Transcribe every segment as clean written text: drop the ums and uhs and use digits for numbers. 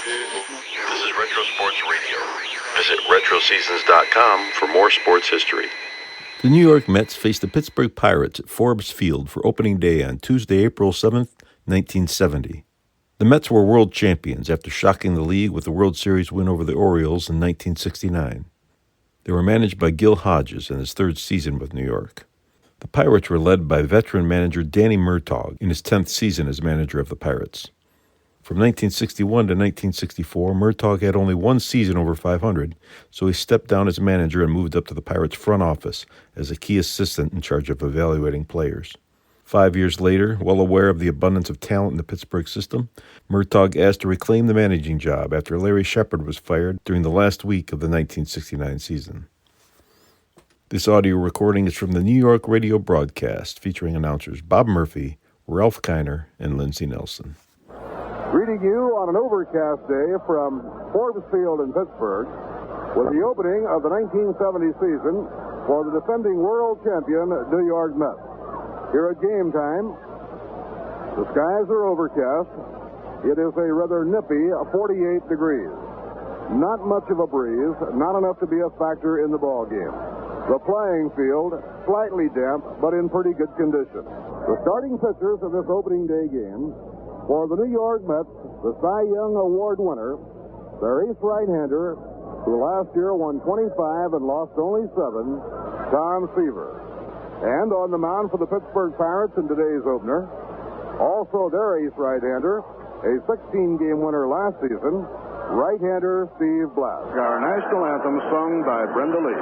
This is Retro Sports Radio. Visit RetroSeasons.com for more sports history. The New York Mets faced the Pittsburgh Pirates at Forbes Field for opening day on Tuesday, April 7th, 1970. The Mets were world champions after shocking the league with the World Series win over the Orioles in 1969. They were managed by Gil Hodges in his third season with New York. The Pirates were led by veteran manager Danny Murtaugh in his 10th season as manager of the Pirates. From 1961 to 1964, Murtaugh had only one season over 500, so he stepped down as manager and moved up to the Pirates' front office as a key assistant in charge of evaluating players. 5 years later, well aware of the abundance of talent in the Pittsburgh system, Murtaugh asked to reclaim the managing job after Larry Shepard was fired during the last week of the 1969 season. This audio recording is from the New York radio broadcast featuring announcers Bob Murphy, Ralph Kiner, and Lindsey Nelson. Greeting you on an overcast day from Forbes Field in Pittsburgh with the opening of the 1970 season for the defending world champion New York Mets. Here at game time, the skies are overcast. It is a rather nippy 48 degrees. Not much of a breeze, not enough to be a factor in the ball game. The playing field slightly damp, but in pretty good condition. The starting pitchers of this opening day game for the New York Mets, the Cy Young Award winner, their ace right-hander, who last year won 25 and lost only 7, Tom Seaver. And on the mound for the Pittsburgh Pirates in today's opener, also their ace right-hander, a 16-game winner last season, right-hander Steve Blass. Our national anthem sung by Brenda Lee.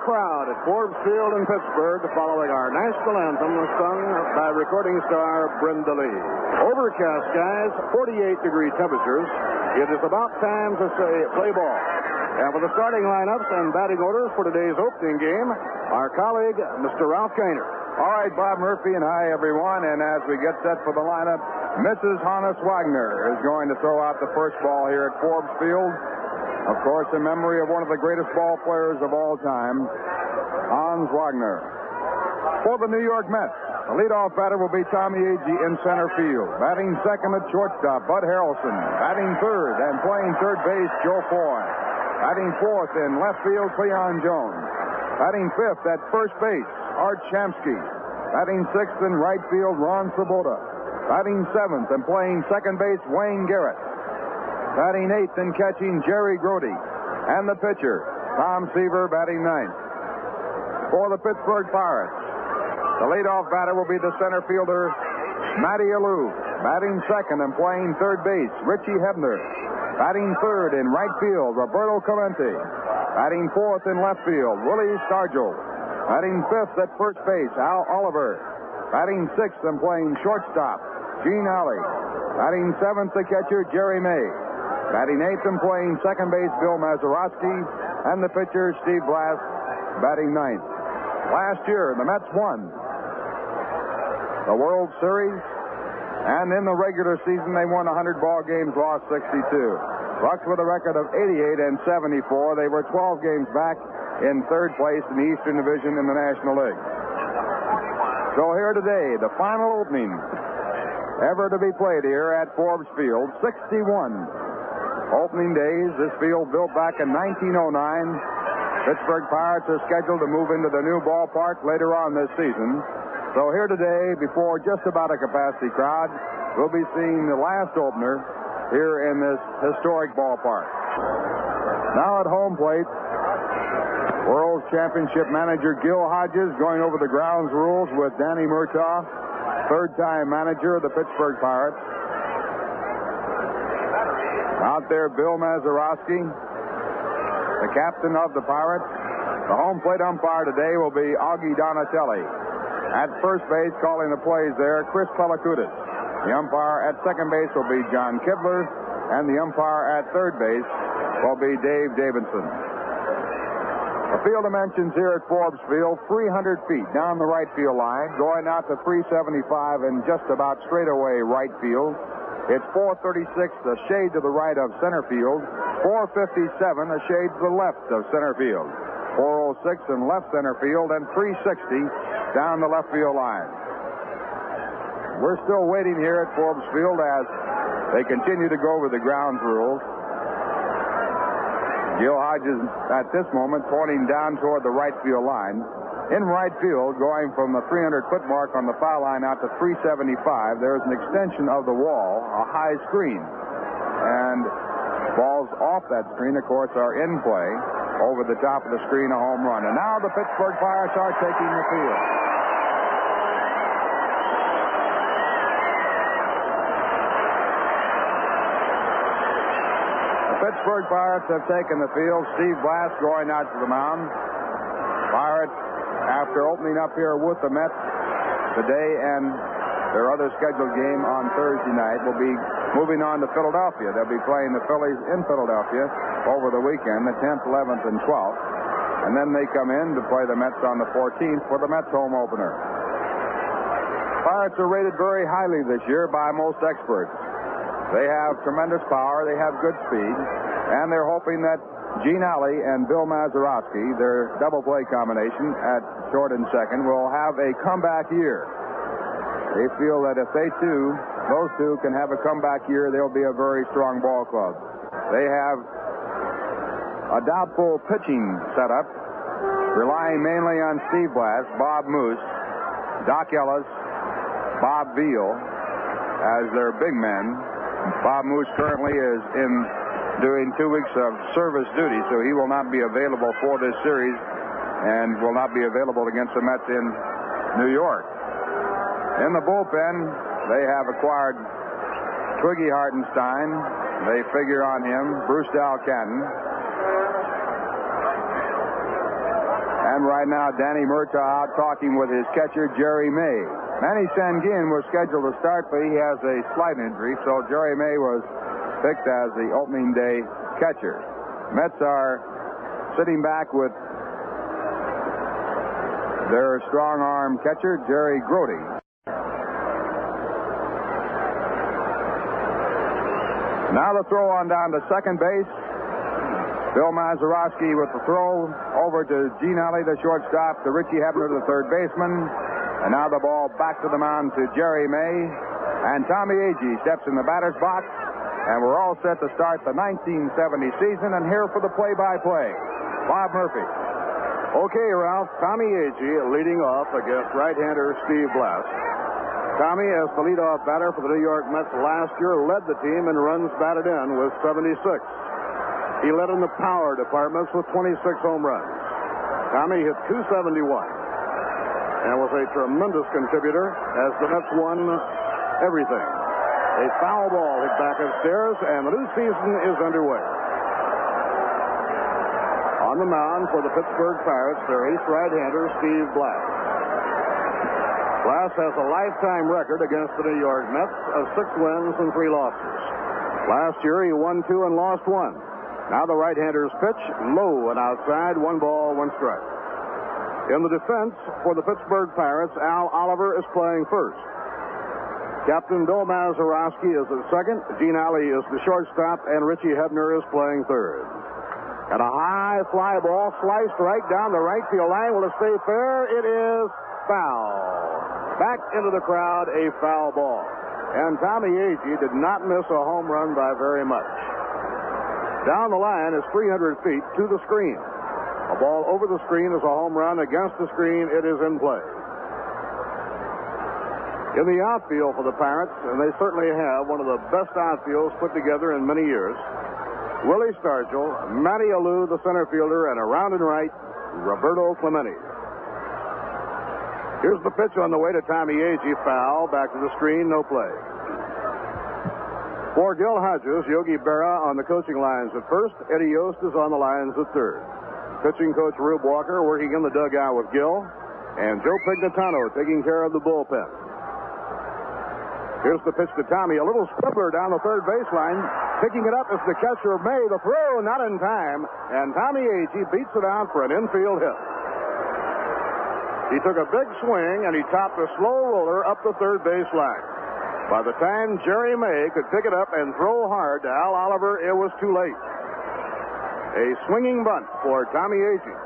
Crowd at Forbes Field in Pittsburgh following our national anthem sung by recording star Brenda Lee. Overcast skies, 48-degree temperatures. It is about time to say play ball. And for the starting lineups and batting orders for today's opening game, our colleague, Mr. Ralph Kiner. All right, Bob Murphy, and hi, everyone. And as we get set for the lineup, Mrs. Hannes Wagner is going to throw out the first ball here at Forbes Field. Of course, in memory of one of the greatest ball players of all time, Hans Wagner. For the New York Mets, the leadoff batter will be Tommy Agee in center field. Batting second at shortstop, Bud Harrelson. Batting third and playing third base, Joe Foy. Batting fourth in left field, Cleon Jones. Batting fifth at first base, Art Shamsky. Batting sixth in right field, Ron Swoboda. Batting seventh and playing second base, Wayne Garrett. Batting eighth and catching, Jerry Grody. And the pitcher, Tom Seaver, batting ninth. For the Pittsburgh Pirates, the leadoff batter will be the center fielder, Matty Alou. Batting second and playing third base, Richie Hebner. Batting third in right field, Roberto Clemente. Batting fourth in left field, Willie Stargell. Batting fifth at first base, Al Oliver. Batting sixth and playing shortstop, Gene Alley. Batting seventh, the catcher, Jerry May. Batting eighth and playing second base, Bill Mazeroski. And the pitcher, Steve Blass, batting ninth. Last year, the Mets won the World Series, and in the regular season they won 100 ball games, lost 62. Bucks with a record of 88 and 74. They were 12 games back in third place in the Eastern Division in the National League. So here today, the final opening ever to be played here at Forbes Field, 61 opening days. This field built back in 1909. Pittsburgh Pirates are scheduled to move into the new ballpark later on this season. So here today, before just about a capacity crowd, we'll be seeing the last opener here in this historic ballpark. Now at home plate, World Championship manager Gil Hodges going over the grounds rules with Danny Murtaugh, third-time manager of the Pittsburgh Pirates. Out there, Bill Mazeroski, the captain of the Pirates. The home plate umpire today will be Augie Donatelli. At first base, calling the plays there, Chris Pellicudis. The umpire at second base will be John Kibler, and the umpire at third base will be Dave Davidson. The field dimensions here at Forbes Field, 300 feet down the right field line, going out to 375 and just about straightaway right field. It's 436, a shade to the right of center field. 457, a shade to the left of center field. 406 in left center field, and 360 down the left field line. We're still waiting here at Forbes Field as they continue to go over the ground rules. Gil Hodges at this moment pointing down toward the right field line. In right field, going from the 300-foot mark on the foul line out to 375, there's an extension of the wall, a high screen. And balls off that screen, of course, are in play. Over the top of the screen, a home run. And now the Pittsburgh Pirates are taking the field. Pittsburgh Pirates have taken the field. Steve Blass going out to the mound. Pirates, after opening up here with the Mets today and their other scheduled game on Thursday night, will be moving on to Philadelphia. They'll be playing the Phillies in Philadelphia over the weekend, the 10th, 11th, and 12th. And then they come in to play the Mets on the 14th for the Mets home opener. Pirates are rated very highly this year by most experts. They have tremendous power, they have good speed, and they're hoping that Gene Alley and Bill Mazeroski, their double play combination at short and second, will have a comeback year. They feel that if those two can have a comeback year, they'll be a very strong ball club. They have a doubtful pitching setup, relying mainly on Steve Blass, Bob Moose, Doc Ellis, Bob Veal as their big men. Bob Moose currently is doing 2 weeks of service duty, so he will not be available for this series and will not be available against the Mets in New York. In the bullpen, they have acquired Twiggy Hartenstein. They figure on him, Bruce Dal Canton. And right now, Danny Murtaugh out talking with his catcher, Jerry May. Manny Sanguin was scheduled to start, but he has a slight injury, so Jerry May was picked as the opening day catcher. Mets are sitting back with their strong arm catcher, Jerry Grody. Now the throw on down to second base. Bill Mazeroski with the throw over to Gene Alley, the shortstop, to Richie Hebner, the third baseman. And now the ball back to the mound to Jerry May. And Tommy Agee steps in the batter's box. And we're all set to start the 1970 season. And here for the play-by-play, Bob Murphy. Okay, Ralph. Tommy Agee leading off against right-hander Steve Blass. Tommy, as the leadoff batter for the New York Mets last year, led the team in runs batted in with 76. He led in the power departments with 26 home runs. Tommy hit .271 and was a tremendous contributor as the Mets won everything. A foul ball hit back upstairs, and the new season is underway. On the mound for the Pittsburgh Pirates, their ace right-hander, Steve Blass. Blass has a lifetime record against the New York Mets of 6 wins and 3 losses. Last year, he won 2 and lost 1. Now the right-hander's pitch, low and outside, 1 ball, 1 strike. In the defense for the Pittsburgh Pirates, Al Oliver is playing first. Captain Bill Mazeroski is at second. Gene Alley is the shortstop, and Richie Hebner is playing third. And a high fly ball sliced right down the right field line. Will it stay fair? It is foul. Back into the crowd, a foul ball. And Tommy Agee did not miss a home run by very much. Down the line is 300 feet to the screen. A ball over the screen is a home run. Against the screen, it is in play. In the outfield for the Pirates, and they certainly have one of the best outfields put together in many years, Willie Stargell, Matty Alou, the center fielder, and around and right, Roberto Clemente. Here's the pitch on the way to Tommy Agee. Foul. Back to the screen. No play. For Gil Hodges, Yogi Berra on the coaching lines at first. Eddie Yost is on the lines at third. Pitching coach Rube Walker working in the dugout with Gil. And Joe Pignatano taking care of the bullpen. Here's the pitch to Tommy. A little scribbler down the third baseline. Picking it up is the catcher, May. The throw not in time. And Tommy Agee beats it out for an infield hit. He took a big swing, and he topped a slow roller up the third baseline. By the time Jerry May could pick it up and throw hard to Al Oliver, it was too late. A swinging bunt for Tommy Agee.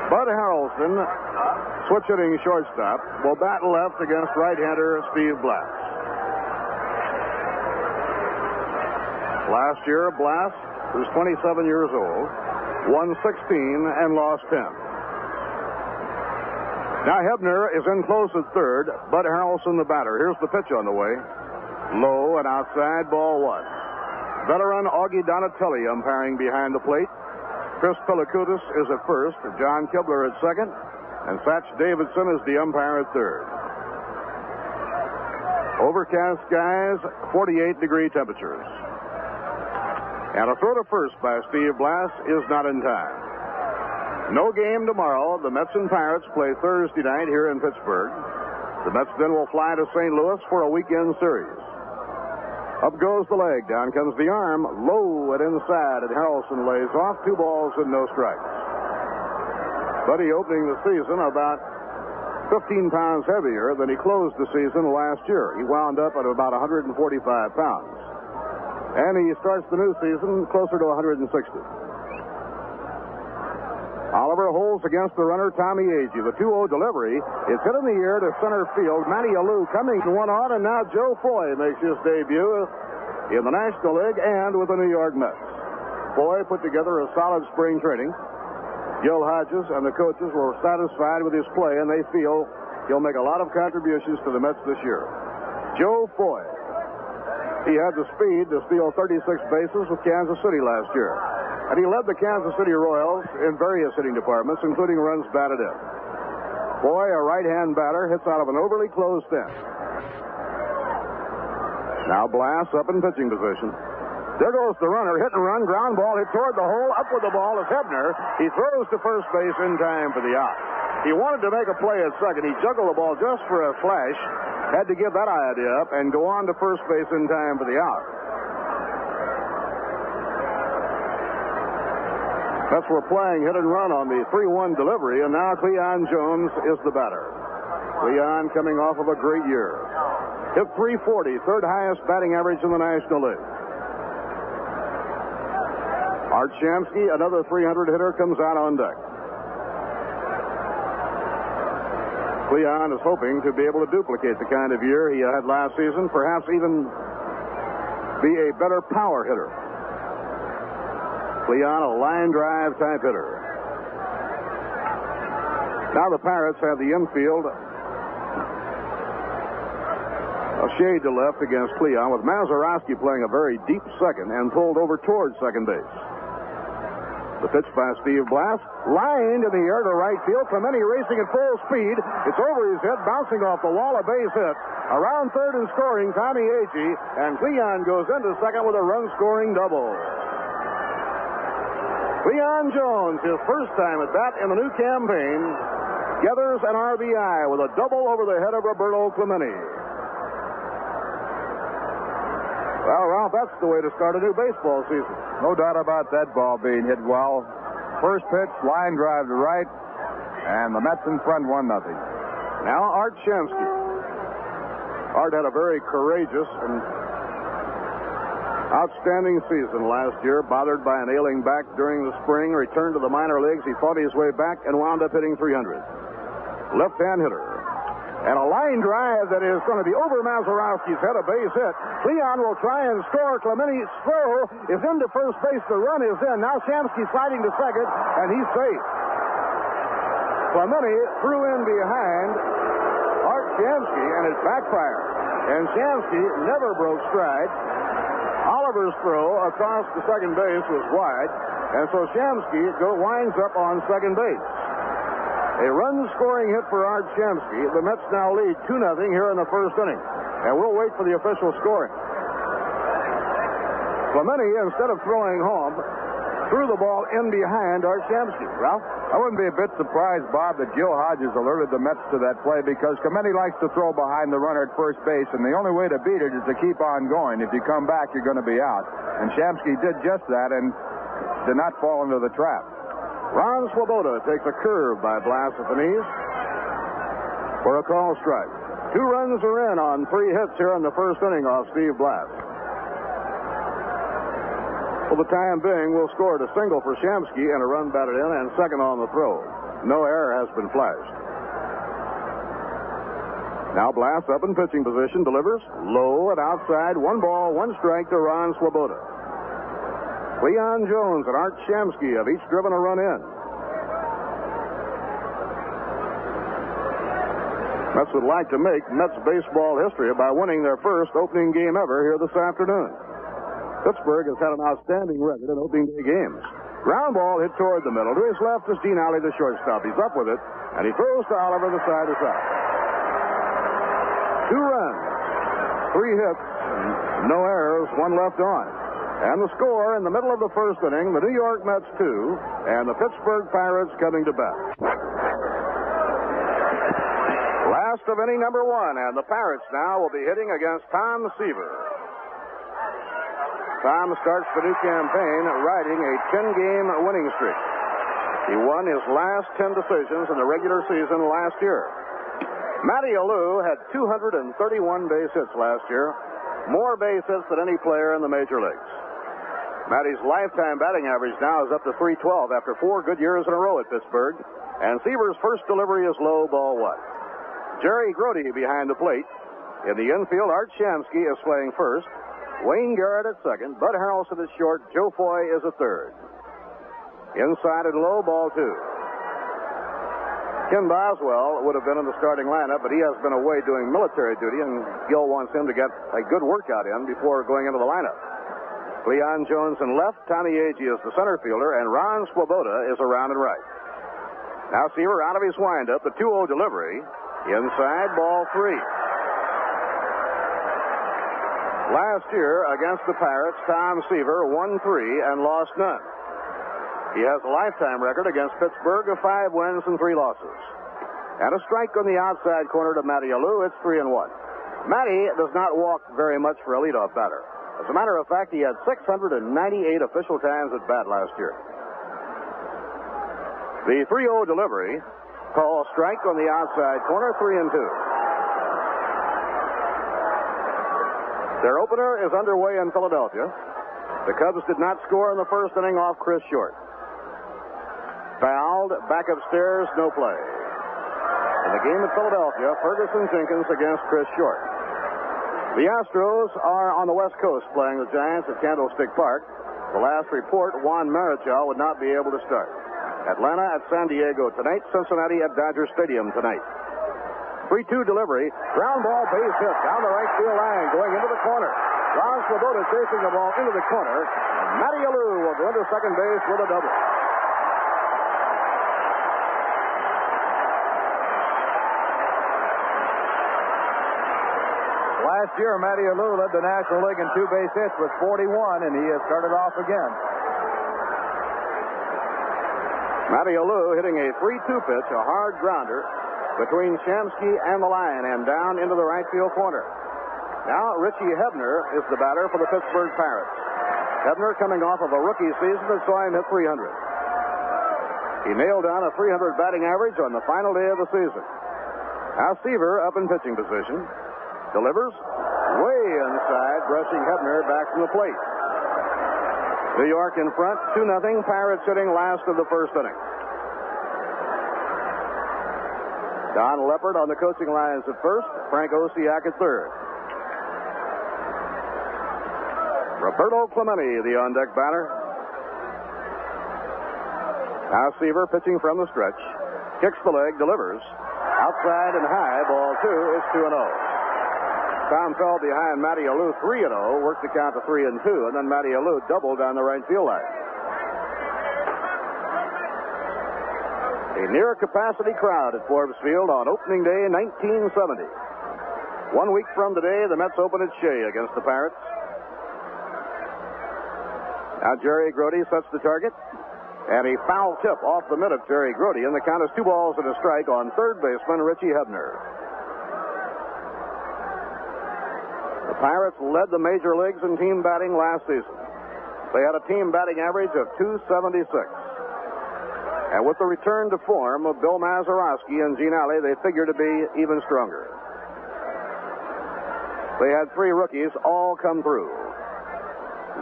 Bud Harrelson, switch-hitting shortstop, will bat left against right-hander Steve Blass. Last year, Blass, who's 27 years old, won 16 and lost 10. Now Hebner is in close at third. Bud Harrelson, the batter. Here's the pitch on the way. Low and outside, ball one. Veteran Augie Donatelli umpiring behind the plate. Chris Pelikutis is at first. John Kibler at second. And Satch Davidson is the umpire at third. Overcast skies, 48-degree temperatures. And a throw to first by Steve Blass is not in time. No game tomorrow. The Mets and Pirates play Thursday night here in Pittsburgh. The Mets then will fly to St. Louis for a weekend series. Up goes the leg. Down comes the arm. Low and inside, and Harrelson lays off. 2 balls and no strikes. Buddy opening the season about 15 pounds heavier than he closed the season last year. He wound up at about 145 pounds. And he starts the new season closer to 160. Oliver holds against the runner, Tommy Agee. The 2-0 delivery is hit in the air to center field. Matty Alou coming to one on, and now Joe Foy makes his debut in the National League and with the New York Mets. Foy put together a solid spring training. Gil Hodges and the coaches were satisfied with his play, and they feel he'll make a lot of contributions to the Mets this year. Joe Foy. He had the speed to steal 36 bases with Kansas City last year. And he led the Kansas City Royals in various hitting departments, including runs batted in. Foy, a right-hand batter, hits out of an overly closed stance. Now Blass up in pitching position. There goes the runner, hit and run, ground ball hit toward the hole. Up with the ball is Hebner. He throws to first base in time for the out. He wanted to make a play at second. He juggled the ball just for a flash. Had to give that idea up and go on to first base in time for the out. Mets were playing hit and run on the 3-1 delivery, and now Cleon Jones is the batter. Cleon coming off of a great year. Hit .340, third highest batting average in the National League. Art Shamsky, another 300 hitter, comes out on deck. Cleon is hoping to be able to duplicate the kind of year he had last season, perhaps even be a better power hitter. Cleon, a line drive type hitter. Now the Pirates have the infield a shade to left against Cleon, with Mazeroski playing a very deep second and pulled over towards second base. The pitch by Steve Blass, lined in the air to right field. Clemente racing at full speed. It's over his head, bouncing off the wall, a base hit. Around third and scoring, Tommy Agee, and Cleon goes into second with a run-scoring double. Cleon Jones, his first time at bat in the new campaign, gathers an RBI with a double over the head of Roberto Clemente. Well, Ralph, that's the way to start a new baseball season. No doubt about that ball being hit well. First pitch, line drive to right, and the Mets in front 1-0. Now Art Shamsky. Art had a very courageous and outstanding season last year, bothered by an ailing back during the spring, returned to the minor leagues. He fought his way back and wound up hitting 300. Left-hand hitter. And a line drive that is going to be over Mazeroski's head, a base hit. Cleon will try and score. Clemente's throw is into first base. The run is in. Now Shamsky sliding to second, and he's safe. Clemente threw in behind Art Shamsky, and it backfired. And Shamsky never broke stride. Oliver's throw across the second base was wide, and so Shamsky winds up on second base. A run-scoring hit for Art Shamsky. The Mets now lead 2-0 here in the first inning, and we'll wait for the official scoring. Clemente, instead of throwing home, threw the ball in behind Art Shamsky. Ralph? I wouldn't be a bit surprised, Bob, that Gil Hodges alerted the Mets to that play because Clemente likes to throw behind the runner at first base, and the only way to beat it is to keep on going. If you come back, you're going to be out. And Shamsky did just that and did not fall into the trap. Ron Swoboda takes a curve by Blass at the knees for a call strike. 2 runs are in on 3 hits here in the first inning off Steve Blass. For the time being, we'll score a single for Shamsky and a run batted in and second on the throw. No error has been flashed. Now Blass up in pitching position, delivers low and outside. 1 ball, 1 strike to Ron Swoboda. Cleon Jones and Art Shamsky have each driven a run in. Mets would like to make Mets baseball history by winning their first opening game ever here this afternoon. Pittsburgh has had an outstanding record in opening day games. Ground ball hit toward the middle. To his left is Gene Alley, the shortstop. He's up with it, and he throws to Oliver the side to side. 2 runs, 3 hits, no errors, 1 left on. And the score in the middle of the first inning, the New York Mets 2 and the Pittsburgh Pirates coming to bat. Last of inning number 1, and the Pirates now will be hitting against Tom Seaver. Tom starts the new campaign riding a 10-game winning streak. He won his last 10 decisions in the regular season last year. Matty Alou had 231 base hits last year, more base hits than any player in the major leagues. Matty's lifetime batting average now is up to .312 after 4 good years in a row at Pittsburgh. And Seaver's first delivery is low, ball 1. Jerry Grody behind the plate. In the infield, Art Shamsky is playing first. Wayne Garrett at second. Bud Harrelson is short. Joe Foy is at third. Inside and low, ball 2. Ken Boswell would have been in the starting lineup, but he has been away doing military duty, and Gil wants him to get a good workout in before going into the lineup. Cleon Jones in left, Tommy Agee is the center fielder, and Ron Swoboda is around and right. Now Seaver out of his windup, the 2-0 delivery. Inside, ball 3. Last year against the Pirates, Tom Seaver won 3 and lost none. He has a lifetime record against Pittsburgh of 5 wins and 3 losses. And a strike on the outside corner to Matty Alou. It's 3-1. Matty does not walk very much for a leadoff batter. As a matter of fact, he had 698 official times at bat last year. The 3-0 delivery, call strike on the outside corner, 3-2. Their opener is underway in Philadelphia. The Cubs did not score in the first inning off Chris Short. Fouled, back upstairs, no play. In the game at Philadelphia, Ferguson Jenkins against Chris Short. The Astros are on the West Coast playing the Giants at Candlestick Park. The last report, Juan Marichal would not be able to start. Atlanta at San Diego tonight. Cincinnati at Dodger Stadium tonight. 3-2 delivery. Ground ball, base hit down the right field line, going into the corner. Ron Swoboda chasing the ball into the corner. Matty Alou will go into second base with a double. Last year, Matty Alou led the National League in 2 base hits with 41, and he has started off again. Matty Alou hitting a 3-2 pitch, a hard grounder between Shamsky and the line and down into the right field corner. Now, Richie Hebner is the batter for the Pittsburgh Pirates. Hebner coming off of a rookie season that saw him hit 300. He nailed down a 300 batting average on the final day of the season. Now Seaver up in pitching position. Delivers way inside, brushing Hebner back from the plate. New York in front, 2-0. Pirates sitting last of the first inning. Don Leppard on the coaching lines at first, Frank Osiak at third. Roberto Clemente, the on-deck batter. Now Seaver pitching from the stretch. Kicks the leg, delivers. Outside and high, ball two, is 2-0. Tom fell behind Matty Alou 3-0, worked the count to 3-2, and then Matty Alou doubled down the right field line. A near-capacity crowd at Forbes Field on opening day 1970. 1 week from today, the Mets open at Shea against the Pirates. Now Jerry Grody sets the target, and a foul tip off the mitt of Jerry Grody, and the count is 2 balls and a strike on third baseman Richie Hebner. The Pirates led the major leagues in team batting last season. They had a team batting average of .276. And with the return to form of Bill Mazeroski and Gene Alley, they figure to be even stronger. They had 3 rookies all come through.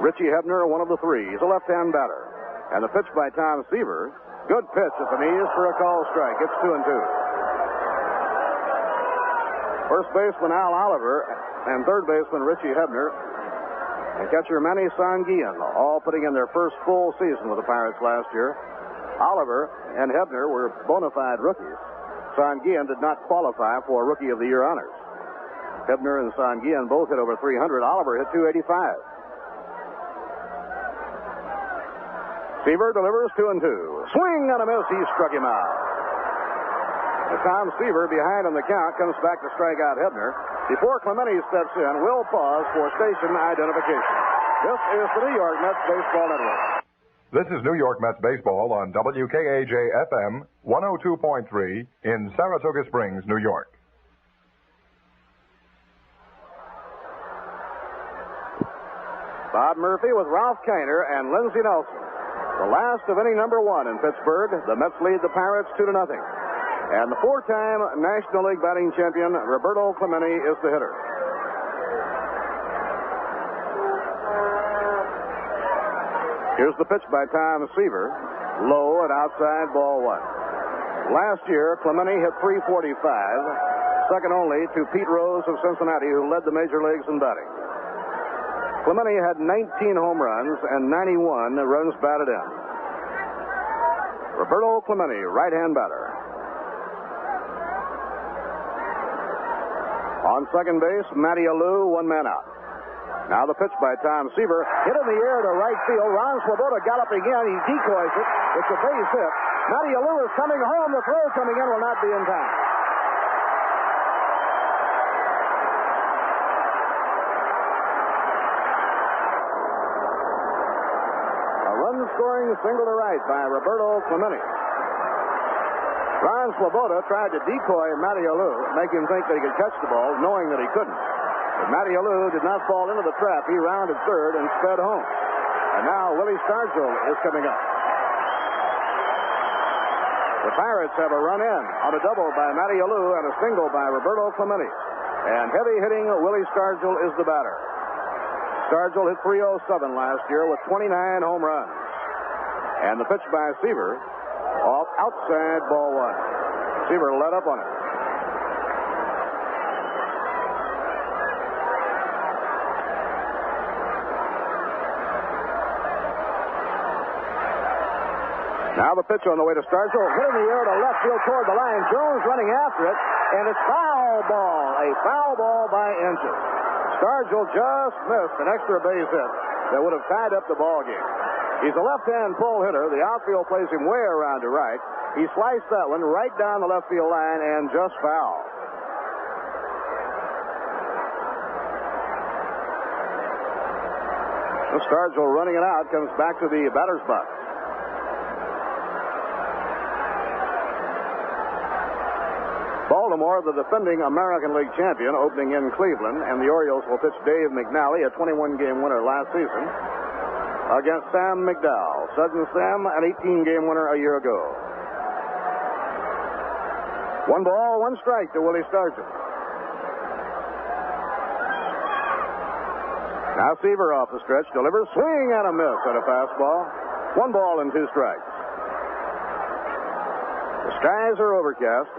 Richie Hebner, one of the 3. He's a left-hand batter. And the pitch by Tom Seaver, good pitch at the knees for a call strike. It's 2-2. First baseman Al Oliver and third baseman Richie Hebner and catcher Manny Sanguillen, all putting in their first full season with the Pirates last year. Oliver and Hebner were bona fide rookies. Sanguillen did not qualify for Rookie of the Year honors. Hebner and Sanguillen both hit over 300. Oliver hit 285. Seaver delivers 2-2. Swing and a miss. He struck him out. Tom Seaver, behind on the count, comes back to strike out Hebner. Before Clemente steps in, we'll pause for station identification. This is the New York Mets Baseball Network. This is New York Mets Baseball on WKAJ-FM 102.3 in Saratoga Springs, New York. Bob Murphy with Ralph Kiner and Lindsey Nelson. The last of inning number 1 in Pittsburgh. The Mets lead the Pirates 2-0. And the 4-time National League batting champion, Roberto Clemente, is the hitter. Here's the pitch by Tom Seaver. Low and outside, ball 1. Last year, Clemente hit .345, second only to Pete Rose of Cincinnati, who led the major leagues in batting. Clemente had 19 home runs and 91 runs batted in. Roberto Clemente, right-hand batter. On second base, Matty Alou, 1 man out. Now the pitch by Tom Seaver. Hit in the air to right field. Ron Swoboda galloping in. He decoys it. It's a base hit. Matty Alou is coming home. The throw coming in will not be in time. A run-scoring single to right by Roberto Clemente. Ron Swoboda tried to decoy Matty Alou, make him think that he could catch the ball, knowing that he couldn't. But Matty Alou did not fall into the trap. He rounded third and sped home. And now Willie Stargell is coming up. The Pirates have a run in on a double by Matty Alou and a single by Roberto Clemente. And heavy-hitting Willie Stargell is the batter. Stargell hit .307 last year with 29 home runs. And the pitch by Seaver, off outside, ball 1. Seaver led up on it. Now the pitch on the way to Stargell. Hit in the air to left field toward the line. Jones running after it, and it's foul ball. A foul ball by inches. Stargell just missed an extra base hit that would have tied up the ball game. He's a left-hand pull hitter. The outfield plays him way around to right. He sliced that one right down the left field line and just fouled. Stargell running it out, comes back to the batter's box. Baltimore, the defending American League champion, opening in Cleveland, and the Orioles will pitch Dave McNally, a 21-game winner last season, against Sam McDowell. Sudden Sam, an 18-game winner a year ago. 1 ball, 1 strike to Willie Stargell. Now Seaver off the stretch, delivers, swing and a miss at a fastball. 1 ball and 2 strikes. The skies are overcast.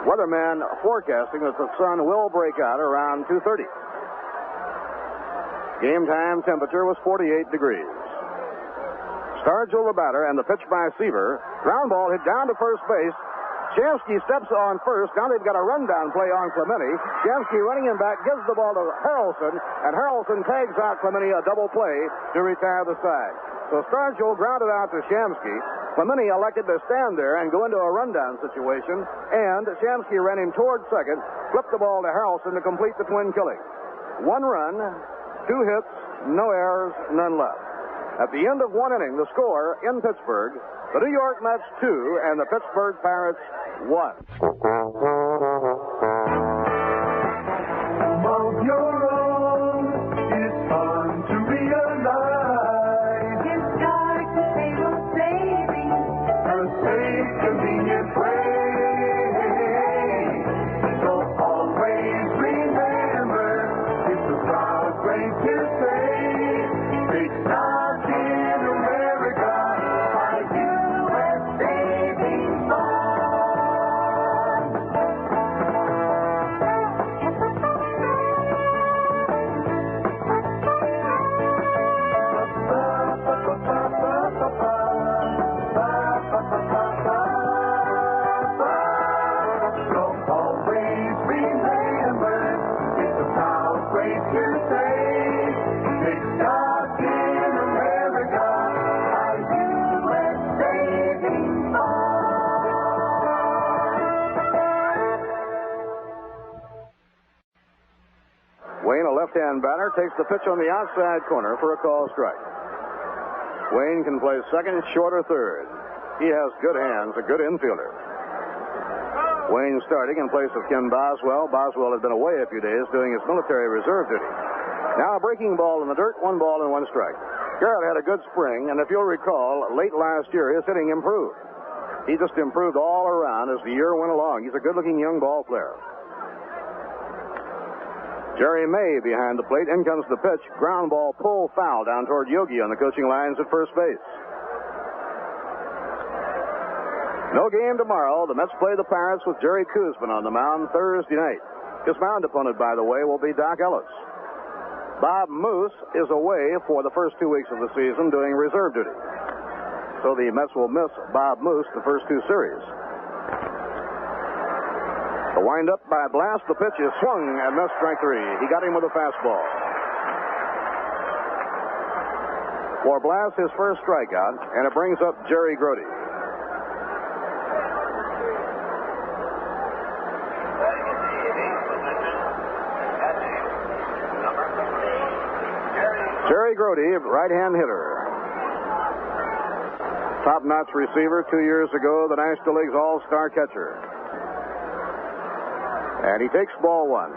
Weatherman forecasting that the sun will break out around 2:30. Game time temperature was 48 degrees. Stargell the batter, and the pitch by Seaver. Ground ball hit down to first base. Shamsky steps on first. Now they've got a rundown play on Clemente. Shamsky running him back, gives the ball to Harrelson, and Harrelson tags out Clemente, a double play to retire the side. So Stargell grounded out to Shamsky. Clemente elected to stand there and go into a rundown situation, and Shamsky ran him toward second, flipped the ball to Harrelson to complete the twin killing. 1 run, 2 hits, no errors, none left. At the end of 1 inning, the score in Pittsburgh, the New York Mets 2 and the Pittsburgh Pirates 1. Of your own, it's fun to realize. It's dark to save on savings. A safe, convenient way. So always remember, it's a proud way to say, big stars in America, our U.S. savings bond. So always remember, it's a proud way to say, big stars in America, our U.S. savings bond. Wayne, a left-hand batter, takes the pitch on the outside corner for a call strike. Wayne can play second, short, or third. He has good hands, a good infielder. Wayne starting in place of Ken Boswell. Boswell had been away a few days doing his military reserve duty. Now a breaking ball in the dirt, 1 ball and 1 strike. Garrett had a good spring, and if you'll recall, late last year his hitting improved. He just improved all around as the year went along. He's a good-looking young ball player. Jerry May behind the plate. In comes the pitch. Ground ball, pull foul down toward Yogi on the coaching lines at first base. No game tomorrow. The Mets play the Pirates with Jerry Koosman on the mound Thursday night. His mound opponent, by the way, will be Doc Ellis. Bob Moose is away for the first 2 weeks of the season doing reserve duty. So the Mets will miss Bob Moose the first 2 series. The wind-up by Blass. The pitch is swung and missed, strike 3. He got him with a fastball. For Blass, his first strikeout, and it brings up Jerry Grody. Jerry Grody, right-hand hitter. Top-notch receiver 2 years ago, the National League's all-star catcher. And he takes ball 1.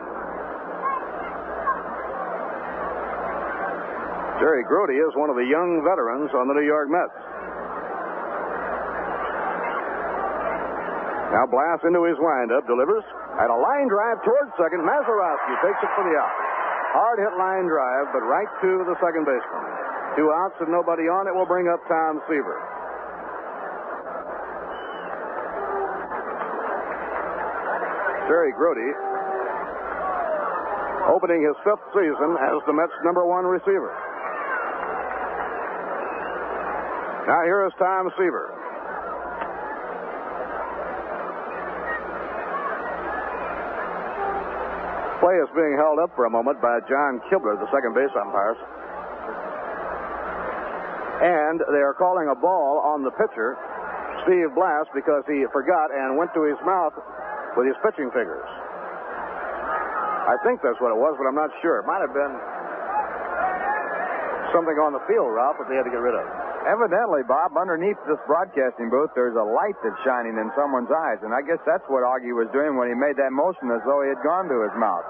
Jerry Grody is one of the young veterans on the New York Mets. Now Blass into his windup, delivers, and a line drive towards second. Mazeroski takes it for the out. Hard hit line drive, but right to the second baseman. 2 outs and nobody on. It will bring up Tom Seaver. Jerry Grody opening his 5th season as the Mets' #1 receiver. Now here is Tom Seaver. Play is being held up for a moment by John Kibler, the second base umpires. And they are calling a ball on the pitcher, Steve Blass, because he forgot and went to his mouth with his pitching fingers. I think that's what it was, but I'm not sure. It might have been something on the field, Ralph, that they had to get rid of. Evidently, Bob, underneath this broadcasting booth, there's a light that's shining in someone's eyes, and I guess that's what Augie was doing when he made that motion as though he had gone to his mouth.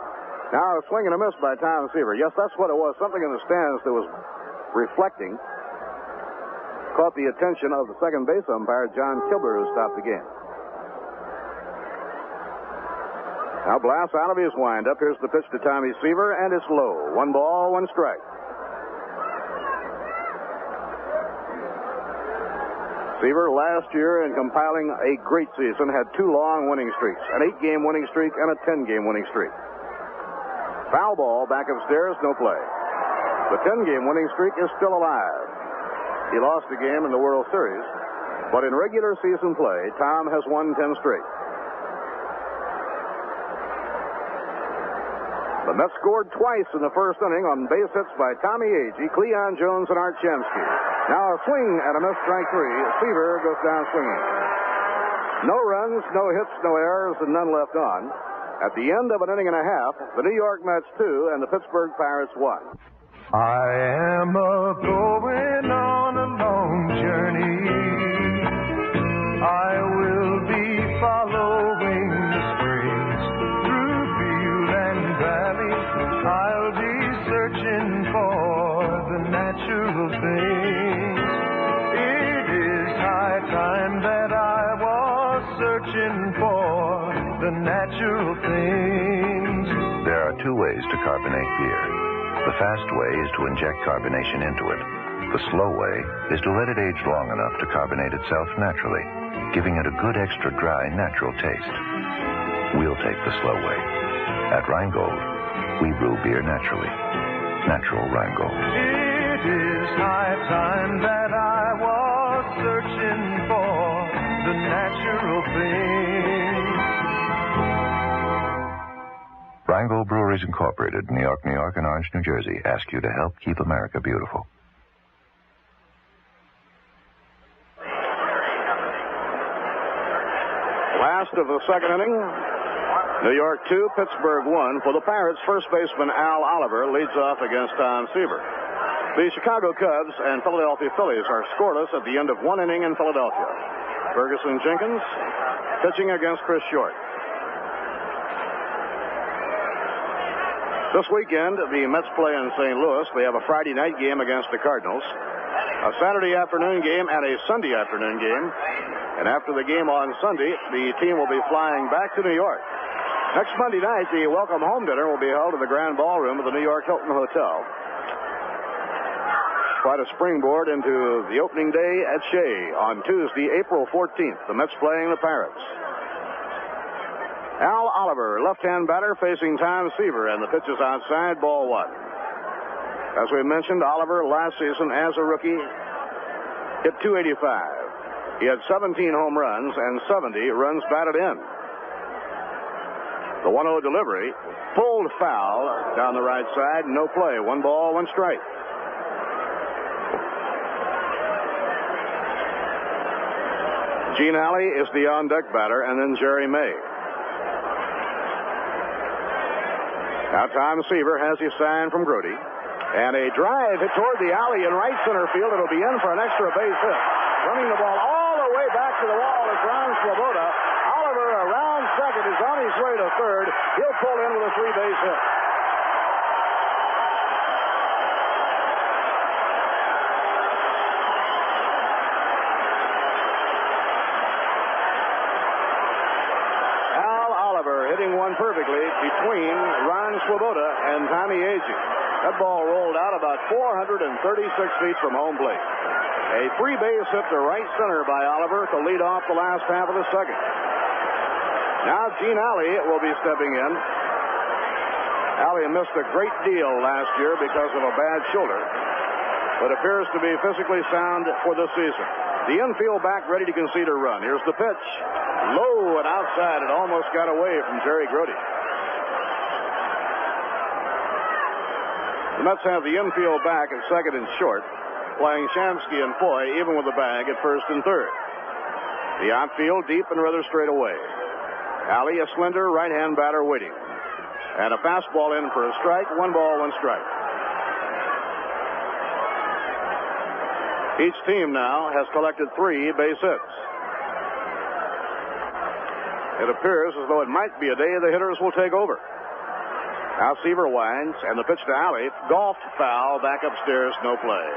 Now, a swing and a miss by Tom Seaver. Yes, that's what it was. Something in the stands that was reflecting caught the attention of the second base umpire, John Kibler, who stopped the game. Now Blass out of his windup. Here's the pitch to Tommy Seaver, and it's low. 1 ball, 1 strike. Seaver last year in compiling a great season had 2 long winning streaks, an 8-game winning streak and a 10-game winning streak. Foul ball back upstairs, no play. The 10-game winning streak is still alive. He lost a game in the World Series, but in regular season play, Tom has won 10 straight. The Mets scored twice in the first inning on base hits by Tommy Agee, Cleon Jones, and Art Shamsky. Now a swing and a miss, strike 3. Seaver goes down swinging. No runs, no hits, no errors, and none left on. At the end of an inning and a half, the New York Mets 2 and the Pittsburgh Pirates 1. I am going on a long journey. I will be following the springs through field and valley. I'll be searching for the natural things. It is high time that I was searching for the natural things. There are 2 ways to carbonate beer. The fast way is to inject carbonation into it. The slow way is to let it age long enough to carbonate itself naturally, giving it a good extra dry, natural taste. We'll take the slow way. At Rheingold, we brew beer naturally. Natural Rheingold. It is high time that I was searching for the natural things. Rheingold Breweries Incorporated, New York, New York, and Orange, New Jersey, ask you to help keep America beautiful. Last of the second inning. New York 2, Pittsburgh 1. For the Pirates, first baseman Al Oliver leads off against Tom Seaver. The Chicago Cubs and Philadelphia Phillies are scoreless at the end of 1 inning in Philadelphia. Ferguson Jenkins pitching against Chris Short. This weekend, the Mets play in St. Louis. They have a Friday night game against the Cardinals, a Saturday afternoon game, and a Sunday afternoon game. And after the game on Sunday, the team will be flying back to New York. Next Monday night, the welcome home dinner will be held in the Grand Ballroom of the New York Hilton Hotel. Quite a springboard into the opening day at Shea on Tuesday, April 14th. The Mets playing the Pirates. Al Oliver, left-hand batter, facing Tom Seaver, and the pitch is outside, ball 1. As we mentioned, Oliver last season as a rookie hit .285. He had 17 home runs and 70 runs batted in. The 1-0 delivery, pulled foul down the right side, no play. 1 ball, 1 strike. Gene Alley is the on-deck batter, and then Jerry May. Now Tom Seaver has his sign from Grody. And a drive hit toward the alley in right center field. It'll be in for an extra base hit. Running the ball all the way back to the wall is Ron Swoboda. Oliver around second is on his way to third. He'll pull in with a 3-base hit. Hitting one perfectly between Ron Swoboda and Tommy Agee. That ball rolled out about 436 feet from home plate. A 3-base hit to right center by Oliver to lead off the last half of the second. Now Gene Alley will be stepping in. Alley missed a great deal last year because of a bad shoulder, but appears to be physically sound for this season. The infield back ready to concede a run. Here's the pitch. Low and outside. It almost got away from Jerry Grody. The Mets have the infield back at second and short, playing Shamsky and Foy even with the bag at first and third. The outfield deep and rather straight away. Alley, a slender right-hand batter waiting. And a fastball in for a strike. 1 ball, 1 strike. Each team now has collected 3 base hits. It appears as though it might be a day the hitters will take over. Now Seaver winds, and the pitch to Alley. Golfed foul, back upstairs, no play.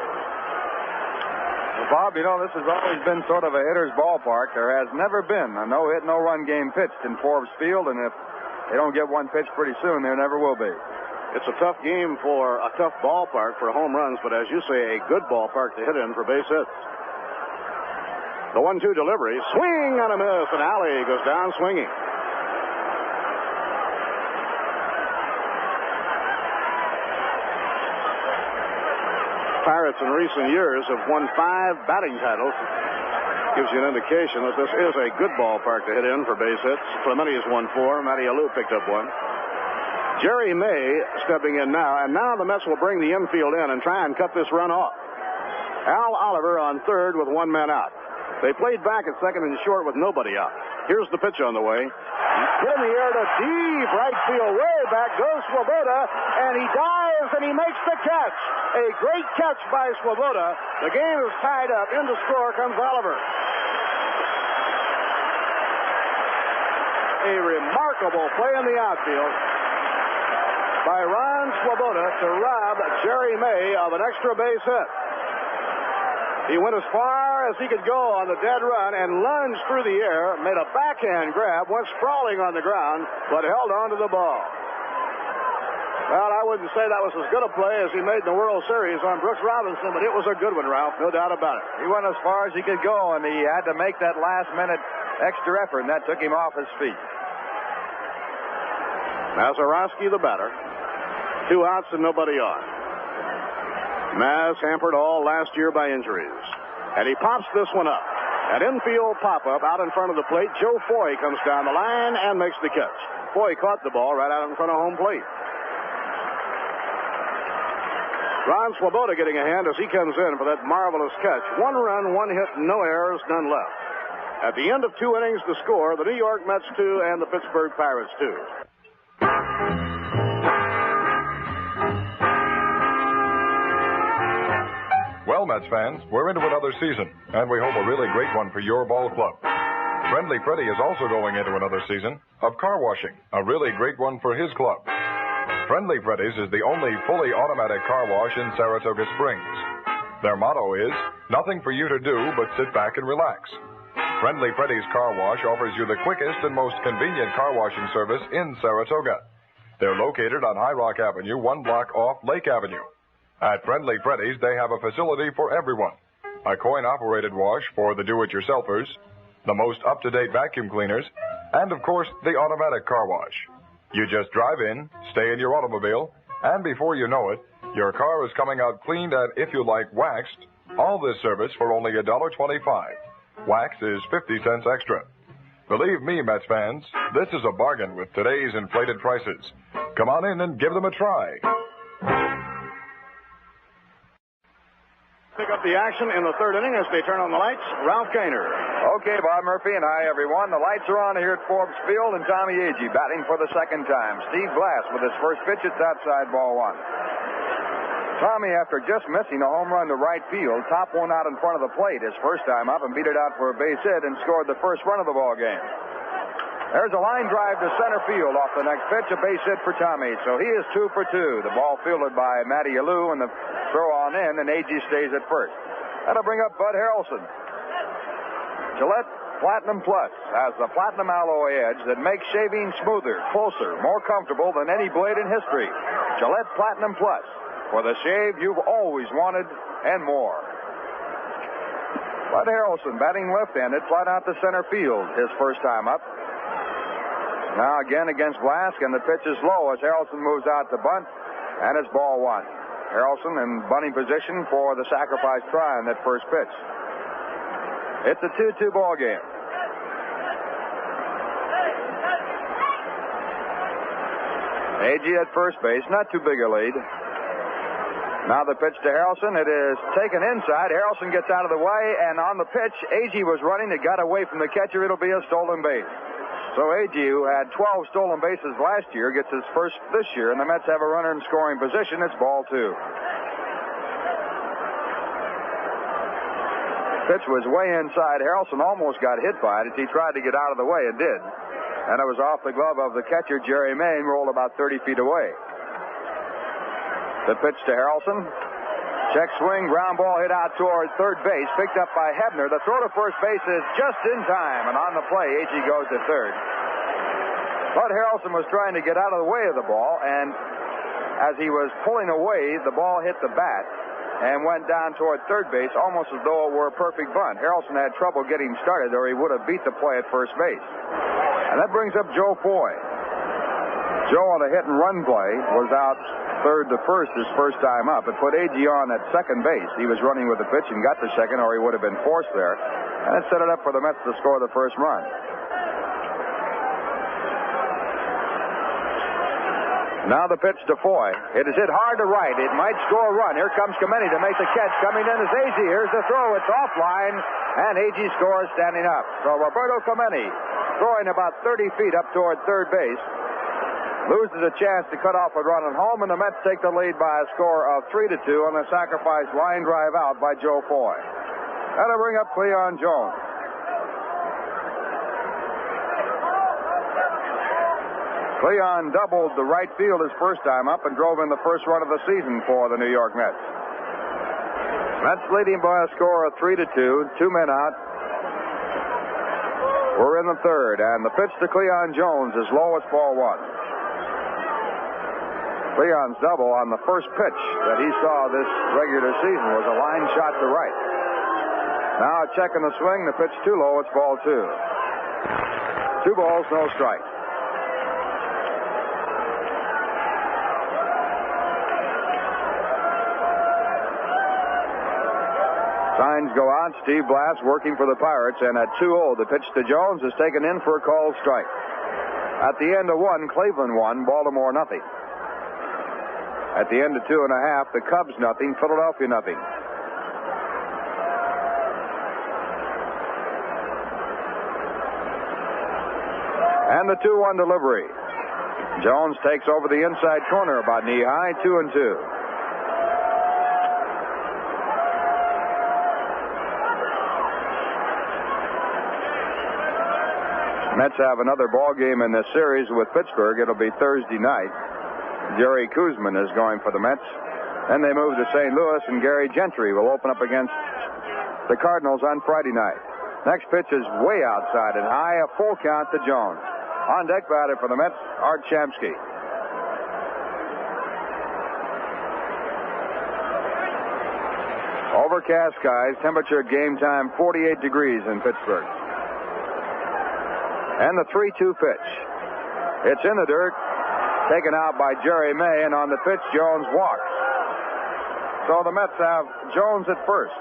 Well, Bob, you know, this has always been sort of a hitter's ballpark. There has never been a no-hit, no-run game pitched in Forbes Field, and if they don't get one pitch pretty soon, there never will be. It's a tough game for a tough ballpark for home runs, but as you say, a good ballpark to hit in for base hits. The 1-2 delivery, swing and a miss, and Alley goes down swinging. Pirates in recent years have won 5 batting titles. Gives you an indication that this is a good ballpark to hit in for base hits. Clemente has won 4. Matty Alou picked up 1. Jerry May stepping in now, and now the Mets will bring the infield in and try and cut this run off. Al Oliver on third with 1 man out. They played back at second and short with nobody out. Here's the pitch on the way. Hit in the air to deep right field. Way back goes Swoboda, and he dives and he makes the catch. A great catch by Swoboda. The game is tied up. In to score comes Oliver. A remarkable play in the outfield by Ron Swoboda to rob Jerry May of an extra base hit. He went as far as he could go on the dead run and lunged through the air, made a backhand grab, went sprawling on the ground, but held on to the ball. Well, I wouldn't say that was as good a play as he made in the World Series on Brooks Robinson, but it was a good one, Ralph, no doubt about it. He went as far as he could go, and he had to make that last-minute extra effort, and that took him off his feet. Mazeroski, the batter. 2 outs and nobody on. Maz hampered all last year by injuries. And he pops this one up. An infield pop-up out in front of the plate. Joe Foy comes down the line and makes the catch. Foy caught the ball right out in front of home plate. Ron Swoboda getting a hand as he comes in for that marvelous catch. 1 run, 1 hit, no errors, none left. At the end of 2 innings, the score, the New York Mets 2 and the Pittsburgh Pirates 2. Well, Mets fans, we're into another season, and we hope a really great one for your ball club. Friendly Freddy is also going into another season of car washing, a really great one for his club. Friendly Freddy's is the only fully automatic car wash in Saratoga Springs. Their motto is, nothing for you to do but sit back and relax. Friendly Freddy's Car Wash offers you the quickest and most convenient car washing service in Saratoga. They're located on High Rock Avenue, 1 block off Lake Avenue. At Friendly Freddy's, they have a facility for everyone. A coin-operated wash for the do-it-yourselfers, the most up-to-date vacuum cleaners, and, of course, the automatic car wash. You just drive in, stay in your automobile, and before you know it, your car is coming out cleaned and, if you like, waxed. All this service for only $1.25. Wax is 50 cents extra. Believe me, Mets fans, this is a bargain with today's inflated prices. Come on in and give them a try. Pick up the action in the 3rd inning as they turn on the lights. Ralph Gaynor. Okay, Bob Murphy, and hi, everyone. The lights are on here at Forbes Field, and Tommy Agee batting for the 2nd time. Steve Blass with his first pitch. It's outside, ball 1. Tommy, after just missing a home run to right field, topped one out in front of the plate his first time up and beat it out for a base hit and scored the first run of the ball game. There's a line drive to center field off the next pitch, a base hit for Tommy. So he is 2 for 2. The ball fielded by Matty Alou and the throw on in, and Agee stays at first. That'll bring up Bud Harrelson. Gillette Platinum Plus has the platinum alloy edge that makes shaving smoother, closer, more comfortable than any blade in history. Gillette Platinum Plus, for the shave you've always wanted and more. Bud Harrelson batting left-handed, flat out to center field his first time up. Now again against Blask, and the pitch is low as Harrelson moves out to bunt, and it's ball 1. Harrelson in bunting position for the sacrifice try on that first pitch. It's a 2-2 ball game. Agee at first base, not too big a lead. Now the pitch to Harrelson. It is taken inside. Harrelson gets out of the way, and on the pitch, Agee was running. It got away from the catcher. It'll be a stolen base. So Agee, who had 12 stolen bases last year, gets his first this year, and the Mets have a runner in scoring position. It's ball 2. Pitch was way inside. Harrelson almost got hit by it as he tried to get out of the way. It did. And it was off the glove of the catcher, Jerry May, rolled about 30 feet away. The pitch to Harrelson. Check swing, ground ball hit out toward third base, picked up by Hebner. The throw to first base is just in time, and on the play, Agee goes to third. Bud Harrelson was trying to get out of the way of the ball, and as he was pulling away, the ball hit the bat and went down toward third base, almost as though it were a perfect bunt. Harrelson had trouble getting started, or he would have beat the play at first base. And that brings up Joe Foy. Joe, on a hit-and-run play, was out third to first his first time up. It put Agee on at second base. He was running with the pitch and got to second, or he would have been forced there. And it set it up for the Mets to score the first run. Now the pitch to Foy. It is hit hard to right. It might score a run. Here comes Clemente to make the catch. Coming in is Agee. Here's the throw. It's offline, and Agee scores standing up. So Roberto Clemente, throwing about 30 feet up toward third base, loses a chance to cut off a run at home, and the Mets take the lead by a score of 3-2 on the sacrifice line drive out by Joe Foy. That'll bring up Cleon Jones. Cleon doubled the right field his first time up and drove in the first run of the season for the New York Mets. Mets leading by a score of 3-2, 2 men out. We're in the third, and the pitch to Cleon Jones is low as ball one. Cleon's double on the first pitch that he saw this regular season was a line shot to right. Now a check in the swing, the pitch too low, it's ball two. 2 balls, no strikes. Signs go out. Steve Blass working for the Pirates, and at 2-0, the pitch to Jones is taken in for a called strike. At the end of 1, Cleveland 1, Baltimore nothing. At the end of 2.5, the Cubs nothing, Philadelphia nothing. And the 2-1 delivery. Jones takes over the inside corner about knee-high, 2-2. Mets have another ball game in this series with Pittsburgh. It'll be Thursday night. Jerry Kuzman is going for the Mets. Then they move to St. Louis, and Gary Gentry will open up against the Cardinals on Friday night. Next pitch is way outside and high, a full count to Jones. On deck batter for the Mets, Art Shamsky. Overcast skies, temperature game time 48 degrees in Pittsburgh. And the 3-2 pitch. It's in the dirt, taken out by Jerry May, and on the pitch, Jones walks. So the Mets have Jones at first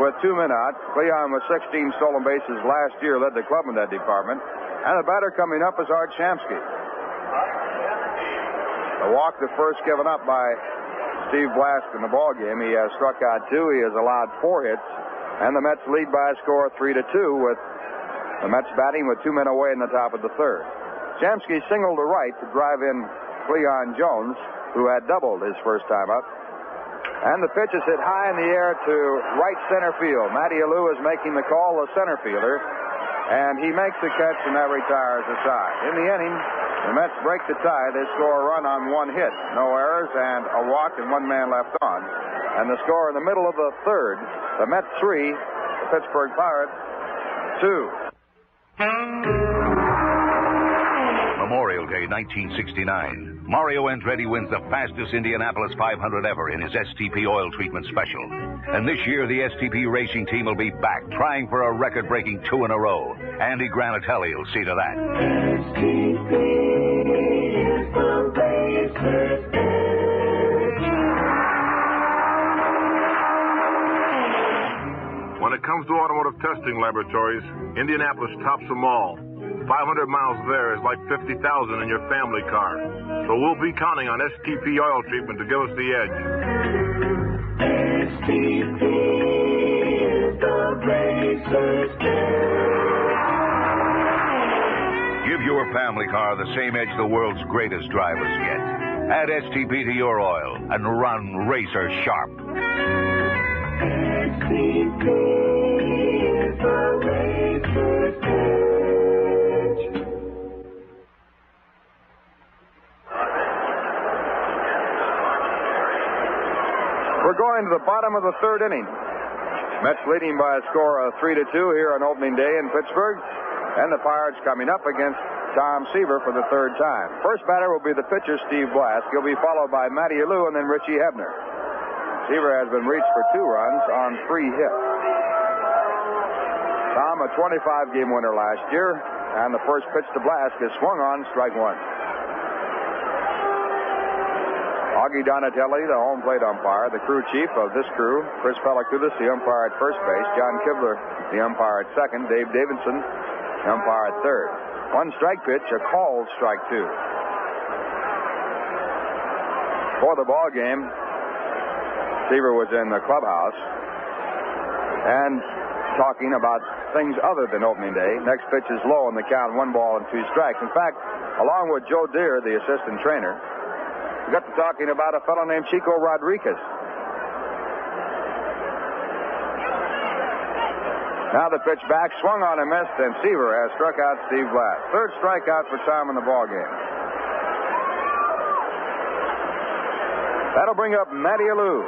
with 2 men out. Cleon with 16 stolen bases last year led the club in that department. And the batter coming up is Art Shamsky. The walk, the first given up by Steve Blass in the ballgame. He has struck out 2. He has allowed 4 hits. And the Mets lead by a score of 3-2 with the Mets batting with 2 men away in the top of the third. Shamsky singled to right to drive in Cleon Jones, who had doubled his first time up. And the pitch is hit high in the air to right center field. Matty Alou is making the call, the center fielder. And he makes the catch, and that retires the side. In the inning, the Mets break the tie. They score a run on 1 hit. No errors and a walk and 1 man left on. And the score in the middle of the third, the Mets 3, the Pittsburgh Pirates 2. Memorial Day 1969. Mario Andretti wins the fastest Indianapolis 500 ever in his STP oil treatment special. And this year, the STP racing team will be back, trying for a record-breaking 2 in a row. Andy Granatelli will see to that. STP is the racer's edge. When it comes to automotive testing laboratories, Indianapolis tops them all. 500 miles there is like 50,000 in your family car. So we'll be counting on STP oil treatment to give us the edge. STP is the racer's edge. Give your family car the same edge the world's greatest drivers get. Add STP to your oil and run racer sharp. STP is the racer's edge. We're going to the bottom of the third inning. Mets leading by a score of 3-2 here on opening day in Pittsburgh. And the Pirates coming up against Tom Seaver for the third time. First batter will be the pitcher, Steve Blass. He'll be followed by Matty Alou and then Richie Hebner. Seaver has been reached for 2 runs on 3 hits. Tom, a 25-game winner last year, and the first pitch to Blass is swung on, strike 1. Augie Donatelli, the home plate umpire, the crew chief of this crew. Chris Pellicudis, the umpire at first base. John Kibler, the umpire at second. Dave Davidson, the umpire at third. 1 strike pitch, a called strike 2. For the ball game, Seaver was in the clubhouse and talking about things other than opening day. Next pitch is low in the count, 1 ball and 2 strikes. In fact, along with Joe Deere, the assistant trainer, we got to talking about a fellow named Chico Rodriguez. Now the pitch back, swung on and missed, and Seaver has struck out Steve Blass. Third strikeout for Tom in the ball game. That'll bring up Matty Alou.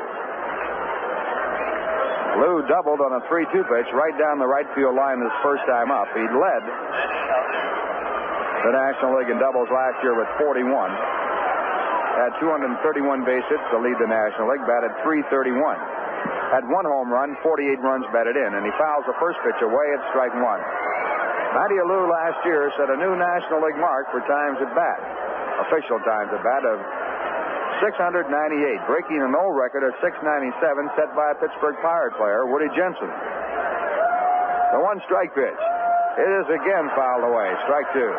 Alou doubled on a 3-2 pitch right down the right field line his first time up. He led the National League in doubles last year with 41. Had 231 base hits to lead the National League, batted .331. Had 1 home run, 48 runs batted in, and he fouls the first pitch away at strike 1. Matty Alou last year set a new National League mark for times at bat, official times at bat of 698, breaking an old record of 697 set by a Pittsburgh Pirate player, Woody Jensen. The 1 strike pitch. It is again fouled away, strike 2.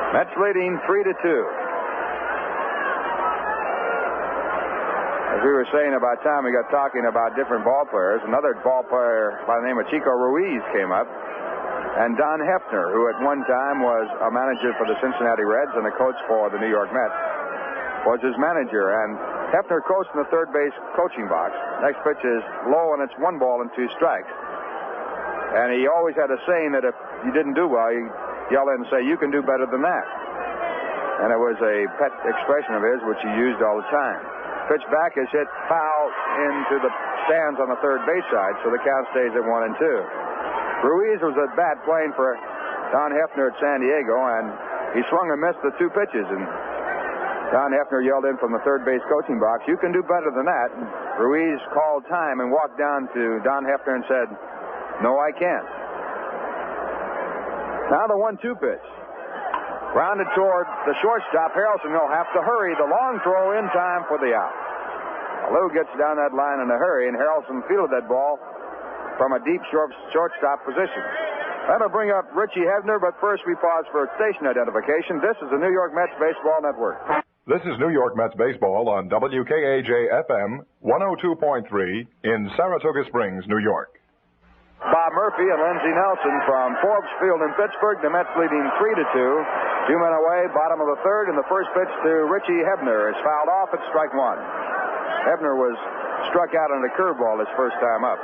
Mets leading 3-2. As we were saying about Tom, we got talking about different ball players. Another ball player by the name of Chico Ruiz came up. And Don Hefner, who at one time was a manager for the Cincinnati Reds and a coach for the New York Mets, was his manager. And Hefner coached in the third base coaching box. Next pitch is low, and it's 1 ball and 2 strikes. And he always had a saying that if you didn't do well, you yell in and say, "You can do better than that." And it was a pet expression of his, which he used all the time. Pitch back is hit foul into the stands on the third base side, so the count stays at 1-2. Ruiz was at bat playing for Don Hefner at San Diego, and he swung and missed the 2 pitches. And Don Hefner yelled in from the third base coaching box, "You can do better than that." And Ruiz called time and walked down to Don Hefner and said, "No, I can't." Now the 1-2 pitch. Grounded toward the shortstop. Harrelson will have to hurry. The long throw in time for the out. Alou gets down that line in a hurry, and Harrelson fielded that ball from a deep shortstop position. That'll bring up Richie Hebner, but first we pause for station identification. This is the New York Mets Baseball Network. This is New York Mets Baseball on WKAJ-FM 102.3 in Saratoga Springs, New York. Bob Murphy and Lindsey Nelson from Forbes Field in Pittsburgh. The Mets leading 3-2. 2 men away, bottom of the third, and the first pitch to Richie Hebner is fouled off at strike 1. Hebner was struck out on a curveball his first time up.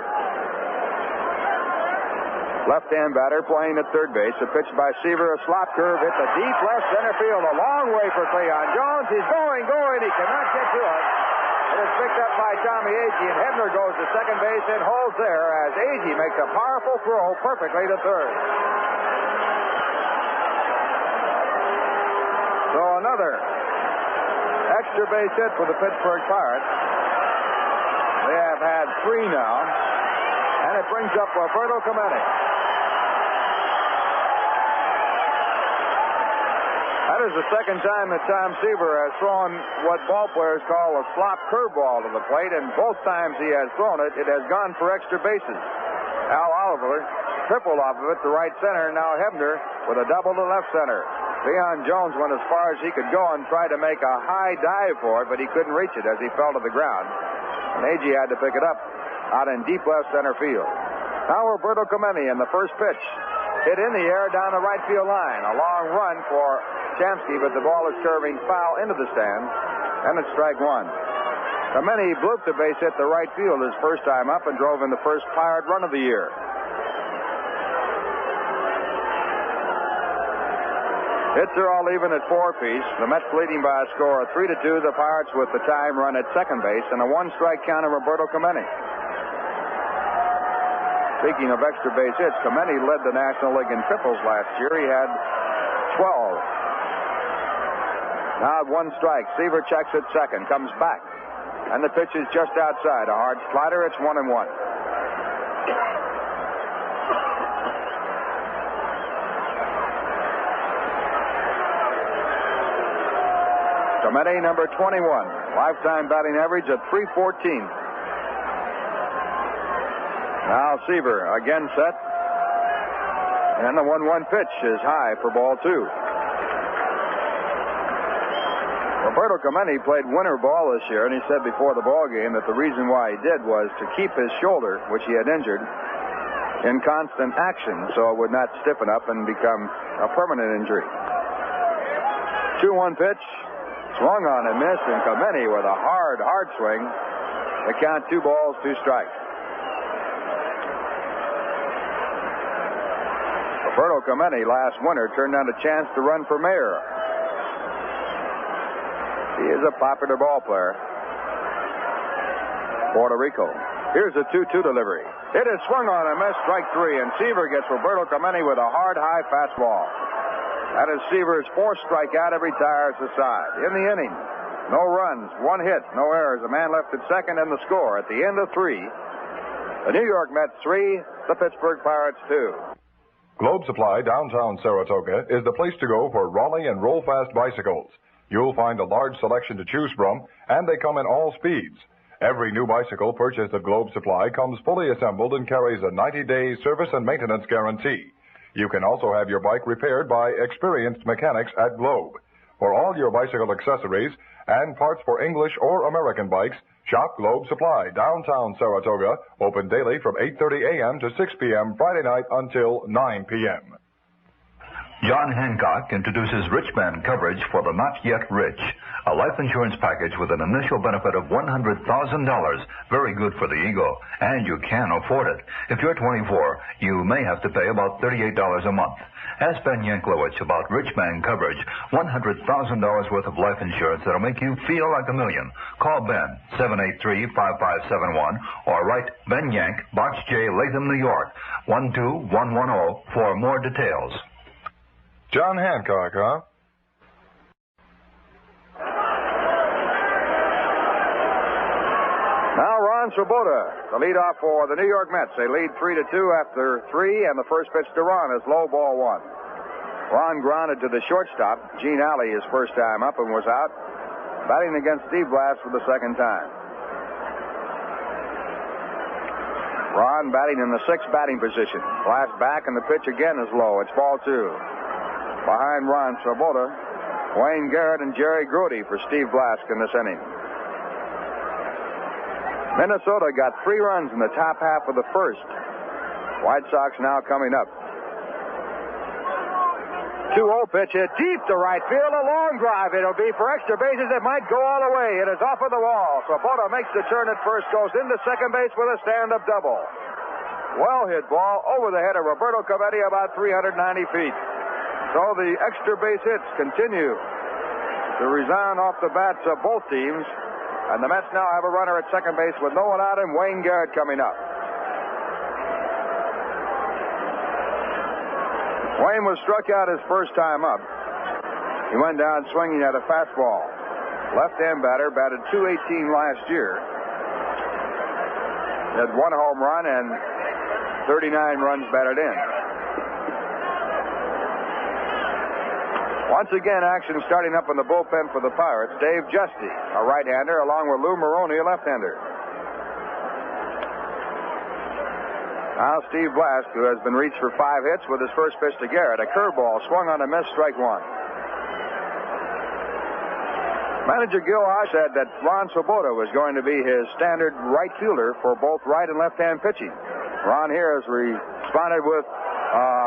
Left-hand batter playing at third base. A pitch by Seaver, a slot curve hit the deep left center field. A long way for Cleon Jones. He's going. He cannot get to it. It is picked up by Tommy Agee, and Hebner goes to second base and holds there as Agee makes a powerful throw perfectly to third. So another extra base hit for the Pittsburgh Pirates. They have had 3 now, and it brings up Roberto Clemente. That is the second time that Tom Seaver has thrown what ball players call a slop curveball to the plate, and both times he has thrown it, it has gone for extra bases. Al Oliver tripled off of it to right center, and now Hebner with a double to left center. Cleon Jones went as far as he could go and tried to make a high dive for it, but he couldn't reach it as he fell to the ground. And Agee had to pick it up out in deep left center field. Now Roberto Clemente in the first pitch. Hit in the air down the right field line. A long run for Shamsky, but the ball is curving foul into the stands, and it's strike 1. Clemente blooped the base hit to right field his first time up and drove in the first Pirate run of the year. Hits are all even at 4 apiece. The Mets leading by a score of 3-2. The Pirates with the time run at second base and a 1-strike count of Roberto Clemente. Speaking of extra base hits, Clemente led the National League in triples last year. He had 12. Now 1 strike. Seaver checks at second, comes back. And the pitch is just outside. A hard slider. It's 1-1. Clemente, number 21. Lifetime batting average at .314. Now Seaver again set. And the 1-1 pitch is high for ball 2. Roberto Clemente played winter ball this year, and he said before the ball game that the reason why he did was to keep his shoulder, which he had injured, in constant action so it would not stiffen up and become a permanent injury. 2-1 pitch. Swung on and missed, and Clemente with a hard swing. They count 2 balls, 2 strikes. Roberto Clemente last winter turned down a chance to run for mayor. He is a popular ball player. Puerto Rico. Here's a 2-2 delivery. It is swung on and missed, strike 3, and Seaver gets Roberto Clemente with a hard, high fastball. That is Seaver's 4th strikeout. It retires the side. In the inning, no runs, 1 hit, no errors. A man left at second, and the score at the end of 3. The New York Mets 3, the Pittsburgh Pirates 2. Globe Supply, downtown Saratoga, is the place to go for Raleigh and roll-fast bicycles. You'll find a large selection to choose from, and they come in all speeds. Every new bicycle purchased at Globe Supply comes fully assembled and carries a 90-day service and maintenance guarantee. You can also have your bike repaired by experienced mechanics at Globe. For all your bicycle accessories and parts for English or American bikes, shop Globe Supply, downtown Saratoga, open daily from 8:30 a.m. to 6 p.m. Friday night until 9 p.m. John Hancock introduces Rich Man coverage for the not yet rich. A life insurance package with an initial benefit of $100,000. Very good for the ego, and you can afford it. If you're 24, you may have to pay about $38 a month. Ask Ben Yanklowitz about Rich Man coverage, $100,000 worth of life insurance that'll make you feel like a million. Call Ben, 783-5571, or write Ben Yank, Box J, Latham, New York, 12110 for more details. John Hancock, huh? Now Ron Swoboda, the leadoff for the New York Mets. They lead 3-2 after 3, and the first pitch to Ron is low, ball 1. Ron grounded to the shortstop. Gene Alley his first time up and was out, batting against Steve Blass for the second time. Ron batting in the 6th batting position. Blass back, and the pitch again is low. It's ball 2. Behind Ron Swoboda, Wayne Garrett and Jerry Grote for Steve Blass in this inning. Minnesota got 3 runs in the top half of the first. White Sox now coming up. 2-0 pitch hit deep to right field. A long drive. It'll be for extra bases. It might go all the way. It is off of the wall. Swoboda makes the turn at first, goes into second base with a stand-up double. Well hit ball over the head of Roberto Clemente about 390 feet. So the extra base hits continue to resound off the bats of both teams. And the Mets now have a runner at second base with no one out and Wayne Garrett coming up. Wayne was struck out his first time up. He went down swinging at a fastball. Left-hand batter, batted .218 last year. He had 1 home run and 39 runs batted in. Once again, action starting up in the bullpen for the Pirates. Dave Justy, a right-hander, along with Lou Maroney, a left-hander. Now Steve Blass, who has been reached for 5 hits with his first pitch to Garrett. A curveball swung on a miss, strike 1. Manager Gil Hodge said that Ron Swoboda was going to be his standard right fielder for both right and left-hand pitching. Ron here has responded with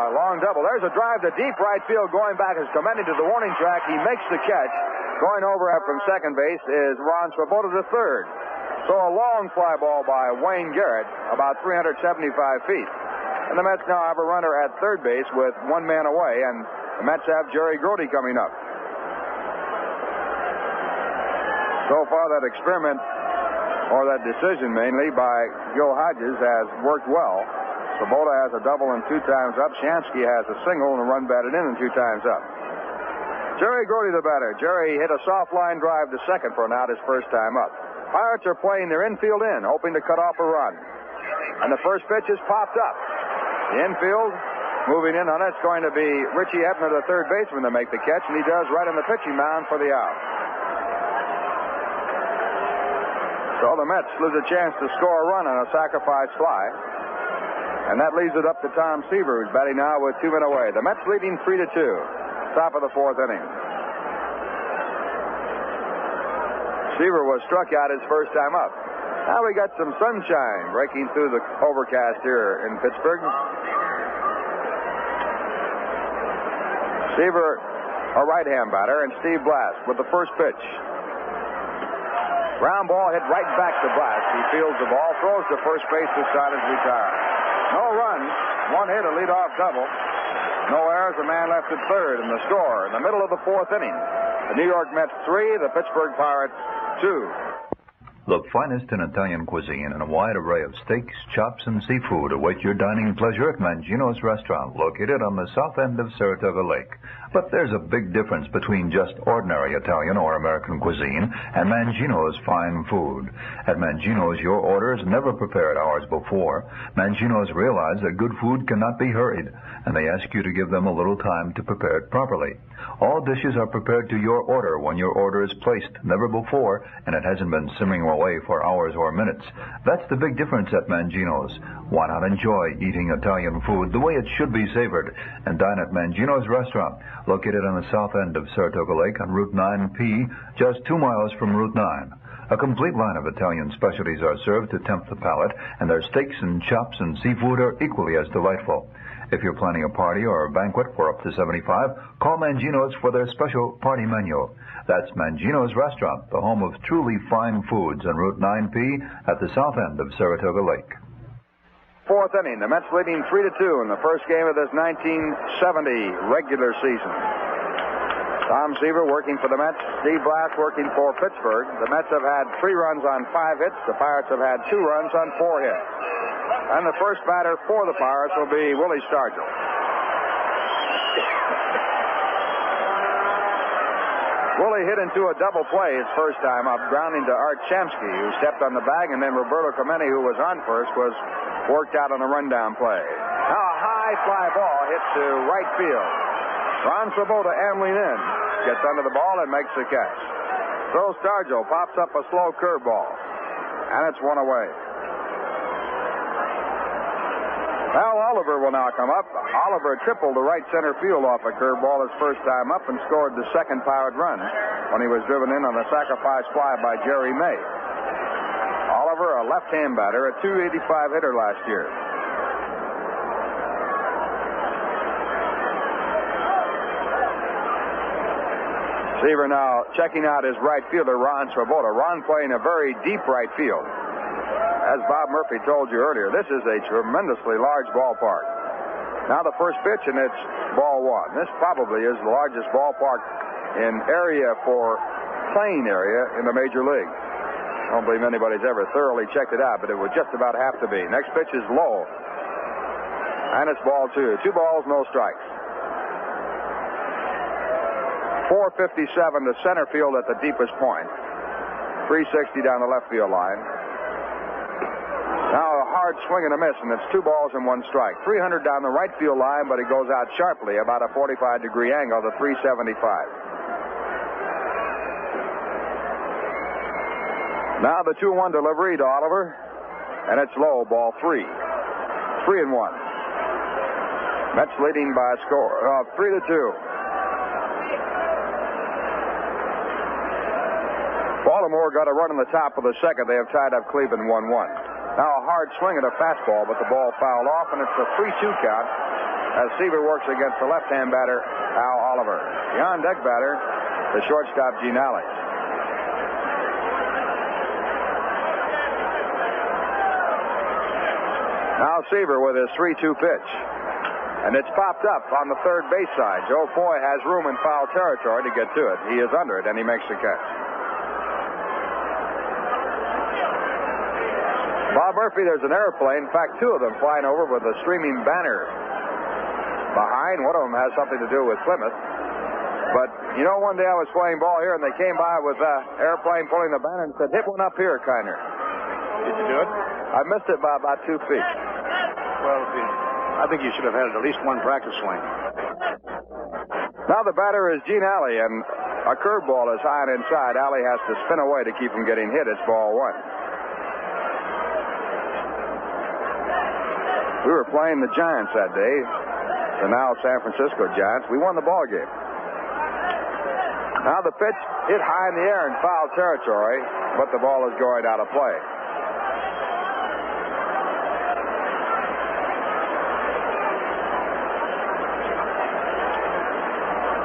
long double. There's a drive to deep right field going back as Clemente to the warning track. He makes the catch. Going over from second base is Ron Swoboda to third. So a long fly ball by Wayne Garrett, about 375 feet. And the Mets now have a runner at third base with 1 man away, and the Mets have Jerry Grote coming up. So far that experiment, or that decision mainly by Gil Hodges, has worked well. Swoboda has a double and 2 times up. Shamsky has a single and a run batted in and 2 times up. Jerry Grody, the batter. Jerry hit a soft line drive to second for an out his first time up. Pirates are playing their infield in, hoping to cut off a run. And the first pitch is popped up. The infield moving in on it. It's going to be Richie Ebner, the third baseman, to make the catch, and he does right on the pitching mound for the out. So the Mets lose a chance to score a run on a sacrifice fly. And that leaves it up to Tom Seaver, who's batting now with 2 men away. The Mets leading 3-2. Top of the 4th inning. Seaver was struck out his first time up. Now we got some sunshine breaking through the overcast here in Pittsburgh. Seaver, a right-hand batter, and Steve Blass with the first pitch. Ground ball hit right back to Blass. He fields the ball, throws to first base. This side is retired. No runs, 1 hit, a leadoff double. No errors, a man left at third, and the score in the middle of the 4th inning. The New York Mets 3, the Pittsburgh Pirates 2. The finest in Italian cuisine and a wide array of steaks, chops, and seafood await your dining pleasure at Mangino's Restaurant, located on the south end of Saratoga Lake. But there's a big difference between just ordinary Italian or American cuisine and Mangino's fine food. At Mangino's, your order is never prepared hours before. Mangino's realize that good food cannot be hurried, and they ask you to give them a little time to prepare it properly. All dishes are prepared to your order when your order is placed, never before, and it hasn't been simmering away for hours or minutes. That's the big difference at Mangino's. Why not enjoy eating Italian food the way it should be savored and dine at Mangino's Restaurant, located on the south end of Saratoga Lake on Route 9P, just 2 miles from Route 9. A complete line of Italian specialties are served to tempt the palate, and their steaks and chops and seafood are equally as delightful. If you're planning a party or a banquet for up to 75, call Mangino's for their special party menu. That's Mangino's Restaurant, the home of truly fine foods on Route 9P at the south end of Saratoga Lake. 4th inning, the Mets leading 3-2 in the first game of this 1970 regular season. Tom Seaver working for the Mets, Steve Blass working for Pittsburgh. The Mets have had 3 runs on 5 hits. The Pirates have had 2 runs on 4 hits. And the first batter for the Pirates will be Willie Stargell. Willie hit into a double play his first time up, grounding to Art Shamsky, who stepped on the bag, and then Roberto Clemente, who was on first, was worked out on a rundown play. Now a high fly ball hit to right field. Ron Swoboda ambling in, gets under the ball and makes the catch. So Stargell pops up a slow curveball, and it's 1 away. Al Oliver will now come up. Oliver tripled to right center field off a curveball his first time up and scored the second Pirate run when he was driven in on a sacrifice fly by Jerry May. Oliver, a left-hand batter, a .285 hitter last year. Seaver now checking out his right fielder, Ron Swoboda. Ron playing a very deep right field. As Bob Murphy told you earlier, this is a tremendously large ballpark. Now the first pitch, and it's ball 1. This probably is the largest ballpark in area for playing area in the major league. I don't believe anybody's ever thoroughly checked it out, but it would just about have to be. Next pitch is low, and it's ball 2. 2 balls, no strikes. 457 to center field at the deepest point. 360 down the left field line. Now a hard swing and a miss, and it's 2 balls and 1 strike. 300 down the right field line, but it goes out sharply, about a 45-degree angle to 375. Now the 2-1 delivery to Oliver, and it's low, ball 3. 3-1. Mets leading by a score of 3-2. Baltimore got a run in the top of the second. They have tied up Cleveland 1-1. Now a hard swing at a fastball, but the ball fouled off, and it's a 3-2 count as Seaver works against the left-hand batter, Al Oliver. The on-deck batter, the shortstop, Gene Alley. Now Seaver with his 3-2 pitch. And it's popped up on the third base side. Joe Foy has room in foul territory to get to it. He is under it, and he makes the catch. Bob Murphy, there's an airplane. In fact, two of them flying over with a streaming banner behind. One of them has something to do with Plymouth. But, you know, one day I was playing ball here, and they came by with an airplane pulling the banner and said, hit one up here, Kiner. Did you do it? I missed it by about 2 feet. Well, I think you should have had at least one practice swing. Now the batter is Gene Alley, and a curveball is high and inside. Alley has to spin away to keep him getting hit. It's ball one. We were playing the Giants that day, the now San Francisco Giants. We won the ball game. Now the pitch hit high in the air in foul territory, but the ball is going out of play.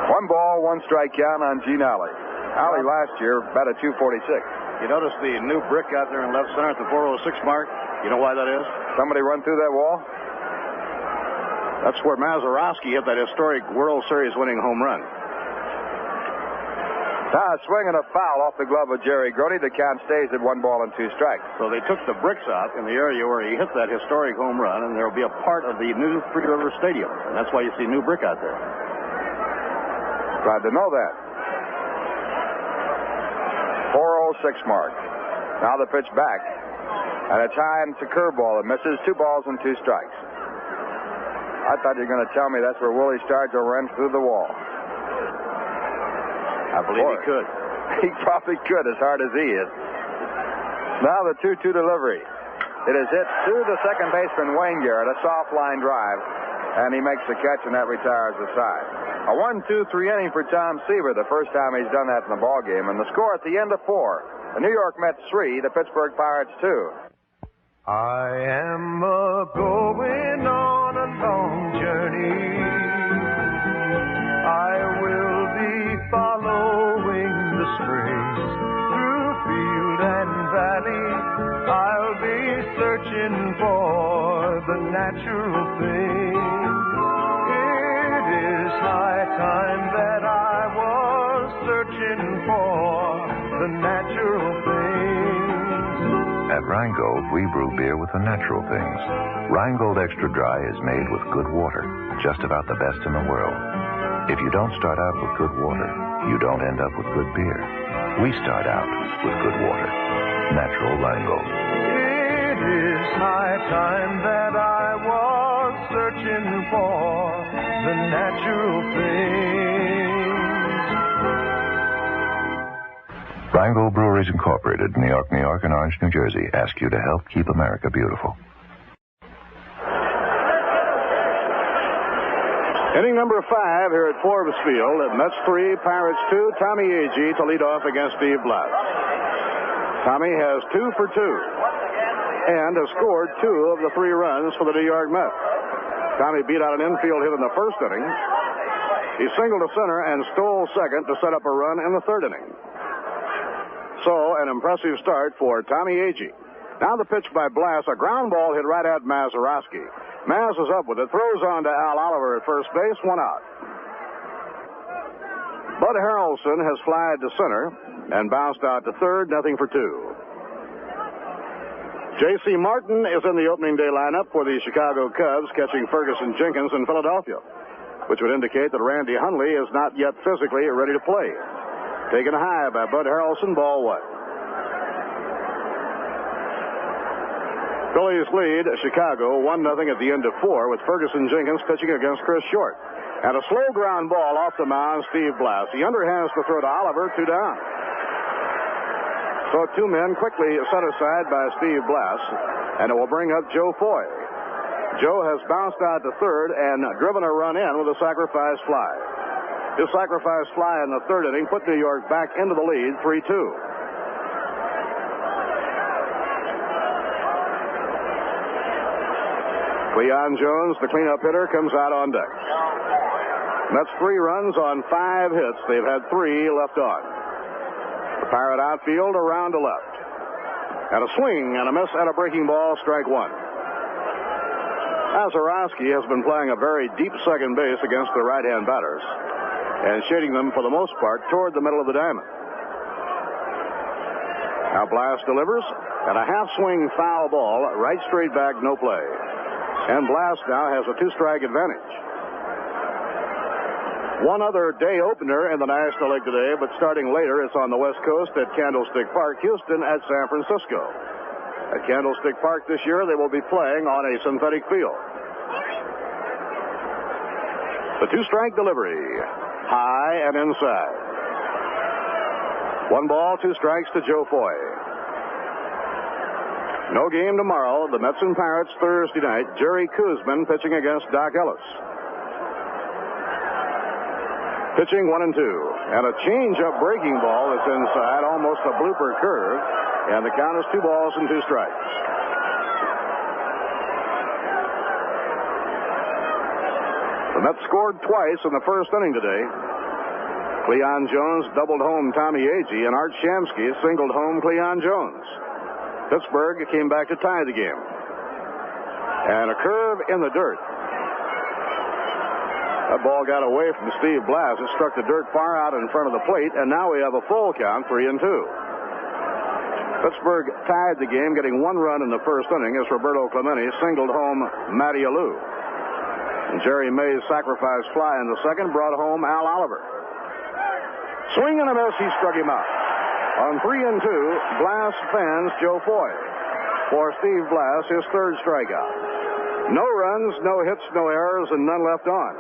One ball, one strike count on Gene Alley. Alley last year batted .246. You notice the new brick out there in left center at the 406 mark? You know why that is? Somebody run through that wall? That's where Mazeroski hit that historic World Series winning home run. Now a swing and a foul off the glove of Jerry Grody. The count stays at 1 ball and 2 strikes. So they took the bricks out in the area where he hit that historic home run, and there will be a part of the new Three River Stadium. And that's why you see new brick out there. Glad to know that. 406 mark. Now the pitch back. And it's high, and it's a curveball. It misses. 2 balls and 2 strikes. I thought you were going to tell me that's where Willie Stargell ran through the wall. I believe he could. He probably could, as hard as he is. Now the 2-2 delivery. It is hit to the second baseman, Wayne Garrett, a soft line drive, and he makes the catch, and that retires the side. A 1-2-3 inning for Tom Seaver, the first time he's done that in the ball game, and the score at the end of 4. The New York Mets 3, the Pittsburgh Pirates 2. I am going on a long journey. I will be following the springs through field and valley. I'll be searching for the natural things. It is high time that I was searching for the natural things. At Rheingold, we brew beer with the natural things. Rheingold Extra Dry is made with good water, just about the best in the world. If you don't start out with good water, you don't end up with good beer. We start out with good water. Natural Rheingold. It is high time that I was searching for the natural things. Rheingold Breweries Incorporated, New York, New York, and Orange, New Jersey, ask you to help keep America beautiful. Inning number 5 here at Forbes Field. At Mets 3, Pirates 2. Tommy Agee to lead off against Steve Blass. Tommy has 2 for 2 and has scored 2 of the 3 runs for the New York Mets. Tommy beat out an infield hit in the first inning. He singled to center and stole second to set up a run in the third inning. So, an impressive start for Tommy Agee. Now the pitch by Blass, a ground ball hit right at Mazeroski. Maz is up with it, throws on to Al Oliver at first base, 1 out. Bud Harrelson has flied to center and bounced out to third, nothing for 2. J.C. Martin is in the opening day lineup for the Chicago Cubs, catching Ferguson Jenkins in Philadelphia, which would indicate that Randy Hundley is not yet physically ready to play. Taken high by Bud Harrelson, ball 1. Phillies lead Chicago 1-0 at the end of 4 with Ferguson Jenkins pitching against Chris Short. And a slow ground ball off the mound, Steve Blass. He underhands the throw to Oliver, 2 down. So 2 men quickly set aside by Steve Blass, and it will bring up Joe Foy. Joe has bounced out to third and driven a run in with a sacrifice fly. His sacrifice fly in the third inning put New York back into the lead, 3-2. Cleon Jones, the cleanup hitter, comes out on deck. That's 3 runs on 5 hits. They've had 3 left on. The Pirate outfield around to left. And a swing and a miss and a breaking ball, strike 1. Mazeroski has been playing a very deep second base against the right-hand batters and shading them for the most part toward the middle of the diamond. Now Blass delivers, and a half-swing foul ball, right straight back, no play. And Blass now has a 2-strike advantage. One other day opener in the National League today, but starting later, it's on the West Coast at Candlestick Park, Houston at San Francisco. At Candlestick Park this year, they will be playing on a synthetic field. The 2-strike delivery, high and inside. 1 ball, 2 strikes to Joe Foy. No game tomorrow. The Mets and Pirates Thursday night. Jerry Koosman pitching against Doc Ellis. Pitching 1-2. And a change-up breaking ball that's inside, almost a blooper curve. And the count is 2 balls and 2 strikes. The Mets scored twice in the first inning today. Cleon Jones doubled home Tommy Agee, and Art Shamsky singled home Cleon Jones. Pittsburgh came back to tie the game. And a curve in the dirt. That ball got away from Steve Blass. It struck the dirt far out in front of the plate, and now we have a full count, 3-2. Pittsburgh tied the game, getting 1 run in the first inning as Roberto Clemente singled home Matty Alou. And Jerry May's sacrifice fly in the second brought home Al Oliver. Swing and a miss, he struck him out. On 3-2, Blass fans Joe Foy. For Steve Blass, his 3rd strikeout. No runs, no hits, no errors, and none left on.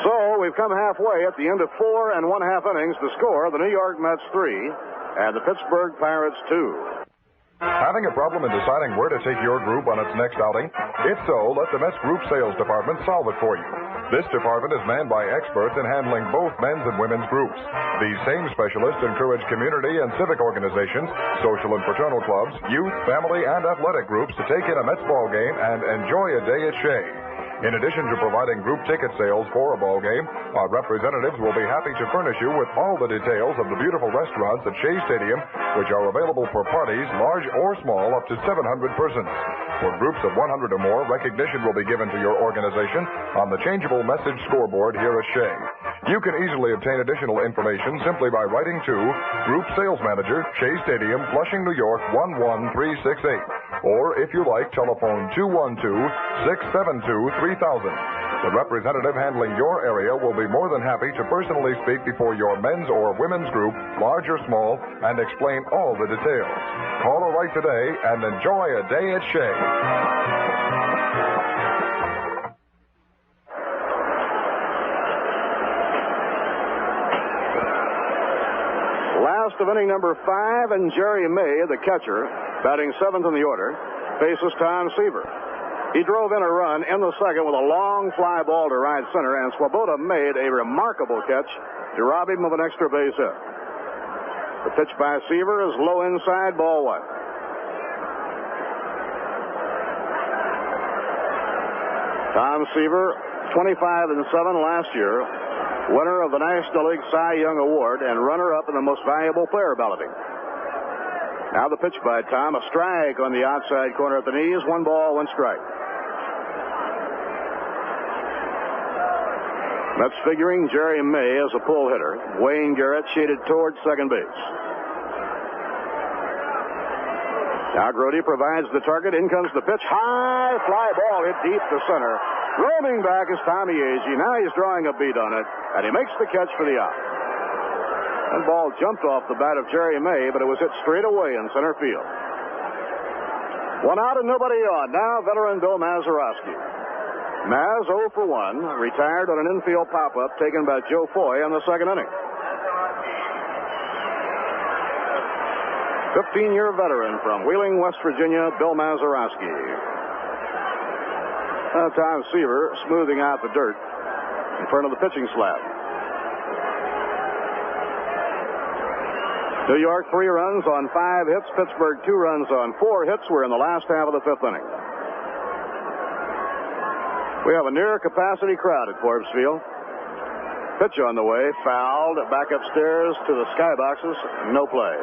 So we've come halfway at the end of 4 1/2 innings to score the New York Mets 3 and the Pittsburgh Pirates 2. Having a problem in deciding where to take your group on its next outing? If so, let the Mets Group Sales Department solve it for you. This department is manned by experts in handling both men's and women's groups. These same specialists encourage community and civic organizations, social and fraternal clubs, youth, family, and athletic groups to take in a Mets ball game and enjoy a day at Shea. In addition to providing group ticket sales for a ball game, our representatives will be happy to furnish you with all the details of the beautiful restaurants at Shea Stadium, which are available for parties, large or small, up to 700 persons. For groups of 100 or more, recognition will be given to your organization on the changeable message scoreboard here at Shea. You can easily obtain additional information simply by writing to Group Sales Manager, Shea Stadium, Flushing, New York, 11368. Or, if you like, telephone 212-672-3000. The representative handling your area will be more than happy to personally speak before your men's or women's group, large or small, and explain all the details. Call or write today and enjoy a day at Shea. Last of inning number 5, and Jerry May, the catcher, batting 7th in the order, faces Tom Seaver. He drove in a run in the second with a long fly ball to right center, and Swoboda made a remarkable catch to rob him of an extra base hit. The pitch by Seaver is low inside, ball 1. Tom Seaver, 25-7 last year, winner of the National League Cy Young Award and runner-up in the most valuable player balloting. Now the pitch by Tom, a strike on the outside corner at the knees, 1 ball, 1 strike. Mets figuring Jerry May as a pull hitter. Wayne Garrett shaded towards second base. Now Grody provides the target. In comes the pitch. High fly ball hit deep to center. Rolling back is Tommy Agee. Now he's drawing a beat on it, and he makes the catch for the out. That ball jumped off the bat of Jerry May, but it was hit straight away in center field. 1 out and nobody on. Now veteran Bill Mazeroski. Maz 0 for 1, retired on an infield pop-up taken by Joe Foy in the second inning. 15-year veteran from Wheeling, West Virginia, Bill Mazeroski. Tom Seaver smoothing out the dirt in front of the pitching slab. New York 3 runs on 5 hits. Pittsburgh 2 runs on 4 hits. We're in the last half of the 5th inning. We have a near capacity crowd at Forbes Field. Pitch on the way, fouled, back upstairs to the skyboxes, no play.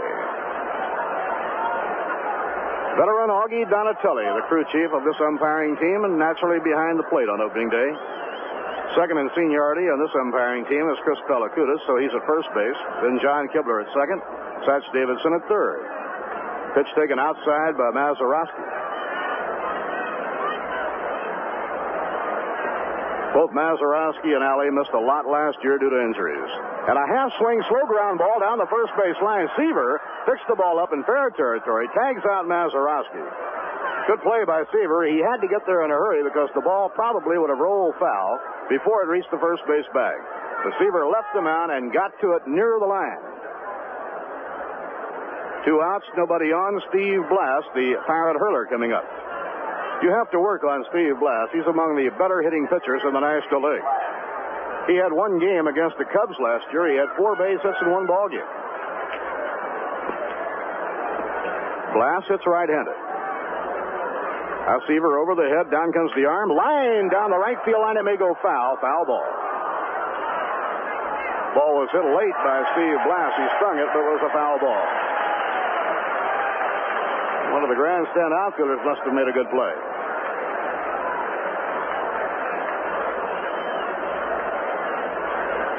Veteran Augie Donatelli, the crew chief of this umpiring team, and naturally behind the plate on opening day. Second in seniority on this umpiring team is Chris Pellicutis, so he's at first base. Then John Kibler at second. Satch Davidson at third. Pitch taken outside by Mazeroski. Both Mazeroski and Alley missed a lot last year due to injuries. And a half-swing, slow ground ball down the first base line. Seaver picks the ball up in fair territory, tags out Mazeroski. Good play by Seaver. He had to get there in a hurry because the ball probably would have rolled foul before it reached the first base bag. The Seaver left the mound and got to it near the line. 2 outs, nobody on. Steve Blass, the Pirate hurler, coming up. You have to work on Steve Blass. He's among the better hitting pitchers in the National League. He had 1 game against the Cubs last year. He had 4 base hits in 1 ball game. Blass hits right-handed. Now Seaver over the head. Down comes the arm. Line down the right field line. It may go foul. Foul ball. Ball was hit late by Steve Blass. He strung it, but it was a foul ball. One of the grandstand outfielders must have made a good play.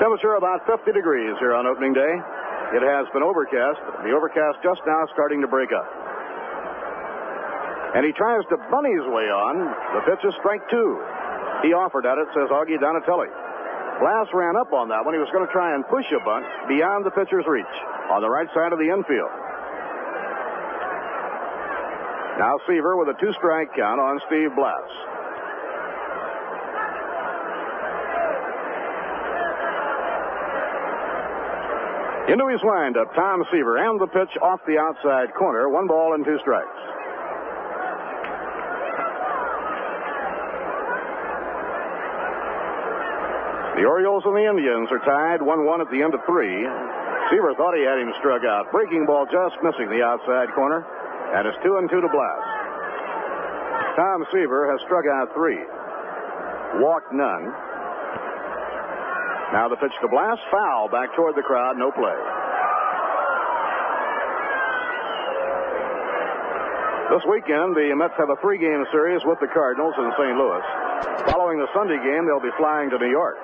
Temperature about 50 degrees here on opening day. It has been overcast. The overcast just now starting to break up. And he tries to bunt his way on. The pitch is strike 2. He offered at it, says Augie Donatelli. Blass ran up on that one. He was going to try and push a bunt beyond the pitcher's reach on the right side of the infield. Now Seaver with a 2-strike count on Steve Blass. Into his windup, Tom Seaver, and the pitch off the outside corner. 1 ball and 2 strikes. The Orioles and the Indians are tied 1-1 at the end of 3. Seaver thought he had him struck out. Breaking ball just missing the outside corner. And it's 2-2 to Blass. Tom Seaver has struck out 3. Walked none. Now the pitch to Blass. Foul back toward the crowd. No play. This weekend, the Mets have a 3-game series with the Cardinals in St. Louis. Following the Sunday game, they'll be flying to New York.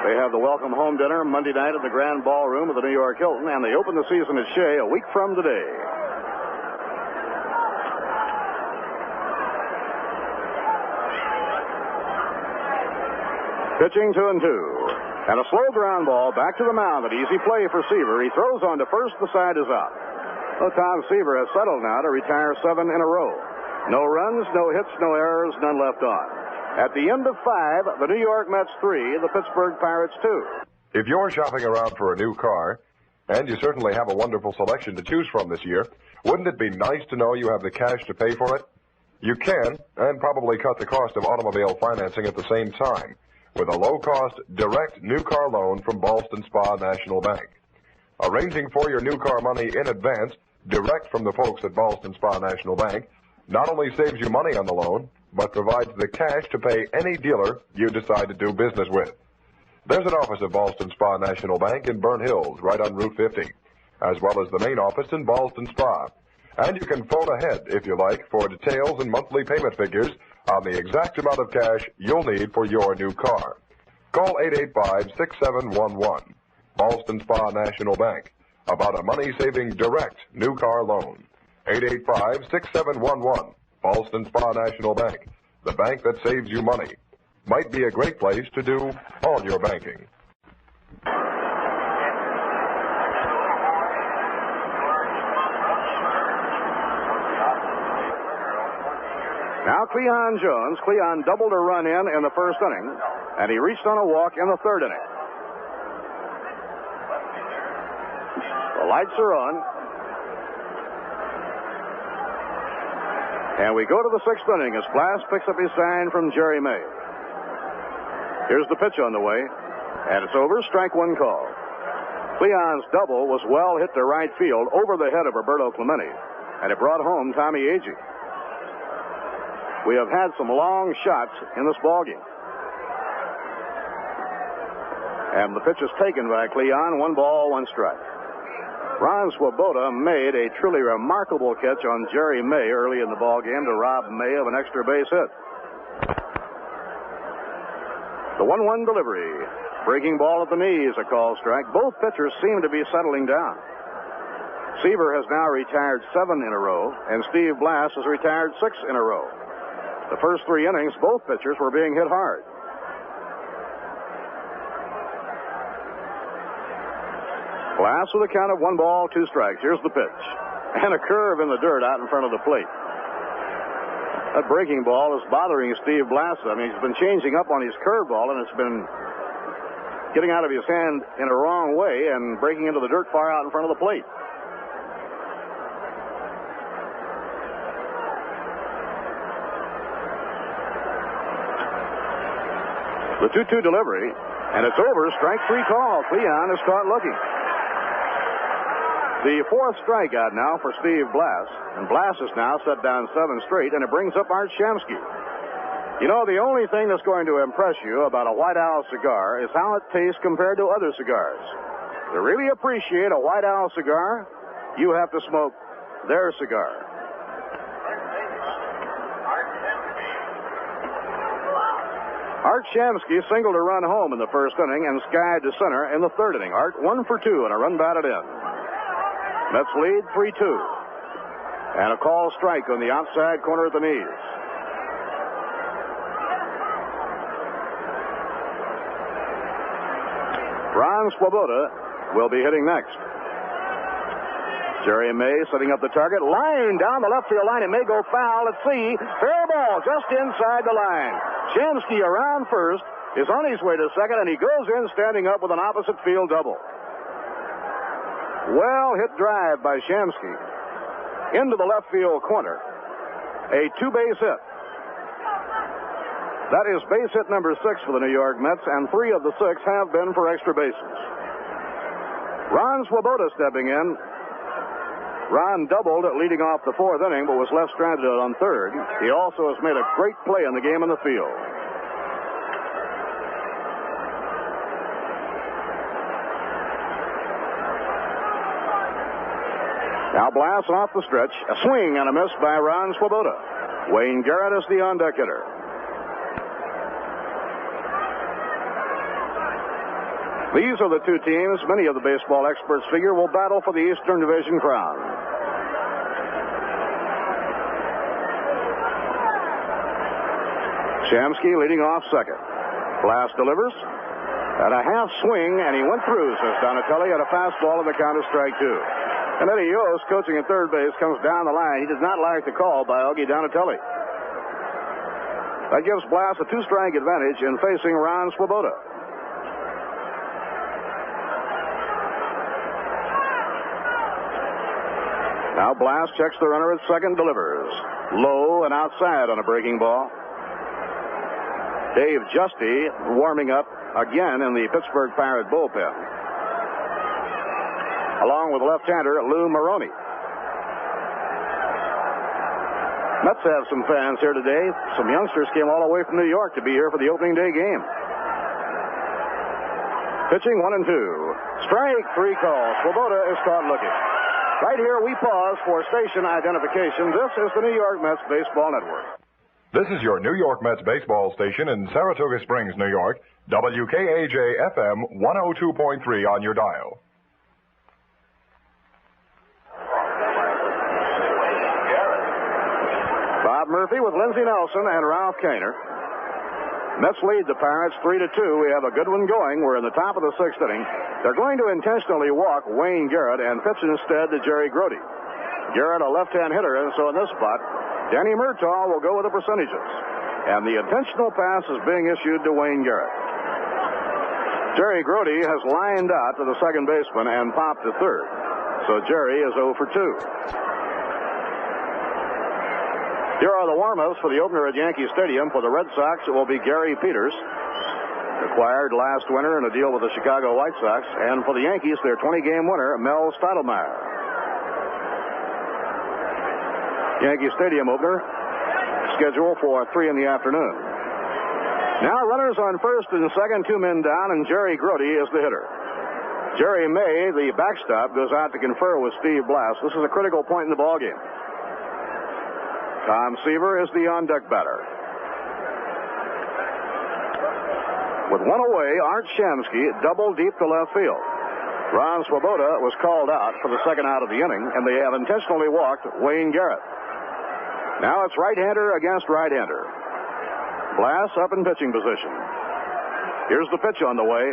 They have the welcome home dinner Monday night at the Grand Ballroom of the New York Hilton, and they open the season at Shea a week from today. Pitching 2-2. And a slow ground ball back to the mound. An easy play for Seaver. He throws on to first. The side is out. Well, Tom Seaver has settled now to retire 7 in a row. No runs, no hits, no errors, none left on. At the end of 5, the New York Mets 3, the Pittsburgh Pirates 2. If you're shopping around for a new car, and you certainly have a wonderful selection to choose from this year, wouldn't it be nice to know you have the cash to pay for it? You can, and probably cut the cost of automobile financing at the same time, with a low-cost, direct new car loan from Ballston Spa National Bank. Arranging for your new car money in advance, direct from the folks at Ballston Spa National Bank, not only saves you money on the loan, but provides the cash to pay any dealer you decide to do business with. There's an office of Ballston Spa National Bank in Burnt Hills, right on Route 50, as well as the main office in Ballston Spa. And you can phone ahead, if you like, for details and monthly payment figures on the exact amount of cash you'll need for your new car. Call 885-6711, Ballston Spa National Bank, about a money-saving direct new car loan. 885-6711, Ballston Spa National Bank, the bank that saves you money. Might be a great place to do all your banking. Now Cleon Jones. Cleon doubled a run in the first inning, and he reached on a walk in the third inning. The lights are on. And we go to the 6th inning as Blass picks up his sign from Jerry May. Here's the pitch on the way, and it's over. Strike 1 call. Cleon's double was well hit to right field over the head of Roberto Clemente, and it brought home Tommy Agee. We have had some long shots in this ballgame. And the pitch is taken by Cleon. 1 ball, 1 strike. Ron Swoboda made a truly remarkable catch on Jerry May early in the ballgame to rob May of an extra base hit. The 1-1 delivery. Breaking ball at the knees, a call strike. Both pitchers seem to be settling down. Seaver has now retired 7 in a row, and Steve Blass has retired 6 in a row. The first 3 innings, both pitchers were being hit hard. Blass with a count of 1 ball, 2 strikes. Here's the pitch. And a curve in the dirt out in front of the plate. That breaking ball is bothering Steve Blass. I mean, he's been changing up on his curveball, and it's been getting out of his hand in a wrong way and breaking into the dirt far out in front of the plate. The 2-2 delivery, and it's over. Strike 3 call. Cleon is caught looking. The 4th strikeout now for Steve Blass, and Blass is now set down 7 straight, and it brings up Art Shamsky. You know, the only thing that's going to impress you about a White Owl cigar is how it tastes compared to other cigars. To really appreciate a White Owl cigar, you have to smoke their cigar. Art Shamsky singled a run home in the first inning and skied to center in the 3rd inning. Art 1 for 2 and a run batted in. Mets lead 3-2. And a call strike on the outside corner of the knees. Ron Swoboda will be hitting next. Jerry May setting up the target. Line down the left field line. It may go foul. Let's see. Fair ball just inside the line. Shamsky around first is on his way to second, and he goes in standing up with an opposite field double. Well hit drive by Shamsky into the left field corner. A 2-base hit. That is base hit number 6 for the New York Mets, and 3 of the 6 have been for extra bases. Ron Swoboda stepping in. Ron doubled leading off the 4th inning, but was left stranded on 3rd. He also has made a great play in the game in the field. Now Blass off the stretch. A swing and a miss by Ron Swoboda. Wayne Garrett is the on-deck hitter. These are the 2 teams many of the baseball experts figure will battle for the Eastern Division crown. Shamsky leading off second. Blass delivers. And a half swing, and he went through, says Donatelli, at a fastball, and the count is strike 2. And Eddie Yost, coaching at third base, comes down the line. He did not like the call by Augie Donatelli. That gives Blass a 2-strike advantage in facing Ron Swoboda. Now Blass checks the runner at second, delivers. Low and outside on a breaking ball. Dave Justy warming up again in the Pittsburgh Pirate bullpen, along with left-hander Lou Maroney. Mets have some fans here today. Some youngsters came all the way from New York to be here for the opening day game. Pitching 1-2. Strike 3 call. Swoboda is caught looking. Right here we pause for station identification. This is the New York Mets Baseball Network. This is your New York Mets baseball station in Saratoga Springs, New York. WKAJ-FM 102.3 on your dial. Bob Murphy with Lindsey Nelson and Ralph Kaner. Mets lead the Pirates 3-2. We have a good one going. We're in the top of the 6th inning. They're going to intentionally walk Wayne Garrett and pitch instead to Jerry Grody. Garrett, a left-hand hitter, and so in this spot, Danny Murtaugh will go with the percentages. And the intentional pass is being issued to Wayne Garrett. Jerry Grody has lined out to the second baseman and popped to third. So Jerry is 0 for 2. Here are the warm-ups for the opener at Yankee Stadium. For the Red Sox, it will be Gary Peters, acquired last winter in a deal with the Chicago White Sox. And for the Yankees, their 20-game winner, Mel Stottlemyre. Yankee Stadium opener, scheduled for 3 in the afternoon. Now runners on first and second, 2 men down, and Jerry Grody is the hitter. Jerry May, the backstop, goes out to confer with Steve Blass. This is a critical point in the ballgame. Tom Seaver is the on-deck batter. With one away, Art Shamsky double deep to left field. Ron Swoboda was called out for the second out of the inning, and they have intentionally walked Wayne Garrett. Now it's right-hander against right-hander. Blass up in pitching position. Here's the pitch on the way,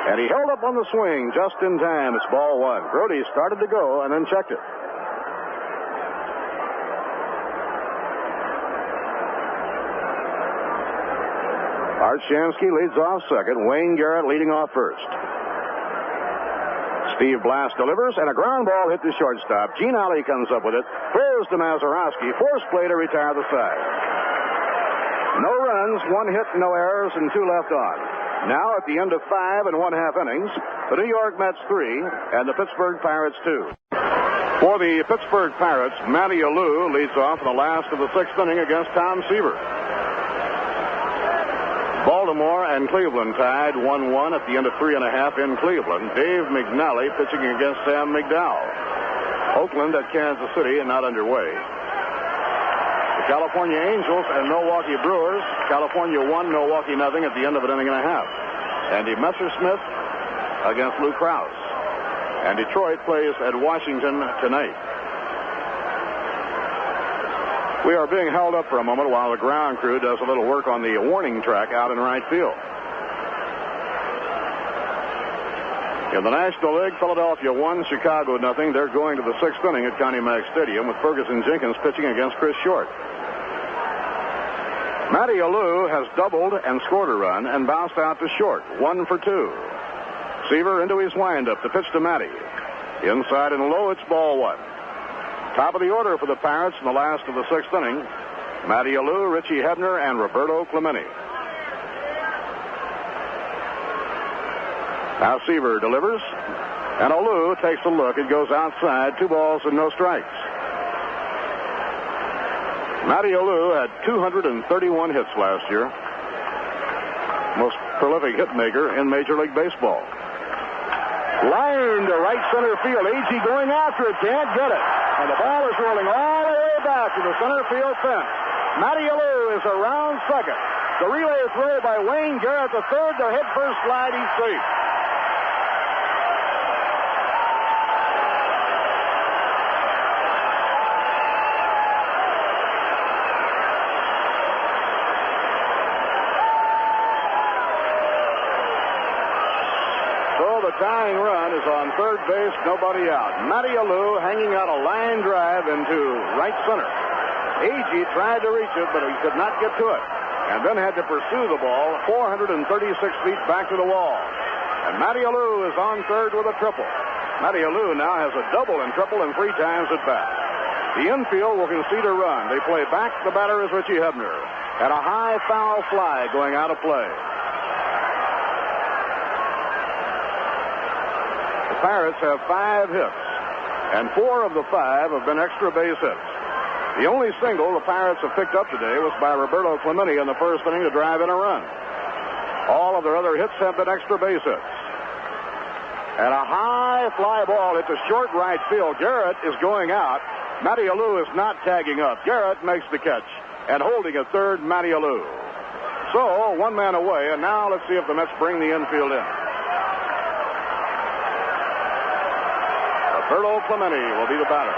and he held up on the swing just in time. It's ball one. Brody started to go and then checked it. Art Shamsky leads off second. Wayne Garrett leading off first. Steve Blass delivers, and a ground ball hit the shortstop. Gene Alley comes up with it, throws to Mazeroski. Force play to retire the side. No runs, 1 hit, no errors, and 2 left on. Now at the end of 5 1/2 innings, the New York Mets 3 and the Pittsburgh Pirates 2. For the Pittsburgh Pirates, Matty Alou leads off in the last of the 6th inning against Tom Seaver. Baltimore and Cleveland tied 1-1 at the end of 3 1/2 in Cleveland. Dave McNally pitching against Sam McDowell. Oakland at Kansas City and not underway. The California Angels and Milwaukee Brewers. California 1, Milwaukee nothing at the end of an inning and a half. Andy Messersmith against Lou Krause. And Detroit plays at Washington tonight. We are being held up for a moment while the ground crew does a little work on the warning track out in right field. In the National League, Philadelphia 1, Chicago nothing. They're going to the 6th inning at Connie Mack Stadium with Ferguson Jenkins pitching against Chris Short. Matty Alou has doubled and scored a run and bounced out to Short. 1 for 2. Seaver into his windup. The pitch to Matty. Inside and low, it's ball 1. Top of the order for the Pirates in the last of the 6th inning. Matty Alou, Richie Hebner, and Roberto Clemente. Now Seaver delivers, and Alou takes a look. It goes outside. 2 balls and no strikes. Matty Alou had 231 hits last year. Most prolific hit maker in Major League Baseball. Line to right center field. Agee going after it. Can't get it. And the ball is rolling all the way back to the center field fence. Matty Alou is around second. The relay throw by Wayne Garrett, the third. The head first slide. He's safe. The tying run is on third base, nobody out. Matty Alou hanging out a line drive into right center. Agee tried to reach it, but he could not get to it, and then had to pursue the ball 436 feet back to the wall. And Matty Alou is on third with a triple. Matty Alou now has a double and triple and 3 times at bat. The infield will concede a run. They play back. The batter is Richie Hebner. And a high foul fly going out of play. Pirates have 5 hits, and 4 of the 5 have been extra base hits. The only single the Pirates have picked up today was by Roberto Clemente in the 1st inning to drive in a run. All of their other hits have been extra base hits. And a high fly ball hits a short right field. Garrett is going out. Matty Alou is not tagging up. Garrett makes the catch, and holding at third, Matty Alou. So 1 man away, and now let's see if the Mets bring the infield in. Roberto Clemente will be the batter.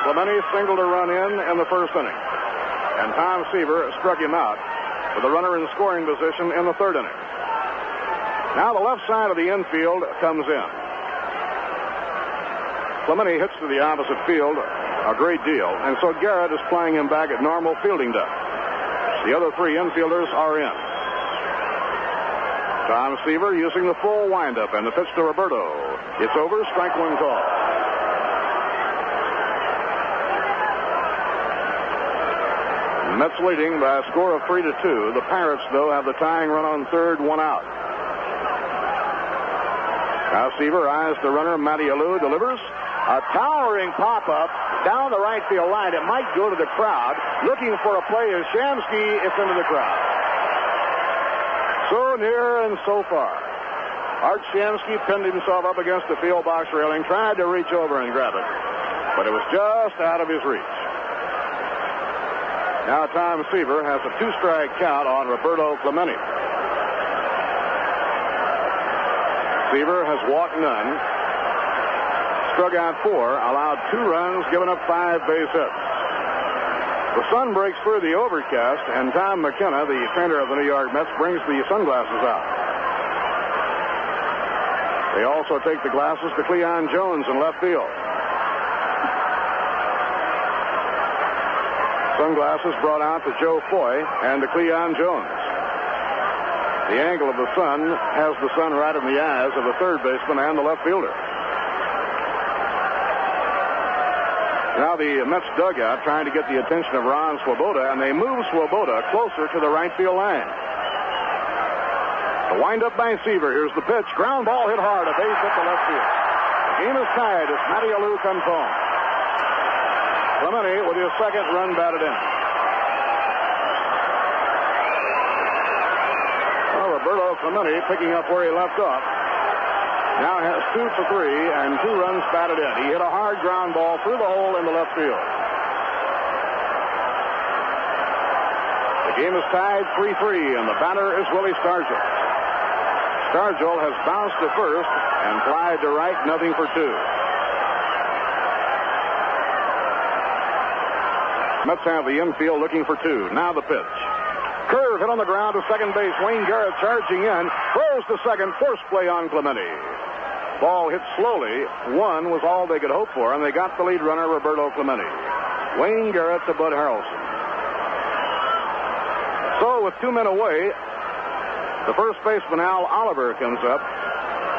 Clemente singled a run in the 1st inning. And Tom Seaver struck him out with a runner in scoring position in the 3rd inning. Now the left side of the infield comes in. Clemente hits to the opposite field a great deal, and so Garrett is playing him back at normal fielding depth. The other 3 infielders are in. Tom Seaver using the full windup, and the pitch to Roberto. It's over, strike 1 call. Mets leading by a score of 3-2. The Pirates, though, have the tying run on third, 1 out. Now Seaver eyes the runner. Matty Alou delivers. A towering pop-up down the right field line. It might go to the crowd. Looking for a play is Shamsky. It's into the crowd. So near and so far. Art Shamsky pinned himself up against the field box railing, tried to reach over and grab it, but it was just out of his reach. Now Tom Seaver has a 2-strike count on Roberto Clemente. Seaver has walked none, struck out 4, allowed 2 runs, given up 5 base hits. The sun breaks through the overcast, and Tom McKenna, the trainer of the New York Mets, brings the sunglasses out. They also take the glasses to Cleon Jones in left field. Sunglasses brought out to Joe Foy and to Cleon Jones. The angle of the sun has the sun right in the eyes of the third baseman and the left fielder. Now the Mets dugout trying to get the attention of Ron Swoboda, and they move Swoboda closer to the right field line. The windup by Seaver. Here's the pitch. Ground ball hit hard. A base hit to left field. The game is tied as Matty Alou comes home. Clemente with his second run batted in. Well, Roberto Clemente picking up where he left off. Now has 2 for 3 and 2 runs batted in. He hit a hard ground ball through the hole in the left field. The game is tied 3-3, and the batter is Willie Stargell. Stargell has bounced to first and flied to right, nothing for 2. Mets have the infield looking for 2. Now the pitch. Curve hit on the ground to second base. Wayne Garrett charging in. Throws to second. Force play on Clemente. Ball hit slowly. 1 was all they could hope for, and they got the lead runner, Roberto Clemente. Wayne Garrett to Bud Harrelson. So with 2 men away, the first baseman, Al Oliver, comes up.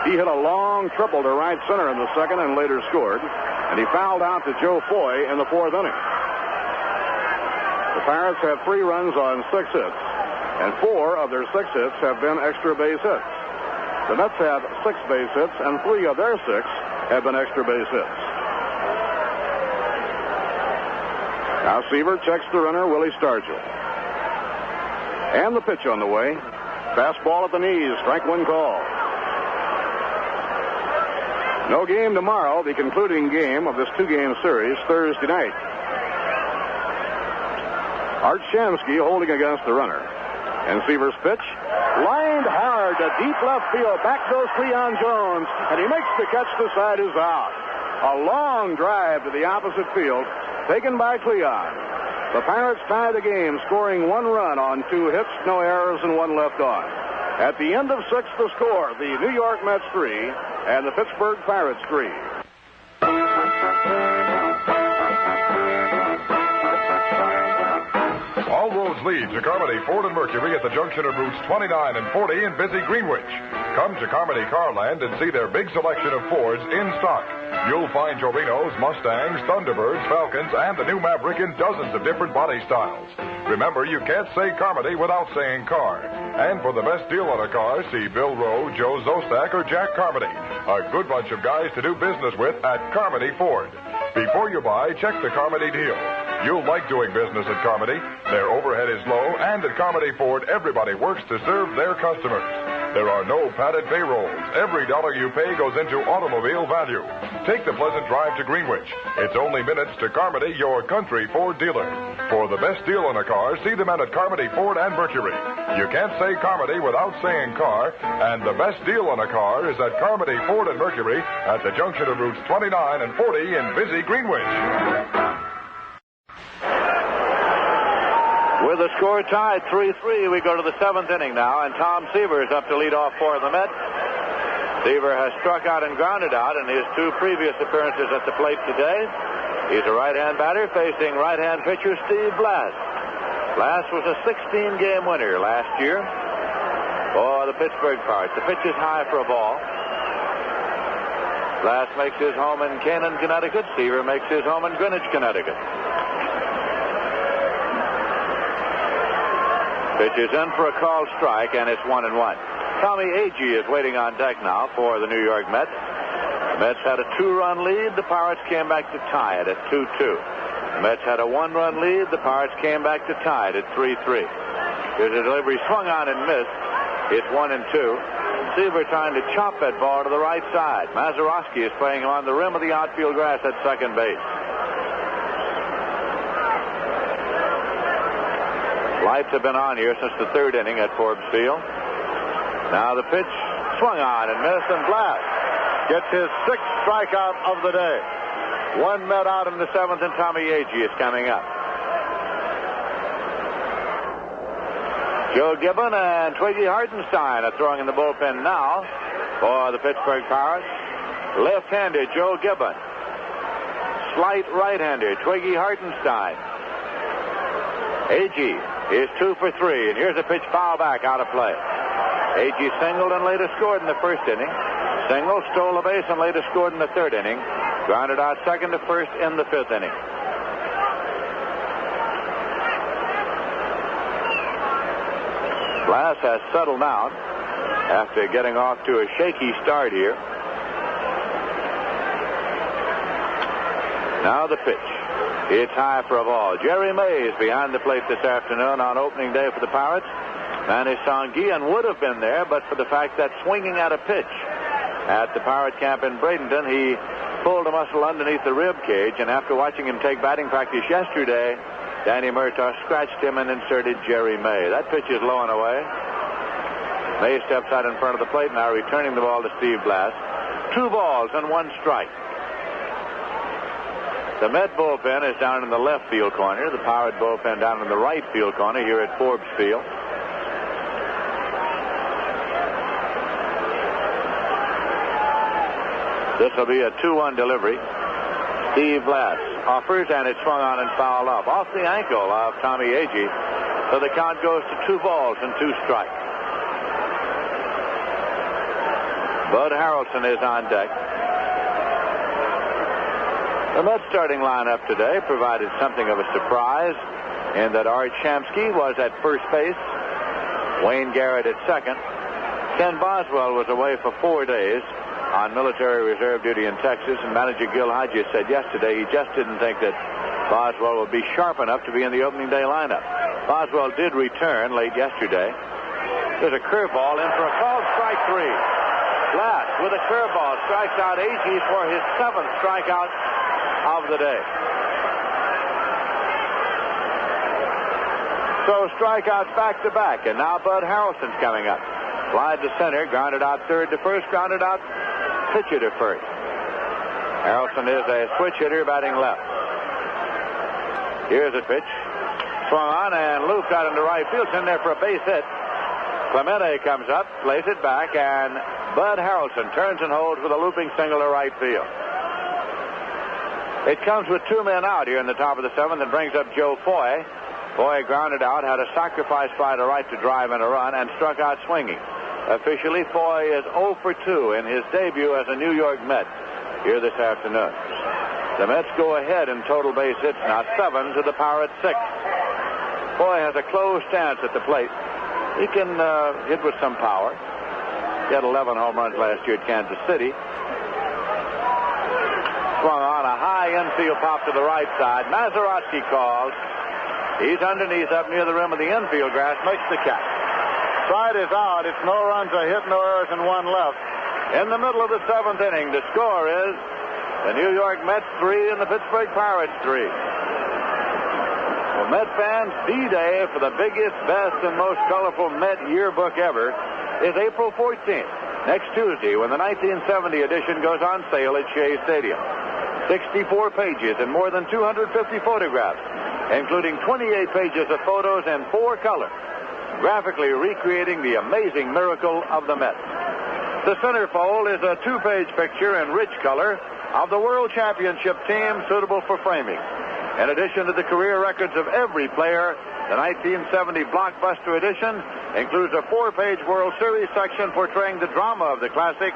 He hit a long triple to right center in the second and later scored, and he fouled out to Joe Foy in the 4th inning. The Pirates have 3 runs on 6 hits, and 4 of their 6 hits have been extra base hits. The Mets have 6 base hits, and 3 of their 6 have been extra base hits. Now Seaver checks the runner, Willie Stargell. And the pitch on the way. Fastball at the knees, strike 1 call. No game tomorrow, the concluding game of this 2-game series, Thursday night. Art Shamsky holding against the runner. And Seaver's pitch, lined hard to deep left field. Back goes Cleon Jones, and he makes the catch. The side is out. A long drive to the opposite field, taken by Cleon. The Pirates tie the game, scoring 1 run on 2 hits, no errors, and 1 left on. At the end of 6, the score, the New York Mets 3 and the Pittsburgh Pirates 3. All roads lead to Carmody Ford and Mercury at the junction of routes 29 and 40 in busy Greenwich. Come to Carmody Carland and see their big selection of Fords in stock. You'll find Torinos, Mustangs, Thunderbirds, Falcons, and the new Maverick in dozens of different body styles. Remember, you can't say Carmody without saying car. And for the best deal on a car, see Bill Rowe, Joe Zostak, or Jack Carmody. A good bunch of guys to do business with at Carmody Ford. Before you buy, check the Carmody deal. You'll like doing business at Carmody. Their overhead is low, and at Carmody Ford, everybody works to serve their customers. There are no padded payrolls. Every dollar you pay goes into automobile value. Take the pleasant drive to Greenwich. It's only minutes to Carmody, your country Ford dealer. For the best deal on a car, see the men at Carmody Ford and Mercury. You can't say Carmody without saying car, and the best deal on a car is at Carmody Ford and Mercury at the junction of routes 29 and 40 in busy Greenwich. With the score tied 3-3, we go to the 7th inning now, and Tom Seaver is up to lead off for the Mets. Seaver has struck out and grounded out in his 2 previous appearances at the plate today. He's a right-hand batter facing right-hand pitcher Steve Blass. Blass was a 16-game winner last year for the Pittsburgh Pirates. The pitch is high for a ball. Blass makes his home in Canaan, Connecticut. Seaver makes his home in Greenwich, Connecticut. Pitch is in for a called strike, and it's 1-1. Tommy Agee is waiting on deck now for the New York Mets. The Mets had a 2-run lead. The Pirates came back to tie it at 2-2. The Mets had a 1-run lead. The Pirates came back to tie it at 3-3. There's a delivery swung on and missed. It's 1-2. Seaver trying to chop that ball to the right side. Mazeroski is playing him on the rim of the outfield grass at second base. Lights have been on here since the 3rd inning at Forbes Field. Now the pitch Swung on and missed, and Blass gets his 6th strikeout of the day. One Met out in the 7th, and Tommy Agee is coming up. Joe Gibbon and Twiggy Hartenstein are throwing in the bullpen now for the Pittsburgh Pirates. Left-hander Joe Gibbon. Slight right-hander Twiggy Hartenstein. Agee is 2 for 3, and here's a pitch foul back out of play. Agee singled and later scored in the 1st inning. Singled, stole a base, and later scored in the 3rd inning. Grounded out 2nd to 1st in the 5th inning. Blass has settled down after getting off to a shaky start here. Now the pitch. It's high for a ball. Jerry May is behind the plate this afternoon on opening day for the Pirates. Manny Sanguillen would have been there, but for the fact that swinging at a pitch at the Pirate camp in Bradenton, he pulled a muscle underneath the rib cage, and after watching him take batting practice yesterday, Danny Murtaugh scratched him and inserted Jerry May. That pitch is low and away. May steps out in front of the plate, now returning the ball to Steve Blass. 2 balls and 1 strike. The Met bullpen is down in the left field corner. The Pirate bullpen down in the right field corner here at Forbes Field. This will be a 2-1 delivery. Steve Blass offers, and it's swung on and fouled off the ankle of Tommy Agee. So the count goes to 2 balls and 2 strikes. Bud Harrelson is on deck. The Mets starting lineup today provided something of a surprise in that Art Shamsky was at first base, Wayne Garrett at second. Ken Boswell was away for 4 days on military reserve duty in Texas, and manager Gil Hodges said yesterday he just didn't think that Boswell would be sharp enough to be in the opening day lineup. Boswell did return late yesterday. There's a curveball in for a called strike 3. Blass with a curveball strikes out Agee for his 7th strikeout of the day. So strikeouts back to back, and now Bud Harrelson's coming up. Fly to center, grounded out 3rd to 1st, grounded out pitcher to 1st. Harrelson is a switch hitter batting left. Here's a pitch. Swung on and looped out into right field. It's in there for a base hit. Clemente comes up, lays it back, and Bud Harrelson turns and holds with a looping single to right field. It comes with 2 men out here in the top of the 7th and brings up Joe Foy. Foy grounded out, had a sacrifice fly to right to drive in a run, and struck out swinging. Officially, Foy is 0 for 2 in his debut as a New York Met here this afternoon. The Mets go ahead in total base hits now, 7 to the Pirates 6. Foy has a closed stance at the plate. He can hit with some power. He had 11 home runs last year at Kansas City. Swung on a high infield pop to the right side. Mazeroski calls. He's underneath up near the rim of the infield grass. Makes the catch. Side is out. It's no runs, a hit, no errors, and 1 left. In the middle of the 7th inning, the score is the New York Mets 3 and the Pittsburgh Pirates 3. Well, Met fans, D-Day for the biggest, best, and most colorful Met yearbook ever is April 14th, next Tuesday, when the 1970 edition goes on sale at Shea Stadium. 64 pages and more than 250 photographs, including 28 pages of photos and 4 colors, graphically recreating the amazing miracle of the Mets. The centerfold is a 2-page picture in rich color of the World Championship team, suitable for framing. In addition to the career records of every player, the 1970 blockbuster edition includes a 4-page World Series section portraying the drama of the classic,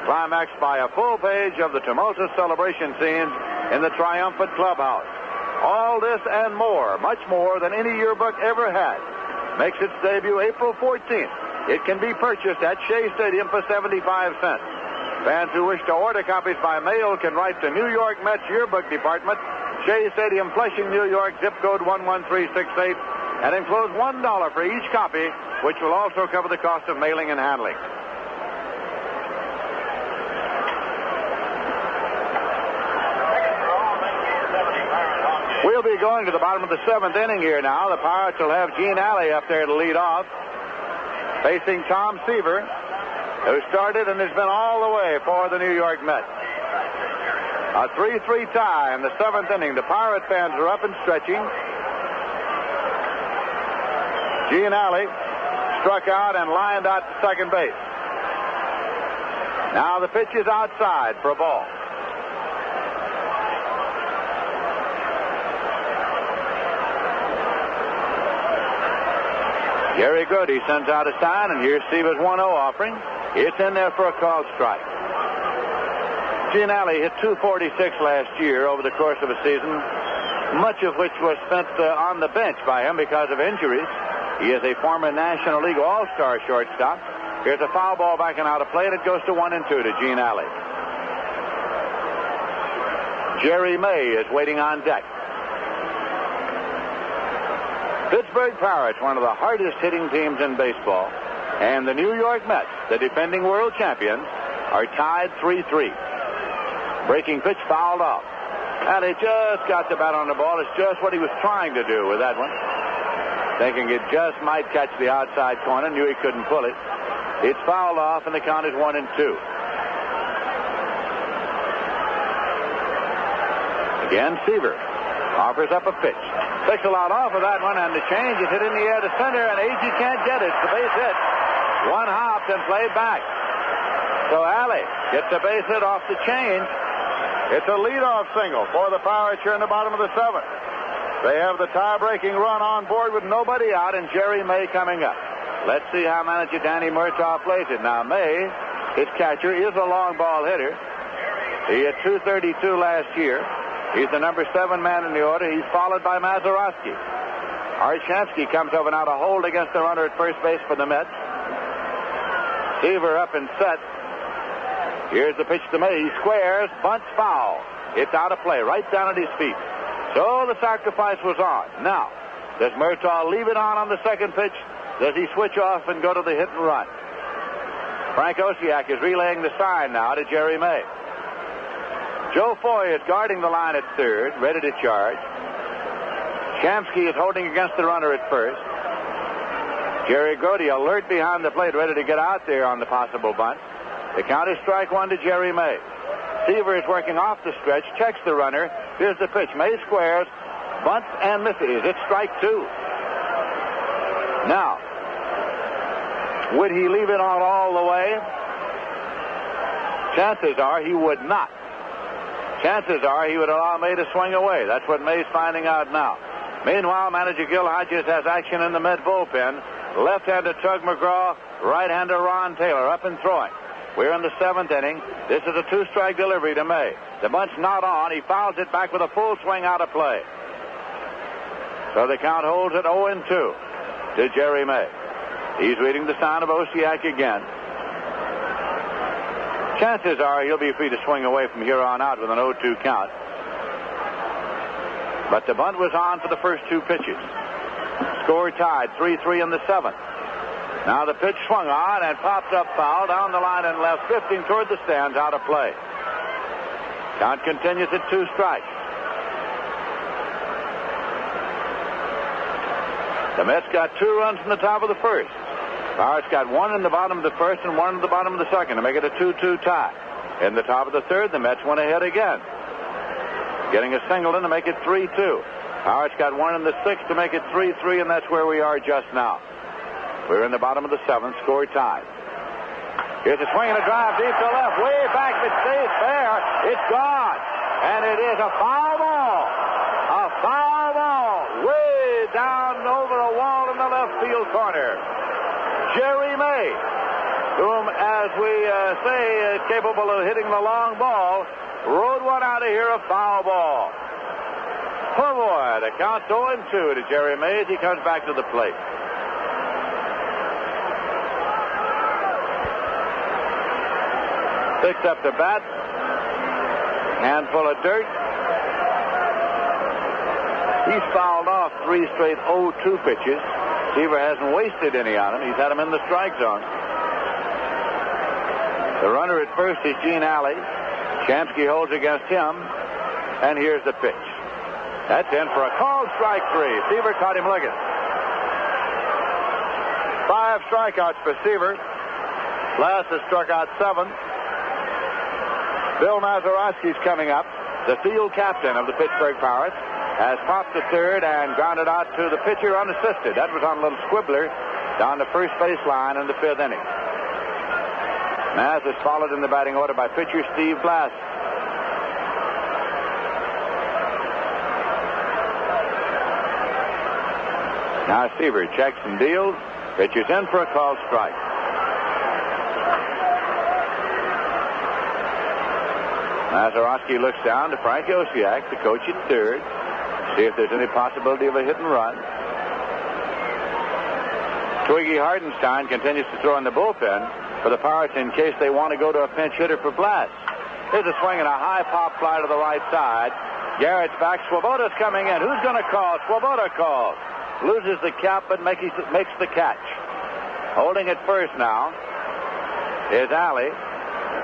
climaxed by a full page of the tumultuous celebration scenes in the triumphant clubhouse. All this and more, much more than any yearbook ever had, makes its debut April 14th. It can be purchased at Shea Stadium for 75 cents. Fans who wish to order copies by mail can write to New York Mets Yearbook Department, Shea Stadium, Flushing, New York, zip code 11368, and enclose $1 for each copy, which will also cover the cost of mailing and handling. We'll be going to the bottom of the 7th inning here now. The Pirates will have Gene Alley up there to lead off, facing Tom Seaver. who started and has been all the way for the New York Mets. A 3-3 tie in the 7th inning. The Pirate fans are up and stretching. Gene Alley struck out and lined out to second base. Now the pitch is outside for a ball. Gary Grody sends out a sign, and here's Seaver's 1-0 offering. It's in there for a called strike. Gene Alley hit .246 last year over the course of a season, much of which was spent on the bench by him because of injuries. He is a former National League All-Star shortstop. Here's a foul ball backing out of play, and it goes to 1-2 to Gene Alley. Jerry May is waiting on deck. Pittsburgh Pirates, one of the hardest hitting teams in baseball, and the New York Mets, the defending world champions, are tied 3-3. Breaking pitch fouled off. And he just got the bat on the ball. It's just what he was trying to do with that one. Thinking it just might catch the outside corner. Knew he couldn't pull it. It's fouled off, and the count is 1-2. Again, Seaver offers up a pitch. Takes a lot off of that one, and the change is hit in the air to center, and Agee can't get it. It's a base hit. One hopped and played back. So Alley gets a base hit off the change. It's a leadoff single for the Pirates here in the bottom of the 7th. They have the tie-breaking run on board with nobody out, and Jerry May coming up. Let's see how manager Danny Murtaugh plays it. Now, May, his catcher, is a long ball hitter. He hit .232 last year. He's the number 7 man in the order. He's followed by Mazeroski. Art Shamsky comes over now to hold against the runner at first base for the Mets. Seaver up and set. Here's the pitch to May. He squares. Bunts foul. It's out of play. Right down at his feet. So the sacrifice was on. Now, does Murtaugh leave it on the second pitch? Does he switch off and go to the hit and run? Frank Osiak is relaying the sign now to Jerry May. Joe Foy is guarding the line at third, ready to charge. Shamsky is holding against the runner at first. Jerry Grody alert behind the plate, ready to get out there on the possible bunt. The count is strike 1 to Jerry May. Seaver is working off the stretch, checks the runner. Here's the pitch. May squares, bunts and misses. It's strike 2. Now, would he leave it on all the way? Chances are he would not. Chances are he would allow May to swing away. That's what May's finding out now. Meanwhile, manager Gil Hodges has action in the Met bullpen. Left-hander Tug McGraw, right-hander Ron Taylor up and throwing. We're in the 7th inning. This is a 2-strike delivery to May. The bunt's not on. He fouls it back with a full swing out of play. So the count holds at 0-2 to Jerry May. He's reading the sign of Osiak again. Chances are he'll be free to swing away from here on out with an 0-2 count. But the bunt was on for the first 2 pitches. Score tied, 3-3 in the 7th. Now the pitch swung on and popped up foul down the line and left, drifting toward the stands, out of play. Count continues at 2 strikes. The Mets got 2 runs in the top of the first. Pirates got 1 in the bottom of the first and 1 in the bottom of the second to make it a 2-2 tie. In the top of the 3rd, the Mets went ahead again, getting a single in to make it 3-2. Pirates got 1 in the 6th to make it 3-3, and that's where we are just now. We're in the bottom of the 7th, score tied. Here's a swing and a drive deep to left, way back, but stays fair. It's gone, and it is a foul ball. A foul ball, way down over a wall in the left field corner. Jerry May, whom, as we say, is capable of hitting the long ball, rode one out of here, a foul ball. Oh, boy, the count's 0-2 to Jerry May as he comes back to the plate. Picks up the bat, handful of dirt. He's fouled off 3 straight 0-2 pitches. Seaver hasn't wasted any on him. He's had him in the strike zone. The runner at first is Gene Alley. Shamsky holds against him. And here's the pitch. That's in for a called strike 3. Seaver caught him looking. 5 strikeouts for Seaver. Blass has struck out 7. Bill Mazeroski's coming up. The field captain of the Pittsburgh Pirates has popped to third and grounded out to the pitcher unassisted. That was on a little squibbler down the first base line in the 5th inning. Maz is followed in the batting order by pitcher Steve Blass. Now Seaver checks and deals. Pitches in for a called strike. Mazeroski looks down to Frank Osiak, the coach at third. See if there's any possibility of a hit and run. Twiggy Hardenstein continues to throw in the bullpen for the Pirates in case they want to go to a pinch hitter for Blass. Here's a swing and a high pop fly to the right side. Garrett's back. Swoboda's coming in. Who's going to call? Swoboda calls. Loses the cap but makes the catch. Holding it first now is Alley.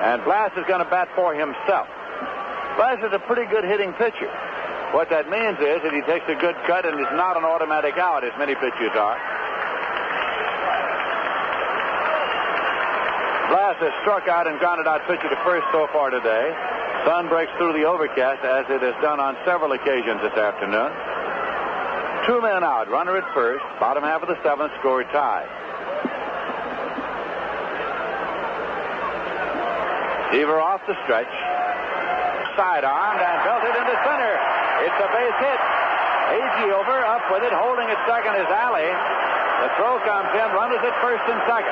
And Blass is going to bat for himself. Blass is a pretty good hitting pitcher. What that means is that he takes a good cut and is not an automatic out, as many pitchers are. Blass has struck out and grounded out pitcher to first so far today. Sun breaks through the overcast, as it has done on several occasions this afternoon. 2 men out, runner at first. Bottom half of the 7th, score tied. Seaver off the stretch. Sidearmed and belted into center. It's a base hit. Agee over, up with it. Holding at second is Alley. The throw comes in. Runners at first and second.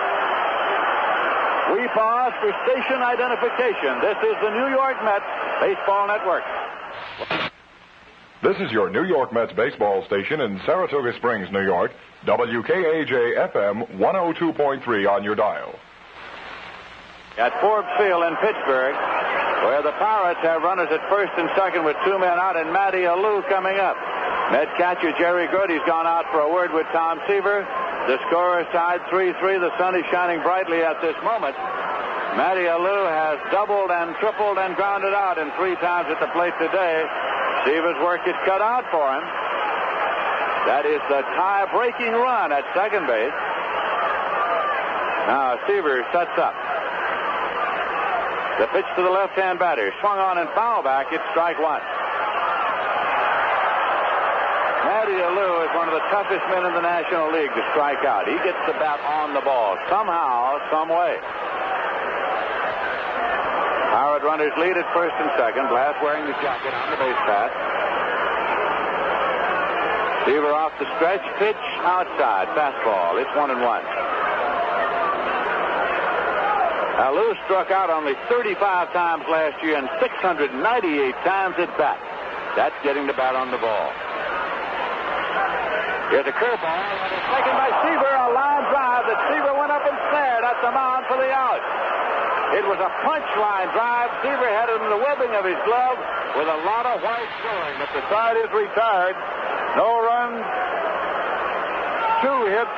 We pause for station identification. This is the New York Mets Baseball Network. This is your New York Mets baseball station in Saratoga Springs, New York. WKAJ-FM 102.3 on your dial. At Forbes Field in Pittsburgh, where the Pirates have runners at first and second with 2 men out, and Matty Alou coming up. Met catcher Jerry Goody's gone out for a word with Tom Seaver. The score is tied 3-3. The sun is shining brightly at this moment. Matty Alou has doubled and tripled and grounded out in 3 times at the plate today. Seaver's work is cut out for him. That is the tie-breaking run at second base. Now Seaver sets up. The pitch to the left-hand batter. Swung on and foul back. It's strike 1. Matty Alou is one of the toughest men in the National League to strike out. He gets the bat on the ball somehow, some way. Pirate runners lead at first and second. Blass wearing the jacket on the base path. Seaver off the stretch. Pitch outside. Fastball. It's 1-1. Alou struck out only 35 times last year and 698 times at bat. That's getting the bat on the ball. Here's a curveball, and it's taken by Seaver. A line drive that Seaver went up and snared at the mound for the out. It was a punch line drive. Seaver had it in the webbing of his glove with a lot of white showing. But the side is retired. No runs, 2 hits,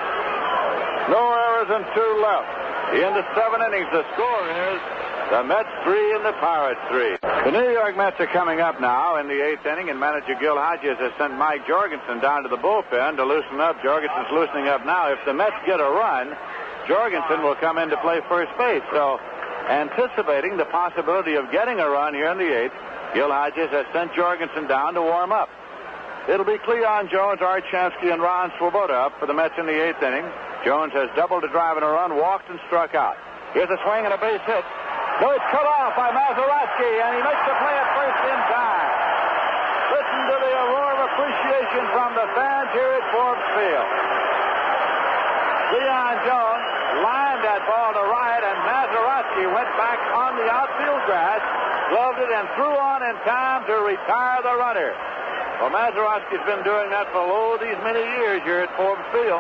no errors, and 2 left. Into 7 innings, the score is the Mets 3 and the Pirates 3. The New York Mets are coming up now in the 8th inning, and manager Gil Hodges has sent Mike Jorgensen down to the bullpen to loosen up. Jorgensen's loosening up now. If the Mets get a run, Jorgensen will come in to play first base. So, anticipating the possibility of getting a run here in the 8th, Gil Hodges has sent Jorgensen down to warm up. It'll be Cleon, Jones, Art Shamsky, and Ron Swoboda up for the Mets in the 8th inning. Jones has doubled a drive and a run, walked and struck out. Here's a swing and a base hit. No, it's cut off by Mazeroski, and he makes the play at first in time. Listen to the roar of appreciation from the fans here at Forbes Field. Cleon Jones lined that ball to right, and Mazeroski went back on the outfield grass, gloved it, and threw on in time to retire the runner. Well, Mazeroski's been doing that for these many years here at Forbes Field.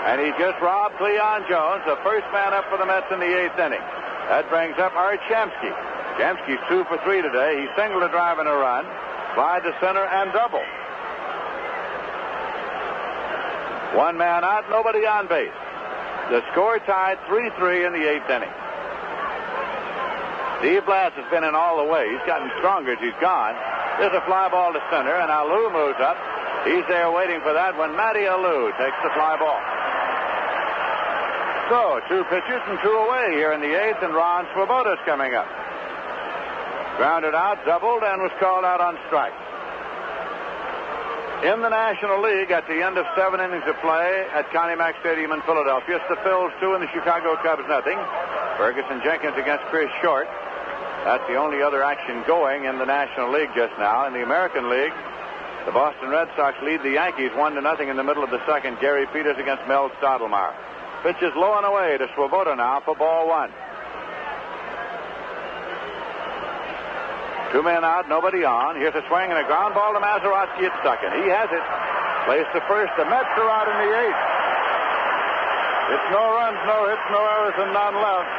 And he just robbed Cleon Jones, the first man up for the Mets in the 8th inning. That brings up Art Shamsky. Shamsky's 2 for 3 today. He singled a drive and a run, fly to center, and double. 1 man out, nobody on base. The score tied 3-3 in the 8th inning. Steve Blass has been in all the way. He's gotten stronger as he's gone. There's a fly ball to center, and Alou moves up. He's there waiting for that when Matty Alou takes the fly ball. So, 2 pitches and 2 away here in the 8th, and Ron Swoboda's coming up. Grounded out, doubled, and was called out on strike. In the National League, at the end of 7 innings of play at Connie Mack Stadium in Philadelphia, it's the Phils 2 and the Chicago Cubs nothing. Ferguson Jenkins against Chris Short. That's the only other action going in the National League just now. In the American League, the Boston Red Sox lead the Yankees 1-0 in the middle of the 2nd. Gary Peters against Mel Stottlemyre. Pitch is low and away to Swoboda now for ball 1. 2 men out, nobody on. Here's a swing and a ground ball to Mazeroski at second. He has it. Plays to first. The Mets are out in the 8th. It's no runs, no hits, no errors, and none left.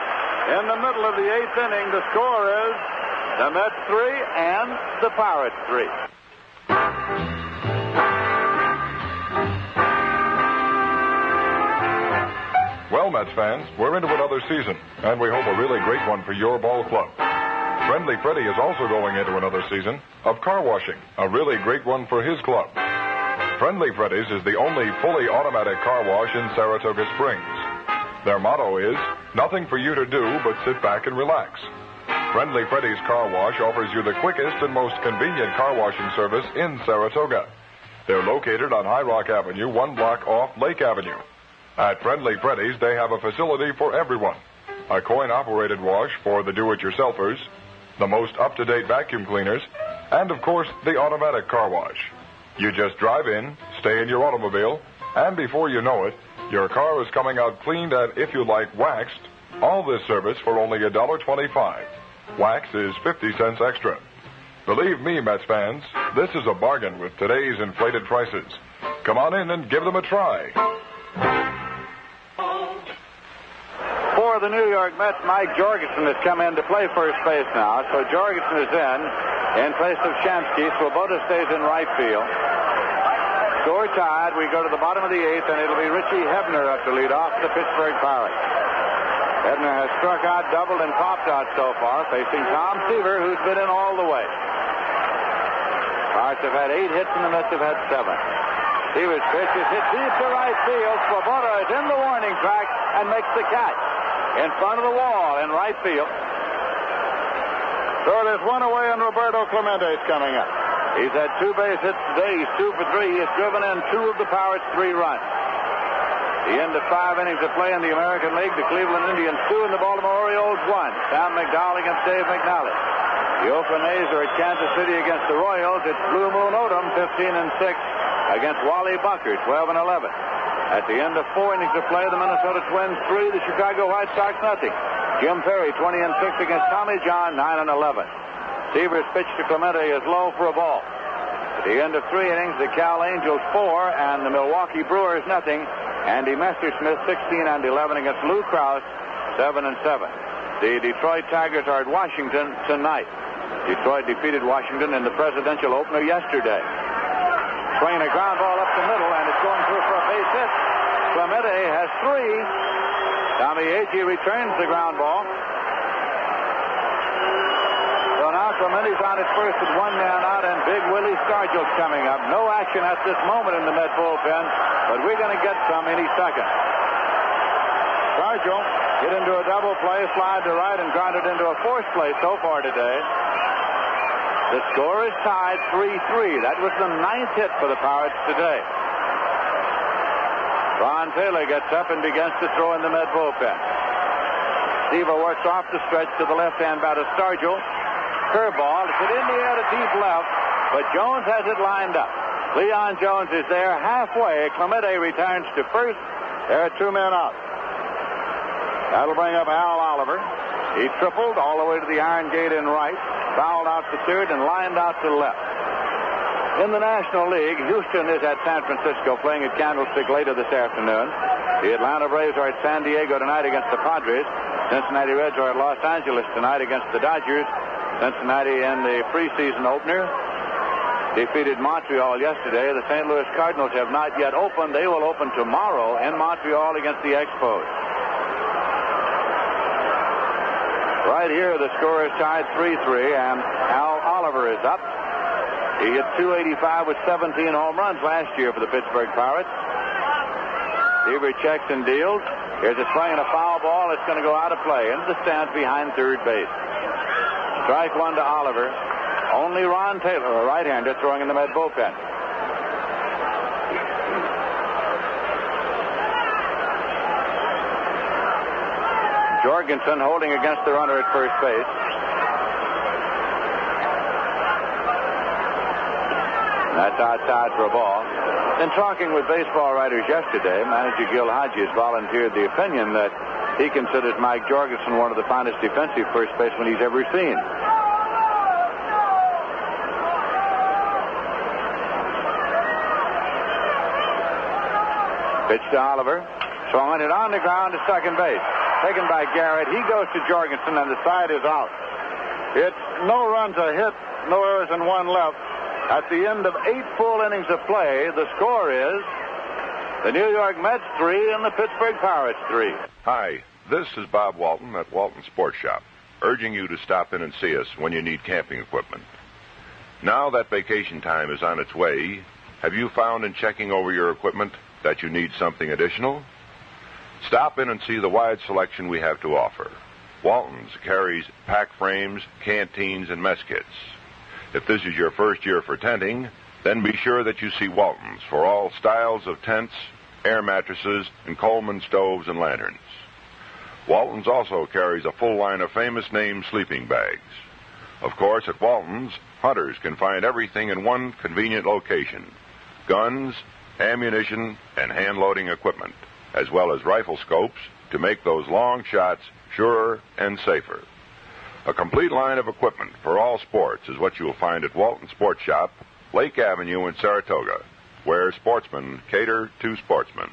In the middle of the 8th inning, the score is the Mets 3 and the Pirates 3. Well, Mets fans, we're into another season, and we hope a really great one for your ball club. Friendly Freddie is also going into another season of car washing, a really great one for his club. Friendly Freddy's is the only fully automatic car wash in Saratoga Springs. Their motto is, nothing for you to do but sit back and relax. Friendly Freddy's Car Wash offers you the quickest and most convenient car washing service in Saratoga. They're located on High Rock Avenue, 1 block off Lake Avenue. At Friendly Freddy's, they have a facility for everyone. A coin-operated wash for the do-it-yourselfers, the most up-to-date vacuum cleaners, and, of course, the automatic car wash. You just drive in, stay in your automobile, and before you know it, your car is coming out cleaned and, if you like, waxed. All this service for only $1.25. Wax is 50 cents extra. Believe me, Mets fans, this is a bargain with today's inflated prices. Come on in and give them a try. For the New York Mets, Mike Jorgensen has come in to play first base now. So Jorgensen is in place of Shamsky. Swoboda stays in right field. Score tied. We go to the bottom of the 8th, and it'll be Richie Hebner up to lead off the Pittsburgh Pirates. Hebner has struck out, doubled, and popped out so far, facing Tom Seaver, who's been in all the way. Pirates have had 8 hits, and the Mets have had 7. Seaver's pitch is hit deep to right field. Swoboda is in the warning track and makes the catch in front of the wall in right field. So there's 1 away, and Roberto Clemente is coming up. He's had 2 base hits today. He's 2 for 3. He has driven in 2 of the Pirates' 3 runs. The end of 5 innings of play in the American League. The Cleveland Indians 2 and the Baltimore Orioles 1. Sam McDowell against Dave McNally. The Oakland A's are at Kansas City against the Royals. It's Blue Moon Odom 15-6 against Wally Bucker 12-11. At the end of 4 innings of play, the Minnesota Twins 3, the Chicago White Sox nothing. Jim Perry 20-6 against Tommy John 9-11. Seaver's pitch to Clemente is low for a ball. At the end of 3 innings, the Cal Angels 4 and the Milwaukee Brewers nothing. Andy Messersmith 16-11 against Lou Krause 7-7. The Detroit Tigers are at Washington tonight. Detroit defeated Washington in the presidential opener yesterday. Swinging a ground ball up the middle, and it's going through for a base hit. Clemente has 3. Tommy Agee returns the ground ball. So now Clemente's on at first with 1 man out, and Big Willie Stargell's coming up. No action at this moment in the Met bullpen, but we're going to get some any second. Stargell hit into a double play, slide to right, and grounded into a force play so far today. The score is tied 3-3. That was the 9th hit for the Pirates today. Ron Taylor gets up and begins to throw in the Met bullpen. Seaver works off the stretch to the left-hand batter Stargell. Curveball. It's hit in the air to deep left, but Jones has it lined up. Cleon Jones is there halfway. Clemente returns to first. There are 2 men out. That'll bring up Al Oliver. He tripled all the way to the iron gate in right, fouled out to third, and lined out to left. In the National League, Houston is at San Francisco playing at Candlestick later this afternoon. The Atlanta Braves are at San Diego tonight against the Padres. Cincinnati Reds are at Los Angeles tonight against the Dodgers. Cincinnati in the preseason opener defeated Montreal yesterday. The St. Louis Cardinals have not yet opened. They will open tomorrow in Montreal against the Expos. Right here, the score is tied 3-3, and Al Oliver is up. He hit .285 with 17 home runs last year for the Pittsburgh Pirates. Seaver checks and deals. Here's a swing and a foul ball. It's going to go out of play into the stands behind third base. Strike one to Oliver. Only Ron Taylor, a right-hander, throwing in the Met bullpen. Jorgensen holding against the runner at first base. That's outside for a ball. In talking with baseball writers yesterday, manager Gil Hodges volunteered the opinion that he considers Mike Jorgensen one of the finest defensive first basemen he's ever seen. Pitch to Oliver. Swung it on the ground to second base. Taken by Garrett. He goes to Jorgensen, and the side is out. It's no runs a hit, no errors, and one left. At the end of 8 full innings of play, the score is the New York Mets 3 and the Pittsburgh Pirates 3. Hi, this is Bob Walton at Walton Sports Shop, urging you to stop in and see us when you need camping equipment. Now that vacation time is on its way, have you found in checking over your equipment that you need something additional? Stop in and see the wide selection we have to offer. Walton's carries pack frames, canteens, and mess kits. If this is your first year for tenting, then be sure that you see Walton's for all styles of tents, air mattresses, and Coleman stoves and lanterns. Walton's also carries a full line of famous name sleeping bags. Of course, at Walton's, hunters can find everything in one convenient location: guns, ammunition, and hand-loading equipment, as well as rifle scopes to make those long shots surer and safer. A complete line of equipment for all sports is what you will find at Walton Sports Shop, Lake Avenue in Saratoga, where sportsmen cater to sportsmen.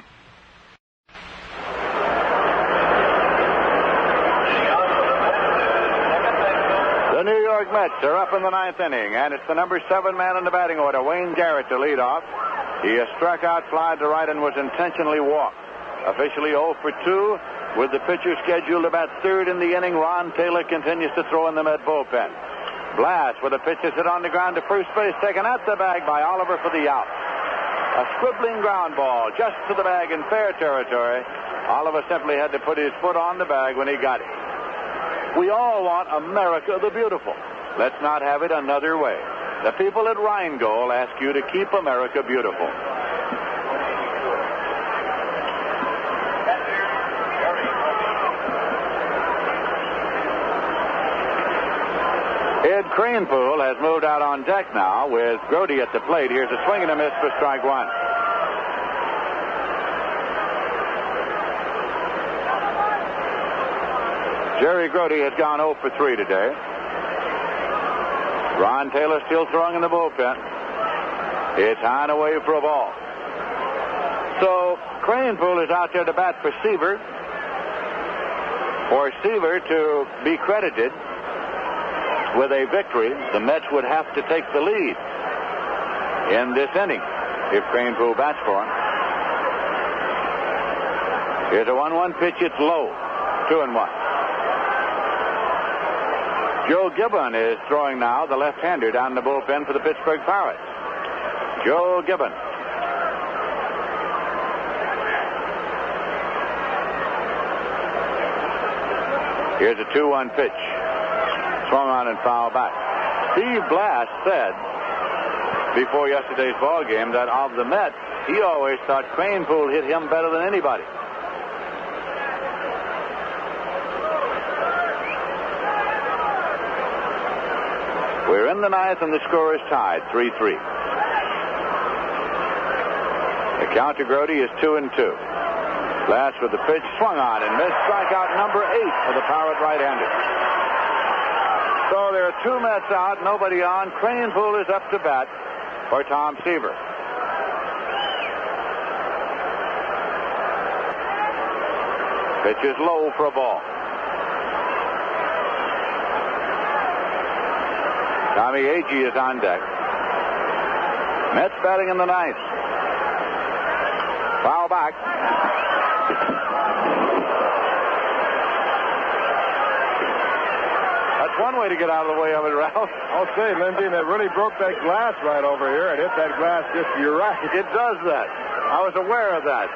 The New York Mets are up in the 9th inning, and it's the number 7 man in the batting order, Wayne Garrett, to lead off. He has struck out, flied to right, and was intentionally walked. Officially 0 for 2. With the pitcher scheduled about third in the inning, Ron Taylor continues to throw in the Met bullpen. Blass with a pitch is hit on the ground to first base, taken at the bag by Oliver for the out. A scribbling ground ball just to the bag in fair territory. Oliver simply had to put his foot on the bag when he got it. We all want America the Beautiful. Let's not have it another way. The people at Rheingold ask you to keep America beautiful. Ed Kranepool has moved out on deck now with Grody at the plate. Here's a swing and a miss for strike one. Jerry Grody has gone 0 for 3 today. Ron Taylor still throwing in the bullpen. It's high and away for a ball. So Kranepool is out there to bat for Seaver. For Seaver to be credited with a victory, the Mets would have to take the lead in this inning if Kranepool bats for him. Here's a 1-1 pitch. It's low. 2-1. Joe Gibbon is throwing now, the left-hander, down the bullpen for the Pittsburgh Pirates. Joe Gibbon. Here's a 2-1 pitch. Swung on and foul back. Steve Blass said before yesterday's ball game that of the Mets, he always thought Kranepool hit him better than anybody. We're in the 9th and the score is tied, 3-3. The count to Grody is 2-2. Blass with the pitch, swung on and missed. Strikeout number 8 for the Pirate right-hander. So there are 2 Mets out, nobody on. Kranepool is up to bat for Tom Seaver. Pitch is low for a ball. Tommy Agee is on deck. Mets batting in the 9th. Foul back. That's one way to get out of the way of it, Ralph. I'll say, Lindsay, that really broke that glass right over here. It hit that glass just to your right. It does that. I was aware of that.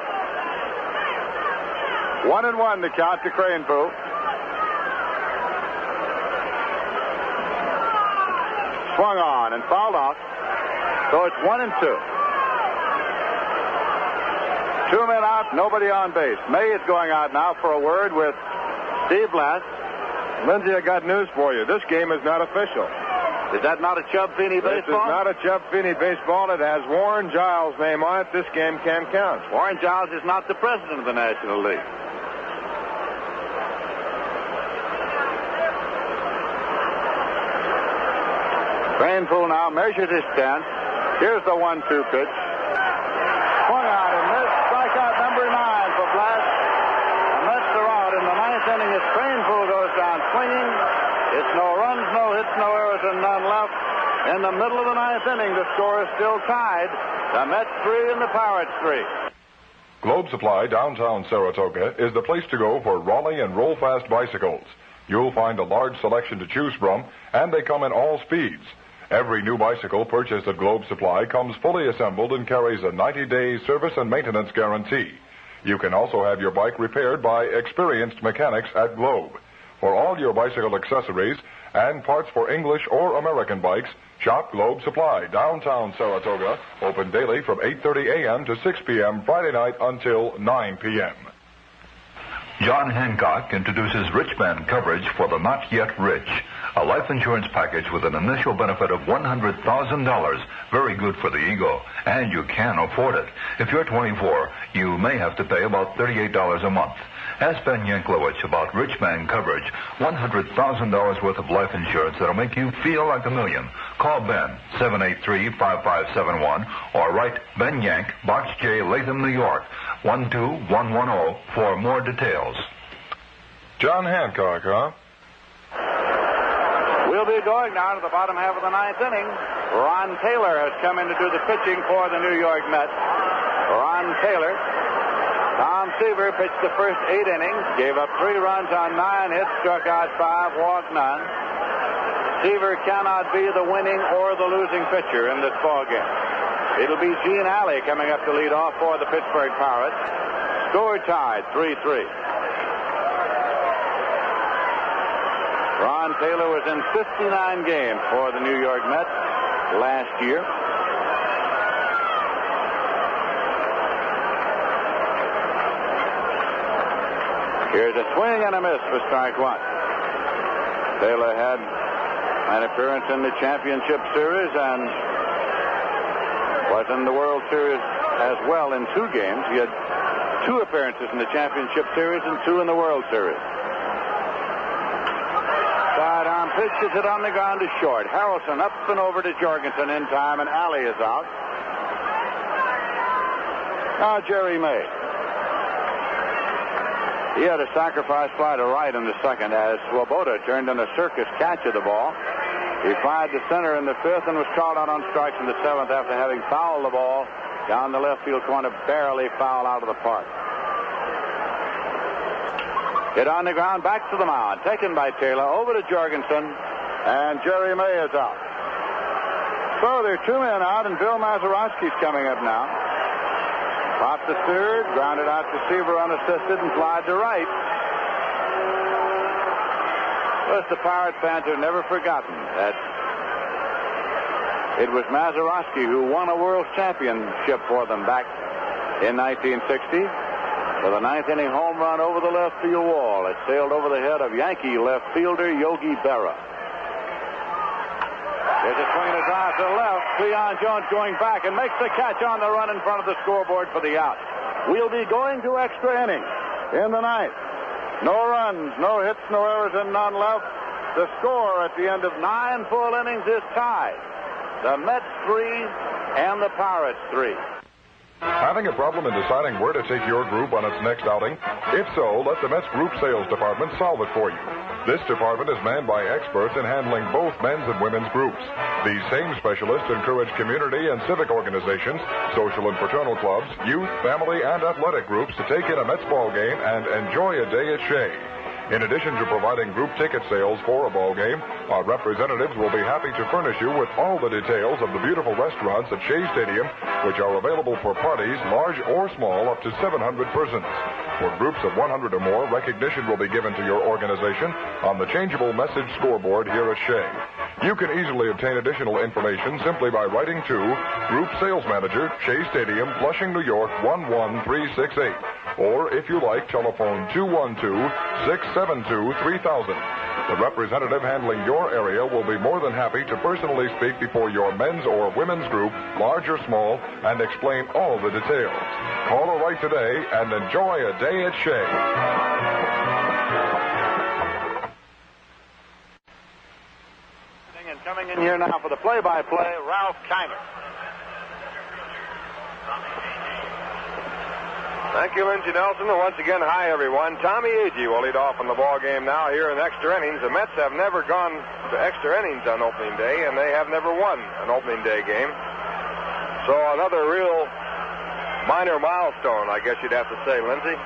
1-1 the count to Cranepool. Swung on and fouled off. So it's 1-2. 2 men out, nobody on base. May is going out now for a word with Steve Blass. Lindsay, I got news for you. This game is not official. Is that not a Chubb Feeney baseball? This is not a Chubb Feeney baseball. It has Warren Giles' name on it. This game can count. Warren Giles is not the president of the National League. Cranepool now measures his stance. Here's the 1-2 pitch. Swung out and missed. Strikeout number 9 for Blass. The Mets are out in the 9th inning as Cranepool goes down swinging. It's no runs, no hits, no errors, and none left. In the middle of the 9th inning, the score is still tied. The Mets 3 and the Pirates 3. Globe Supply, downtown Saratoga, is the place to go for Raleigh and roll-fast bicycles. You'll find a large selection to choose from, and they come in all speeds. Every new bicycle purchased at Globe Supply comes fully assembled and carries a 90-day service and maintenance guarantee. You can also have your bike repaired by experienced mechanics at Globe. For all your bicycle accessories and parts for English or American bikes, shop Globe Supply, downtown Saratoga, open daily from 8:30 a.m. to 6 p.m. Friday night until 9 p.m. John Hancock introduces Rich Man coverage for the not yet rich. A life insurance package with an initial benefit of $100,000. Very good for the ego, and you can afford it. If you're 24, you may have to pay about $38 a month. Ask Ben Yanklowicz about Rich Man coverage, $100,000 worth of life insurance that'll make you feel like a million. Call Ben, 783-5571, or write Ben Yank, Box J, Latham, New York, 12110 for more details. John Hancock, huh? We'll be going now to the bottom half of the 9th inning. Ron Taylor has come in to do the pitching for the New York Mets. Ron Taylor. Tom Seaver pitched the first 8 innings, gave up 3 runs on 9 hits, struck out 5, walked none. Seaver cannot be the winning or the losing pitcher in this ball game. It'll be Gene Alley coming up to lead off for the Pittsburgh Pirates. Score tied, 3-3. Ron Taylor was in 59 games for the New York Mets last year. Here's a swing and a miss for strike 1. Taylor had an appearance in the championship series and was in the World Series as well in 2 games. He had 2 appearances in the championship series and 2 in the World Series. Sidearm pitch is hit on the ground to short. Harrelson up and over to Jorgensen in time, and Alley is out. Now Jerry May. He had a sacrifice fly to right in the second as Swoboda turned in a circus catch of the ball. He fired to center in the 5th and was called out on strikes in the 7th after having fouled the ball down the left field corner, barely foul out of the park. Hit on the ground, back to the mound, taken by Taylor, over to Jorgensen, and Jerry May is out. So there are 2 men out, and Bill Mazeroski's coming up now. Popped to third, grounded out to Seaver unassisted, and flied to right. Plus, the Pirate fans have never forgotten that it was Mazeroski who won a world championship for them back in 1960 with a 9th inning home run over the left field wall. It sailed over the head of Yankee left fielder Yogi Berra. There's a swing and a drive to the left. Cleon Jones going back and makes the catch on the run in front of the scoreboard for the out. We'll be going to extra innings in the 9th. No runs, no hits, no errors, and none left. The score at the end of 9 full innings is tied. The Mets 3 and the Pirates 3. Having a problem in deciding where to take your group on its next outing? If so, let the Mets Group Sales Department solve it for you. This department is manned by experts in handling both men's and women's groups. These same specialists encourage community and civic organizations, social and fraternal clubs, youth, family, and athletic groups to take in a Mets ball game and enjoy a day at Shea. In addition to providing group ticket sales for a ball game, our representatives will be happy to furnish you with all the details of the beautiful restaurants at Shea Stadium, which are available for parties large or small up to 700 persons. For groups of 100 or more, recognition will be given to your organization on the changeable message scoreboard here at Shea. You can easily obtain additional information simply by writing to Group Sales Manager, Shea Stadium, Flushing, New York, 11368. Or, if you like, telephone 212-672-3000. The representative handling your area will be more than happy to personally speak before your men's or women's group, large or small, and explain all the details. Call or write today and enjoy a day at Shea. And coming in here now for the play-by-play, Ralph Kiner. Thank you, Lindsey Nelson. And once again, hi, everyone. Tommy Agee will lead off in the ball game now here in extra innings. The Mets have never gone to extra innings on opening day, and they have never won an opening day game. So another real minor milestone, I guess you'd have to say, Lindsey.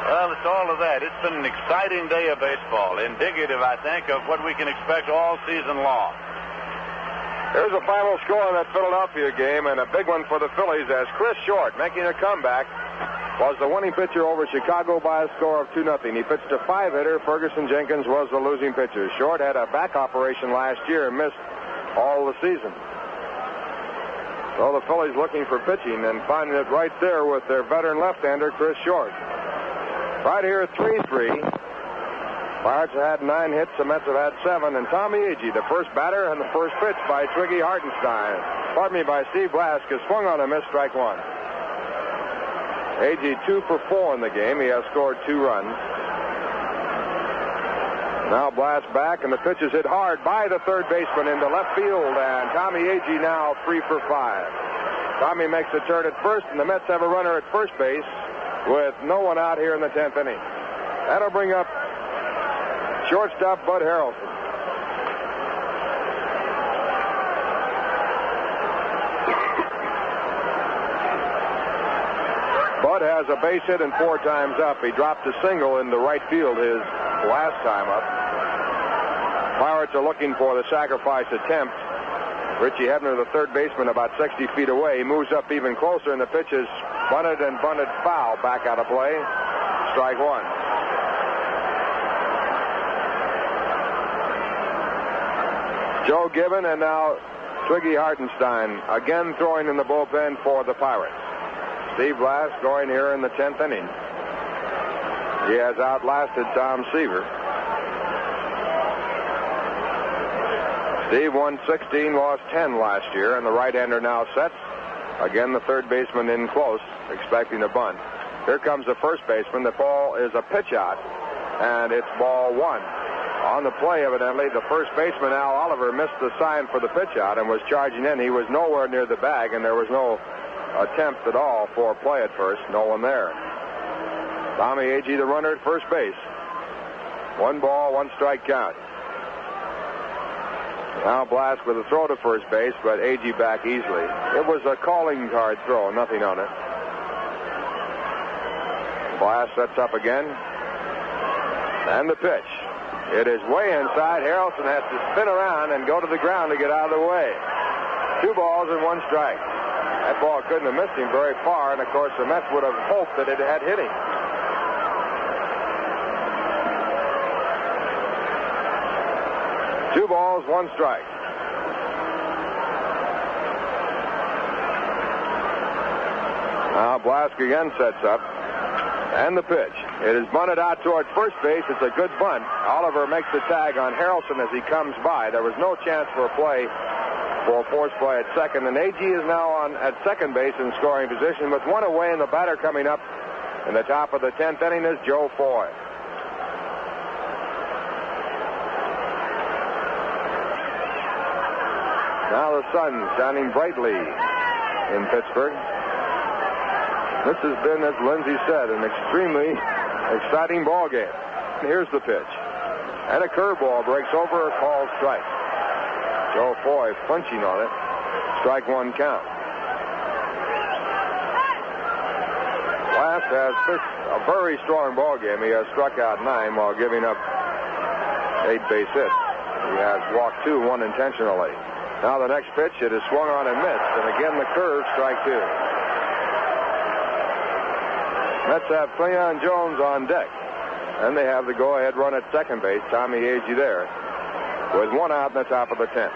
Well, it's all of that. It's been an exciting day of baseball, indicative, I think, of what we can expect all season long. Here's a final score in that Philadelphia game, and a big one for the Phillies as Chris Short, making a comeback, was the winning pitcher over Chicago by a score of 2-0. He pitched a 5-hitter. Ferguson Jenkins was the losing pitcher. Short had a back operation last year and missed all the season. So the Phillies looking for pitching and finding it right there with their veteran left-hander, Chris Short. Right here at 3-3. Pirates have had 9 hits. The Mets have had 7. And Tommy Agee, the first batter, and the first pitch by Twiggy Hartenstein. By Steve Blass, is swung on a miss, strike 1. Agee 2 for 4 in the game. He has scored 2 runs. Now Blass back, and the pitch is hit hard by the third baseman into left field, and Tommy Agee now 3 for 5. Tommy makes the turn at first, and the Mets have a runner at first base with no one out here in the 10th inning. That'll bring up shortstop Bud Harrelson. Bud has a base hit and 4 times up. He dropped a single into right field his last time up. Pirates are looking for the sacrifice attempt. Richie Hebner, the third baseman, about 60 feet away. He moves up even closer, and the pitch is bunted and bunted foul. Back out of play. Strike 1. Joe Gibbon and now Twiggy Hartenstein again throwing in the bullpen for the Pirates. Steve Blass going here in the 10th inning. He has outlasted Tom Seaver. Steve won 16, lost 10 last year, and the right-hander now sets. Again, the third baseman in close, expecting a bunt. Here comes the first baseman. The ball is a pitch out, and it's ball 1. On the play, evidently, the first baseman, Al Oliver, missed the sign for the pitch out and was charging in. He was nowhere near the bag, and there was no attempt at all for play at first. No one there. Tommy Agee, the runner at first base. 1 ball, 1 strike count. Now Blass with a throw to first base, but Agee back easily. It was a calling card throw, nothing on it. Blass sets up again. And the pitch. It is way inside. Harrelson has to spin around and go to the ground to get out of the way. 2 balls and 1 strike. That ball couldn't have missed him very far, and of course the Mets would have hoped that it had hit him. Two balls, 1 strike. Now Blask again sets up. And the pitch. It is bunted out toward first base. It's a good bunt. Oliver makes the tag on Harrelson as he comes by. There was no chance for a play, for force play at second. And Agee is now on at second base in scoring position with 1 away, and the batter coming up in the top of the 10th inning is Joe Foy. Now the sun shining brightly in Pittsburgh. This has been, as Lindsey said, an extremely exciting ball game. Here's the pitch. And a curveball breaks over, called strike. Joe Foy punching on it. Strike 1 count. Last has pitched a very strong ball game. He has struck out 9 while giving up 8 base hits. He has walked 2, 1 intentionally. Now the next pitch, it is swung on and missed. And again the curve, strike 2. Mets have Cleon Jones on deck. And they have the go-ahead run at second base, Tommy Agee there, with one out in the top of the 10th.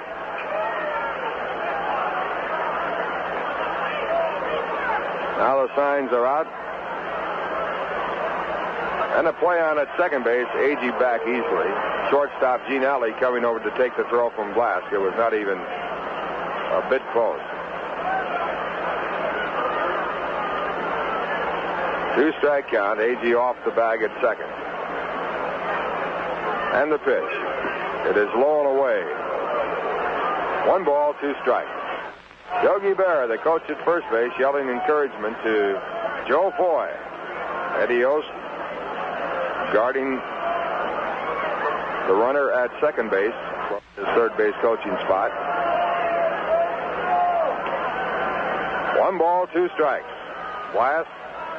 Now the signs are out. And a play on at second base, Agee back easily. Shortstop Gene Alley coming over to take the throw from Blass. It was not even a bit close. 2-strike count. Agee off the bag at second. And the pitch. It is low and away. 1 ball, 2 strikes. Yogi Berra, the coach at first base, yelling encouragement to Joe Foy. Eddie Yost guarding the runner at second base, his third base coaching spot. 1 ball, 2 strikes. Blass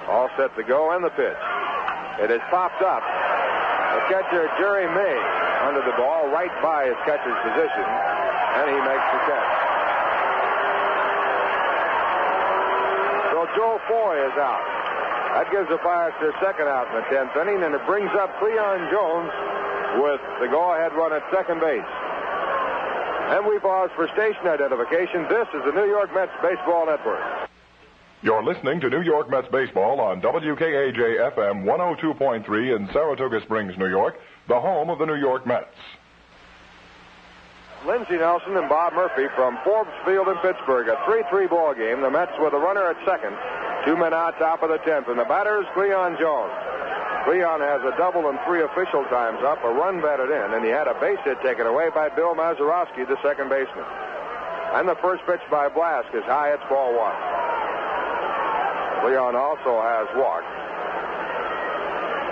all set to go, and the pitch. It is popped up. The catcher, Jerry May, under the ball, right by his catcher's position, and he makes the catch. So Joe Foy is out. That gives the Pirates their second out in the 10th inning, and it brings up Cleon Jones with the go-ahead run at second base. And we pause for station identification. This is the New York Mets Baseball Network. You're listening to New York Mets baseball on WKAJ-FM 102.3 in Saratoga Springs, New York, the home of the New York Mets. Lindsey Nelson and Bob Murphy from Forbes Field in Pittsburgh. A 3-3 ball game. The Mets with a runner at second. 2 men out, top of the 10th. And the batter is Cleon Jones. Cleon has a double and 3 official times up, a run batted in, and he had a base hit taken away by Bill Mazeroski, the second baseman. And the first pitch by Blass is high. It's ball 1. Cleon also has walked.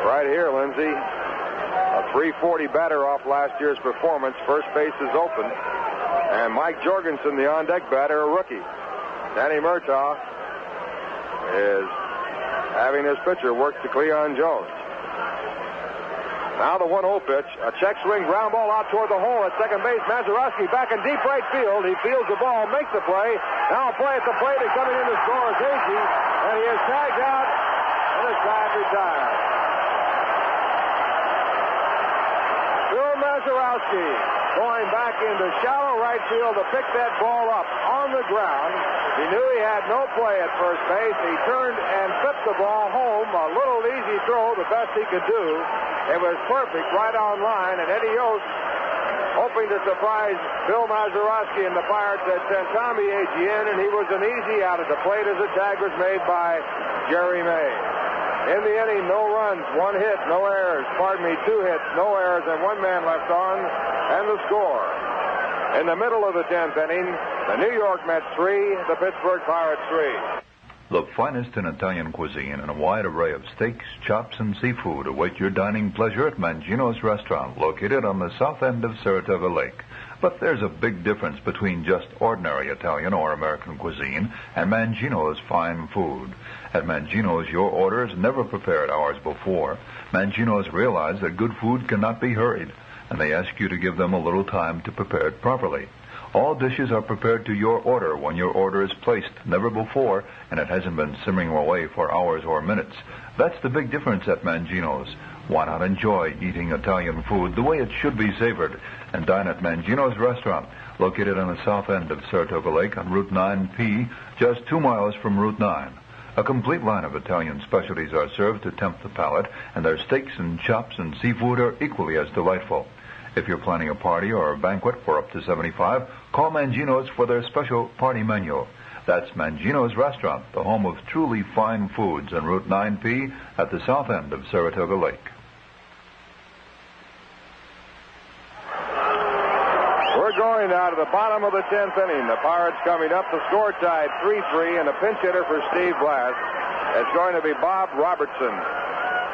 Right here, Lindsey. A .340 batter off last year's performance. First base is open. And Mike Jorgensen, the on-deck batter, a rookie. Danny Murtaugh is having his pitcher work to Cleon Jones. Now the 1-0 pitch. A check swing, ground ball out toward the hole at second base. Mazeroski back in deep right field. He fields the ball, makes the play. Now a play at the plate, and coming in to score is Agee. And he is tagged out, and his side retired. Bill Mazeroski going back into shallow right field to pick that ball up on the ground. He knew he had no play at first base. He turned and flipped the ball home. A little easy throw, the best he could do. It was perfect, right on line, and Eddie Yost, hoping to surprise Bill Mazeroski and the Pirates, had sent Tommy Agee in, and he was an easy out at the plate as the tag was made by Jerry May. In the inning, no runs, 1 hit, no errors. 2 hits, no errors, and 1 man left on, and the score. In the middle of the 10th inning, the New York Mets 3, the Pittsburgh Pirates 3. The finest in Italian cuisine and a wide array of steaks, chops, and seafood await your dining pleasure at Mangino's Restaurant, located on the south end of Saratoga Lake. But there's a big difference between just ordinary Italian or American cuisine and Mangino's fine food. At Mangino's, your order is never prepared hours before. Mangino's realize that good food cannot be hurried, and they ask you to give them a little time to prepare it properly. All dishes are prepared to your order when your order is placed, never before, and it hasn't been simmering away for hours or minutes. That's the big difference at Mangino's. Why not enjoy eating Italian food the way it should be savored and dine at Mangino's Restaurant, located on the south end of Saratoga Lake on Route 9P, just 2 miles from Route 9. A complete line of Italian specialties are served to tempt the palate, and their steaks and chops and seafood are equally as delightful. If you're planning a party or a banquet for up to 75, call Mangino's for their special party menu. That's Mangino's Restaurant, the home of truly fine foods on Route 9P at the south end of Saratoga Lake. We're going now to the bottom of the 10th inning. The Pirates coming up. The score tied 3-3, and a pinch hitter for Steve Blass is going to be Bob Robertson.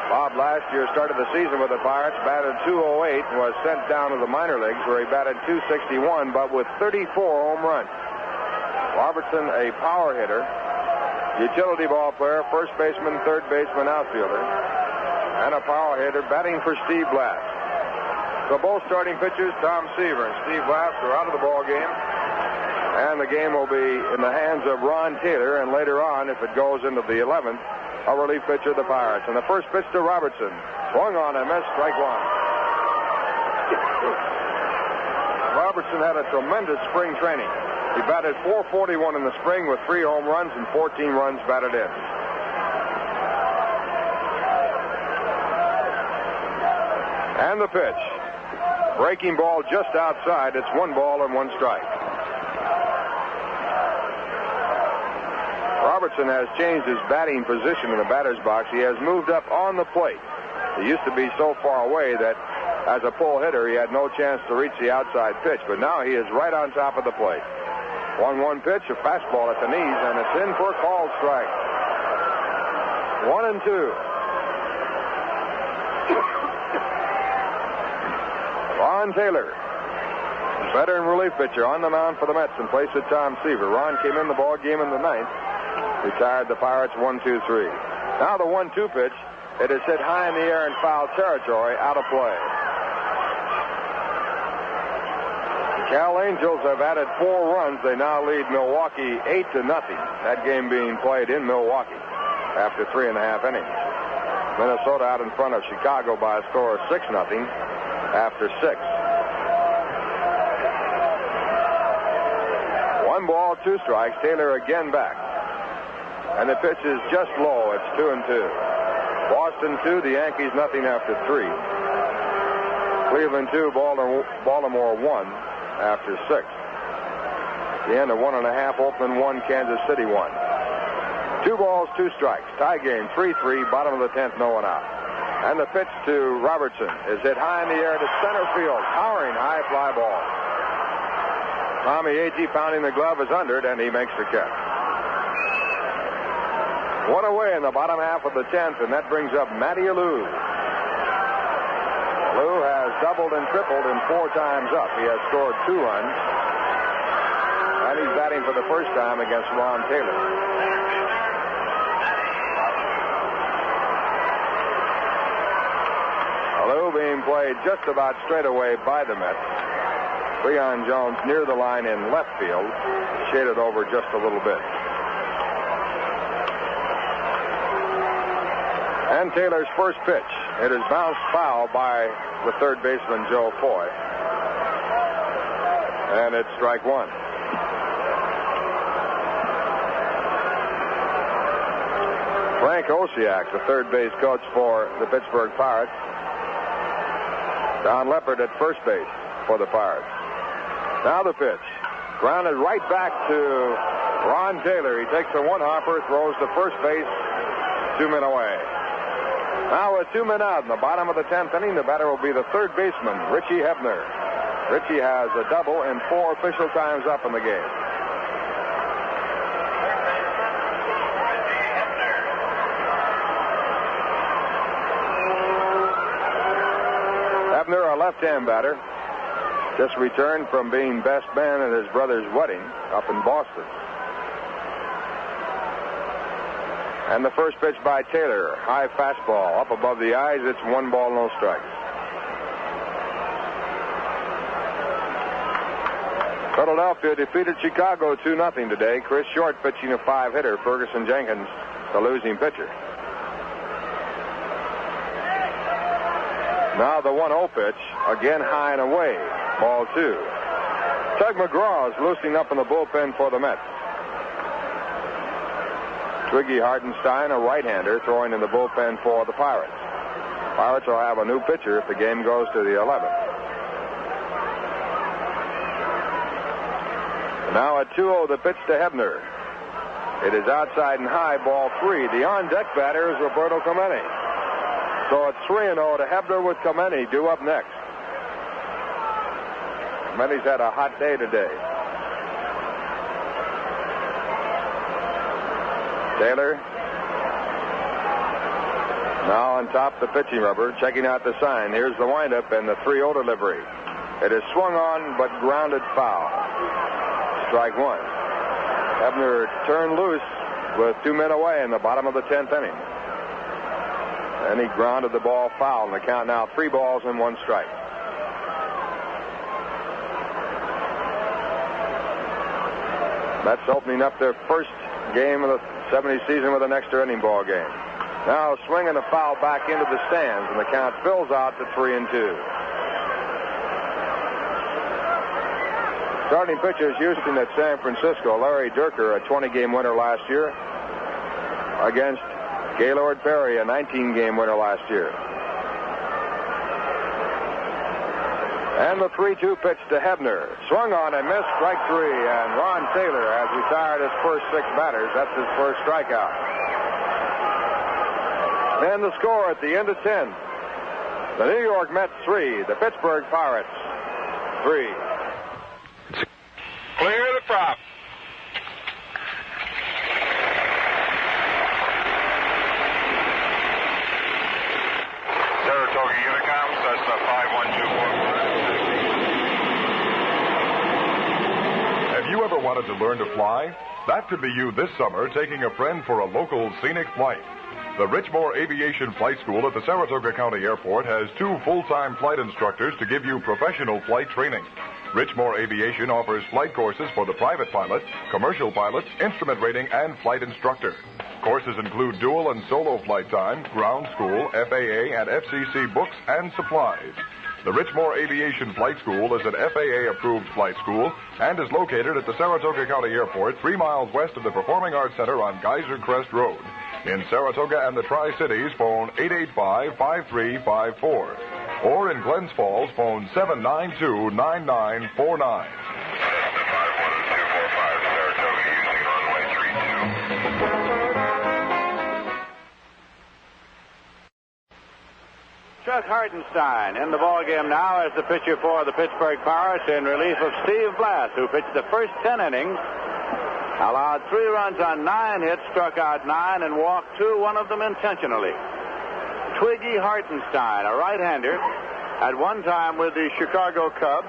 Bob last year started the season with the Pirates, batted .208, and was sent down to the minor leagues where he batted .261, but with 34 home runs. Robertson, a power hitter, utility ball player, first baseman, third baseman, outfielder, and a power hitter batting for Steve Blass. So both starting pitchers, Tom Seaver and Steve Blass, are out of the ball game, and the game will be in the hands of Ron Taylor, and later on, if it goes into the 11th, a relief pitcher of the Pirates. And the first pitch to Robertson. Swung on and missed, strike one. Robertson had a tremendous spring training. He batted .441 in the spring with 3 home runs and 14 runs batted in. And the pitch. Breaking ball just outside. It's 1 ball and 1 strike. Robertson has changed his batting position in the batter's box. He has moved up on the plate. He used to be so far away that as a pull hitter, he had no chance to reach the outside pitch. But now he is right on top of the plate. 1-1 pitch, a fastball at the knees, and it's in for a called strike. 1-2. Ron Taylor, veteran relief pitcher, on the mound for the Mets in place of Tom Seaver. Ron came in the ball game in the 9th. Retired the Pirates 1-2-3. Now the 1-2 pitch. It is hit high in the air in foul territory, out of play. The Cal Angels have added 4 runs. They now lead Milwaukee 8-0. That game being played in Milwaukee after 3.5 innings. Minnesota out in front of Chicago by a score of 6-0 after 6. 1 ball, 2 strikes. Taylor again back. And the pitch is just low. It's 2-2. Boston 2, the Yankees nothing after 3. Cleveland 2, Baltimore 1 after 6. The end of 1.5, Oakland 1, Kansas City 1. 2 balls, 2 strikes. Tie game 3-3, bottom of the 10th, no one out. And the pitch to Robertson is hit high in the air to center field. Towering high fly ball. Tommy Agee pounding the glove is under it, and he makes the catch. 1 away in the bottom half of the 10th, and that brings up Matty Alou. Alou has doubled and tripled in 4 times up. He has scored 2 runs, and he's batting for the first time against Ron Taylor. Alou being played just about straight away by the Mets. Cleon Jones near the line in left field, shaded over just a little bit. And Taylor's first pitch. It is bounced foul by the third baseman, Joe Foy. And it's strike 1. Frank Osiak, the third base coach for the Pittsburgh Pirates. Don Leppard at first base for the Pirates. Now the pitch. Grounded right back to Ron Taylor. He takes a 1-hopper, throws to first base, 2 men away. Now with 2 men out in the bottom of the 10th inning, the batter will be the third baseman, Richie Hebner. Richie has a double and 4 official times up in the game. Hebner, a left-hand batter, just returned from being best man at his brother's wedding up in Boston. And the first pitch by Taylor, high fastball, up above the eyes. It's 1 ball, no strikes. Philadelphia defeated Chicago 2-0 today. Chris Short pitching a 5-hitter. Ferguson Jenkins, the losing pitcher. Now the 1-0 pitch, again high and away, ball 2. Tug McGraw is loosening up in the bullpen for the Mets. Twiggy Hartenstein, a right-hander, throwing in the bullpen for the Pirates. Pirates will have a new pitcher if the game goes to the 11th. Now at 2-0, the pitch to Hebner. It is outside and high, ball 3. The on-deck batter is Roberto Clemente. So it's 3-0 to Hebner with Clemente due up next. Clemente's had a hot day today. Taylor now on top the pitching rubber, checking out the sign. Here's the windup and the 3-0 delivery. It is swung on but grounded foul. Strike 1. Hebner turned loose with 2 men away in the bottom of the 10th inning. And he grounded the ball foul, and the count now 3 balls and 1 strike. Mets opening up their first game of the 70 season with an extra inning ball game. Now swinging a foul back into the stands, and the count fills out to 3-2. Starting pitchers Houston at San Francisco. Larry Dierker, a 20-game winner last year, against Gaylord Perry, a 19-game winner last year. And the 3-2 pitch to Hebner. Swung on and missed, strike 3. And Ron Taylor has retired his first 6 batters. That's his first strikeout. And the score at the end of 10. The New York Mets 3, the Pittsburgh Pirates 3. Clear the prop. Saratoga Unicom, Cessna 51245. Have you ever wanted to learn to fly? That could be you this summer taking a friend for a local scenic flight. The Richmore Aviation Flight School at the Saratoga County Airport has 2 full-time flight instructors to give you professional flight training. Richmore Aviation offers flight courses for the private pilot, commercial pilots, instrument rating, and flight instructor. Courses include dual and solo flight time, ground school, FAA and FCC books and supplies. The Richmore Aviation Flight School is an FAA-approved flight school and is located at the Saratoga County Airport, 3 miles west of the Performing Arts Center on Geyser Crest Road. In Saratoga and the Tri-Cities, phone 885-5354. Or in Glens Falls, phone 792-9949. Chuck Hartenstein in the ballgame now as the pitcher for the Pittsburgh Pirates in relief of Steve Blass, who pitched the first 10 innings, allowed 3 runs on 9 hits, struck out 9, and walked 2, one of them intentionally. Twiggy Hartenstein, a right-hander, at one time with the Chicago Cubs.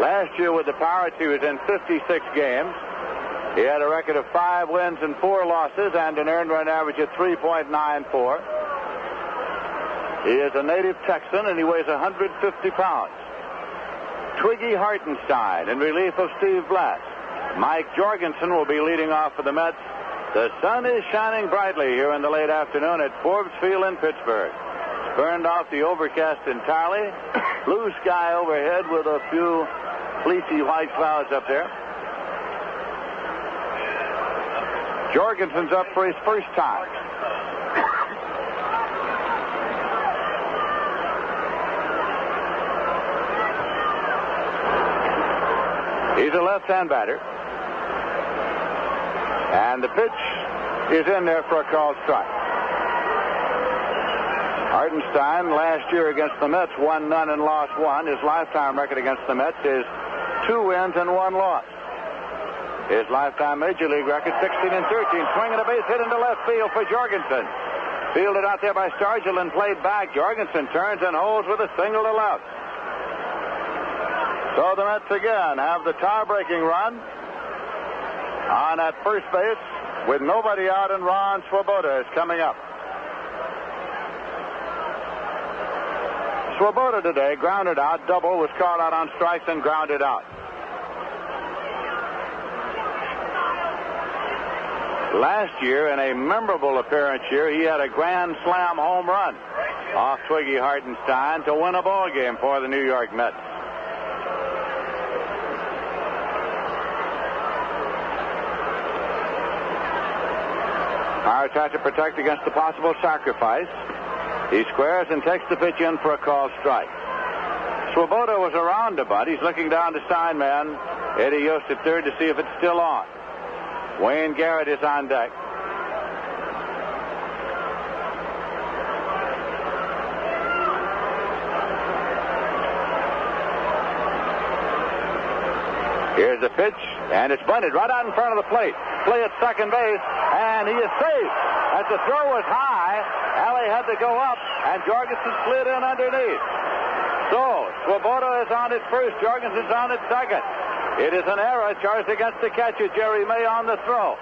Last year with the Pirates, he was in 56 games. He had a record of 5 wins and 4 losses and an earned run average of 3.94. He is a native Texan, and he weighs 150 pounds. Twiggy Hartenstein in relief of Steve Blass. Mike Jorgensen will be leading off for the Mets. The sun is shining brightly here in the late afternoon at Forbes Field in Pittsburgh. It's burned off the overcast entirely. Blue sky overhead with a few fleecy white clouds up there. Jorgensen's up for his first time. He's a left-hand batter. And the pitch is in there for a called strike. Hartenstein last year against the Mets won none and lost 1. His lifetime record against the Mets is 2 wins and 1 loss. His lifetime Major League record 16 and 13. Swinging a base hit into left field for Jorgensen. Fielded out there by Stargell and played back. Jorgensen turns and holds with a single to left. So the Mets again have the tie-breaking run on at first base with nobody out, and Ron Swoboda is coming up. Swoboda today grounded out, double, was called out on strikes and grounded out. Last year, in a memorable appearance here, he had a grand slam home run off Twiggy Hartenstein to win a ball game for the New York Mets. Pirates have to protect against the possible sacrifice. He squares and takes the pitch in for a called strike. Swoboda was around a bunt. He's looking down to sign man Eddie Yost at third to see if it's still on. Wayne Garrett is on deck. Here's the pitch, and it's bunted right out in front of the plate. Play at second base, and he is safe. As the throw was high, Alley had to go up, and Jorgensen slid in underneath. So, Swoboda is on at first, Jorgensen's on at second. It is an error charged against the catcher, Jerry May, on the throw.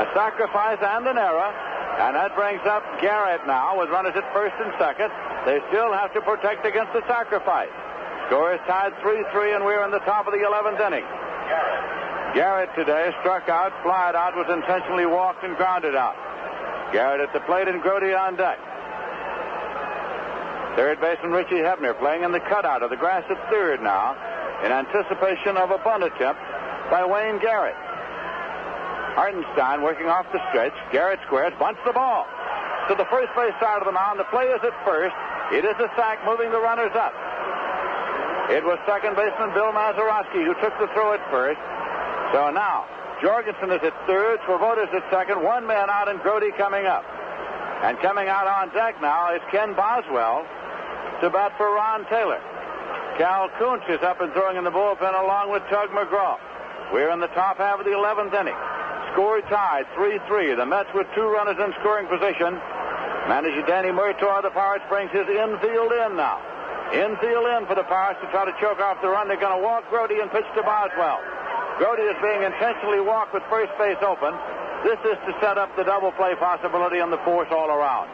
A sacrifice and an error, and that brings up Garrett now with runners at first and second. They still have to protect against the sacrifice. Score is tied 3-3, and we're in the top of the 11th inning. Garrett today struck out, flied out, was intentionally walked and grounded out. Garrett at the plate and Grote on deck. Third baseman Richie Hebner playing in the cutout of the grass at third now in anticipation of a bunt attempt by Wayne Garrett. Hartenstein working off the stretch. Garrett squares, bunts the ball to the first base side of the mound. The play is at first. It is a sack moving the runners up. It was second baseman Bill Mazeroski who took the throw at first. So now Jorgensen is at third, Swoboda's at second, one man out and Grote coming up. And coming out on deck now is Ken Boswell to bat for Ron Taylor. Cal Kuntz is up and throwing in the bullpen along with Tug McGraw. We're in the top half of the 11th inning. Score tied 3-3. The Mets with 2 runners in scoring position. Manager Danny Murtaugh of the Pirates brings his infield in now. Infield in for the Pirates to try to choke off the run. They're going to walk Grote and pitch to Boswell. Grote is being intentionally walked with first base open. This is to set up the double play possibility and the force all around.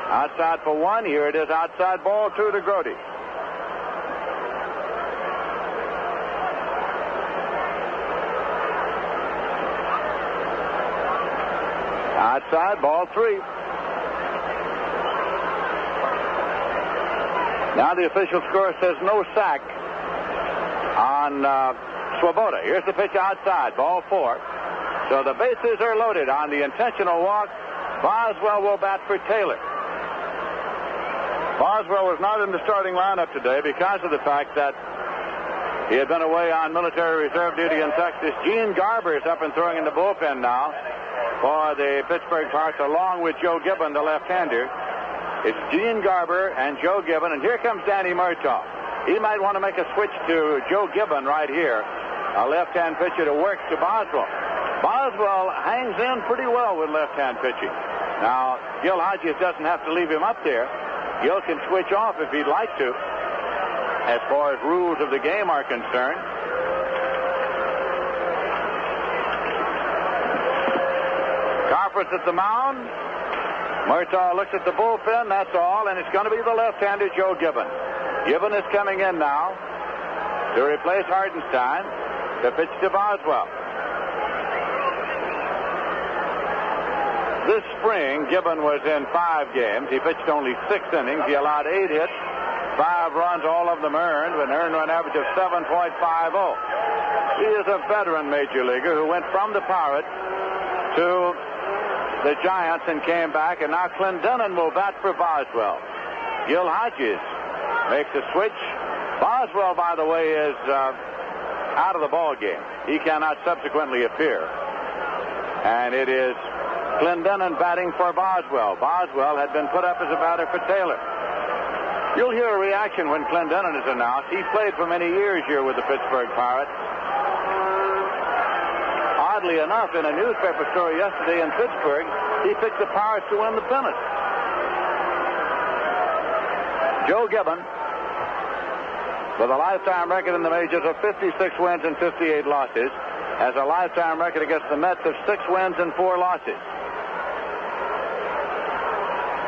Outside for 1. Here it is outside, ball 2 to Grote. Outside, ball 3. Now the official score says no sack on Swoboda. Here's the pitch outside, ball 4. So the bases are loaded on the intentional walk. Boswell will bat for Taylor. Boswell was not in the starting lineup today because of the fact that he had been away on military reserve duty in Texas. Gene Garber is up and throwing in the bullpen now for the Pittsburgh Pirates, along with Joe Gibbon, the left-hander. It's Gene Garber and Joe Gibbon, and here comes Danny Murtaugh. He might want to make a switch to Joe Gibbon right here, a left-hand pitcher to work to Boswell. Boswell hangs in pretty well with left-hand pitching. Now, Gil Hodges doesn't have to leave him up there. Gil can switch off if he'd like to, as far as rules of the game are concerned. Conference at the mound. Murtaugh looks at the bullpen, that's all, and it's going to be the left-hander Joe Gibbon. Gibbon is coming in now to replace Hartenstein to pitch to Boswell. This spring, Gibbon was in 5 games. He pitched only 6 innings. He allowed 8 hits, 5 runs, all of them earned, with an earned run average of 7.50. He is a veteran major leaguer who went from the Pirates to the Giants and came back, and now Clendenon will bat for Boswell. Gil Hodges makes a switch. Boswell, by the way, is out of the ball game. He cannot subsequently appear. And it is Clendenon batting for Boswell. Boswell had been put up as a batter for Taylor. You'll hear a reaction when Clendenon is announced. He played for many years here with the Pittsburgh Pirates. Oddly enough, in a newspaper story yesterday in Pittsburgh, he picked the Pirates to win the pennant. Joe Gibbon, with a lifetime record in the majors of 56 wins and 58 losses, has a lifetime record against the Mets of 6 wins and 4 losses.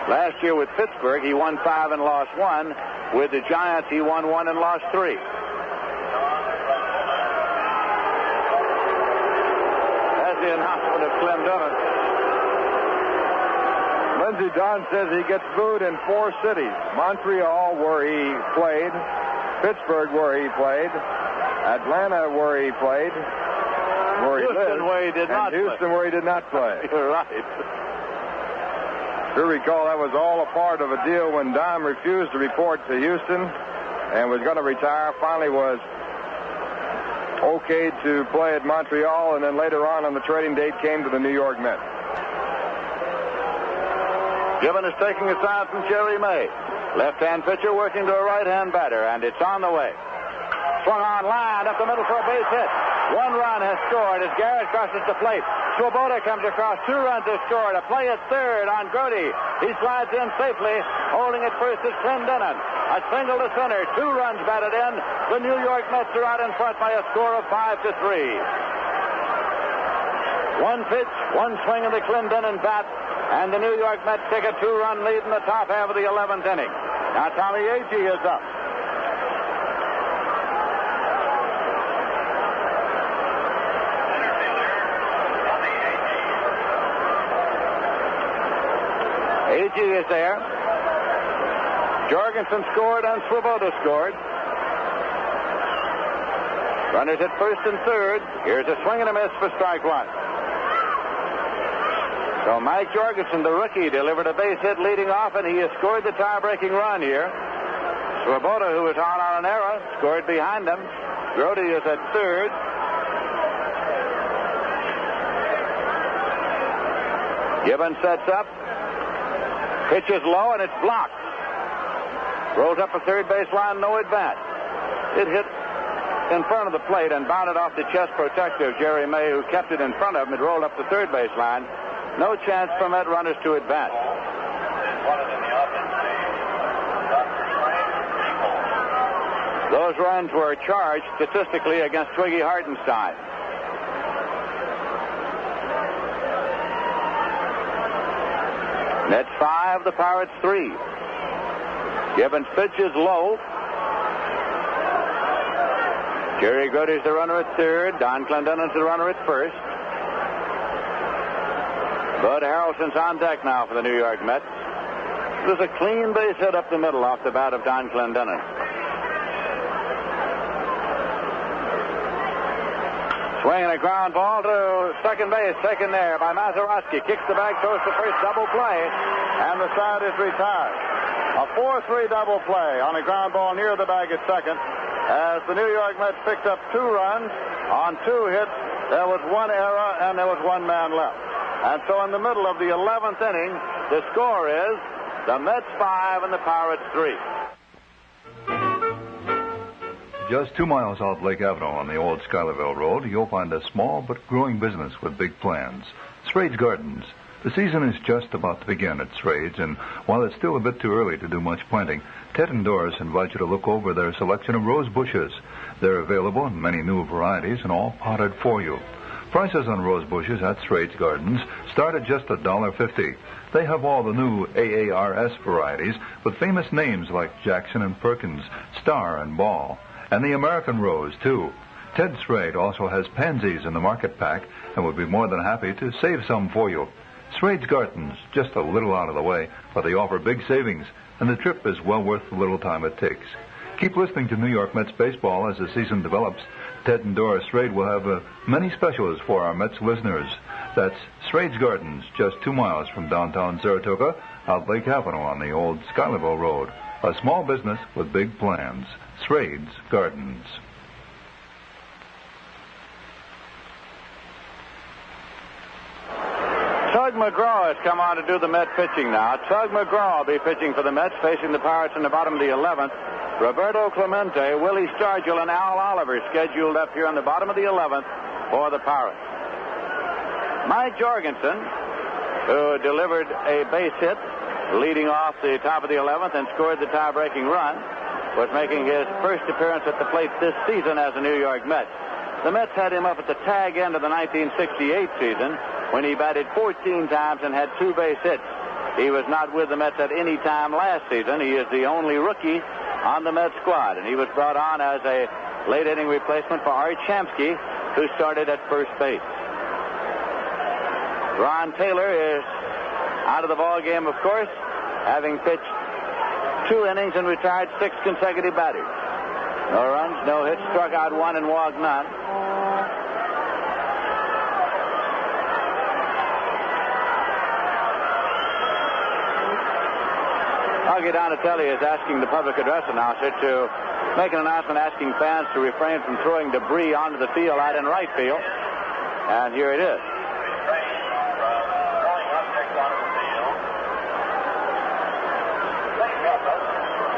Last year with Pittsburgh, he won 5 and lost 1. With the Giants, he won 1 and lost 3. That's the announcement of Clendenon. Lindsey Dunn says he gets booed in 4 cities. Montreal, where he played. Pittsburgh, where he played. Atlanta, where he played. Where he lived. Houston, where he did not play. Houston, where he did not play. You're right. You recall that was all a part of a deal when Dom refused to report to Houston and was going to retire. Finally was okay to play at Montreal, and then later on the trading date came to the New York Mets. Gibbon is taking a sign from Jerry May. Left-hand pitcher working to a right-hand batter, and it's on the way. Swung on line up the middle for a base hit. 1 run has scored as Garrett crosses the plate. Swoboda comes across. 2 runs are scored. A play at third on Grote. He slides in safely. Holding it first is Clendenon. A single to center. 2 runs batted in. The New York Mets are out in front by a score of 5-3. 1 pitch, 1 swing of the Clendenon bat, and the New York Mets take a 2-run lead in the top half of the 11th inning. Now Tommy Agee is up. Agee is there. Jorgensen scored and Swoboda scored. Runners at first and third. Here's a swing and a miss for strike one. So Mike Jorgensen, the rookie, delivered a base hit leading off, and he has scored the tie-breaking run here. Swoboda, who was on an error, scored behind him. Grody is at third. Gibbons sets up. Pitches low, and it's blocked. Rolls up the third base line, no advance. It hit in front of the plate and bounded off the chest protector of Jerry May, who kept it in front of him. It rolled up the third base line. No chance for Met runners to advance. Those runs were charged statistically against Twiggy Hartenstein. Mets 5, the Pirates 3. Gibbons pitches low. Jerry Grody's the runner at third. Don Clendonen's the runner at first. Bud Harrelson's on deck now for the New York Mets. There's a clean base hit up the middle off the bat of Don Clendenon. Swinging a ground ball to second base, taken there by Mazeroski. Kicks the bag, throws to first, double play, and the side is retired. A 4-3 double play on a ground ball near the bag at second. As the New York Mets picked up 2 runs on 2 hits, there was 1 error and there was 1 man left. And so in the middle of the 11th inning, the score is the Mets 5 and the Pirates 3. Just 2 miles off Lake Avenue on the old Schuylerville Road, you'll find a small but growing business with big plans. Sprade's Gardens. The season is just about to begin at Sprade's, and while it's still a bit too early to do much planting, Ted and Doris invite you to look over their selection of rose bushes. They're available in many new varieties and all potted for you. Prices on rose bushes at Sprade's Gardens start at just $1.50. They have all the new AARS varieties with famous names like Jackson and Perkins, Star and Ball, and the American Rose, too. Ted Sprade also has pansies in the market pack and would be more than happy to save some for you. Sprade's Gardens, just a little out of the way, but they offer big savings, and the trip is well worth the little time it takes. Keep listening to New York Mets baseball as the season develops. Ted and Doris Strade will have many specials for our Mets listeners. That's Sprade's Gardens, just 2 miles from downtown Saratoga, out Lake Avenue on the old Schuylerville Road. A small business with big plans. Sprade's Gardens. Tug McGraw has come on to do the Met pitching now. Tug McGraw will be pitching for the Mets, facing the Pirates in the bottom of the 11th. Roberto Clemente, Willie Stargell, and Al Oliver scheduled up here in the bottom of the 11th for the Pirates. Mike Jorgensen, who delivered a base hit leading off the top of the 11th and scored the tie-breaking run, was making his first appearance at the plate this season as a New York Met. The Mets had him up at the tag end of the 1968 season when he batted 14 times and had 2 base hits. He was not with the Mets at any time last season. He is the only rookie on the Mets squad, and he was brought on as a late-inning replacement for Art Shamsky, who started at first base. Ron Taylor is out of the ball game, of course, having pitched 2 innings and retired 6 consecutive batters. No runs, no hits, struck out 1 and walked none. Augie Donatelli is asking the public address announcer to make an announcement asking fans to refrain from throwing debris onto the field out in right field. And here it is.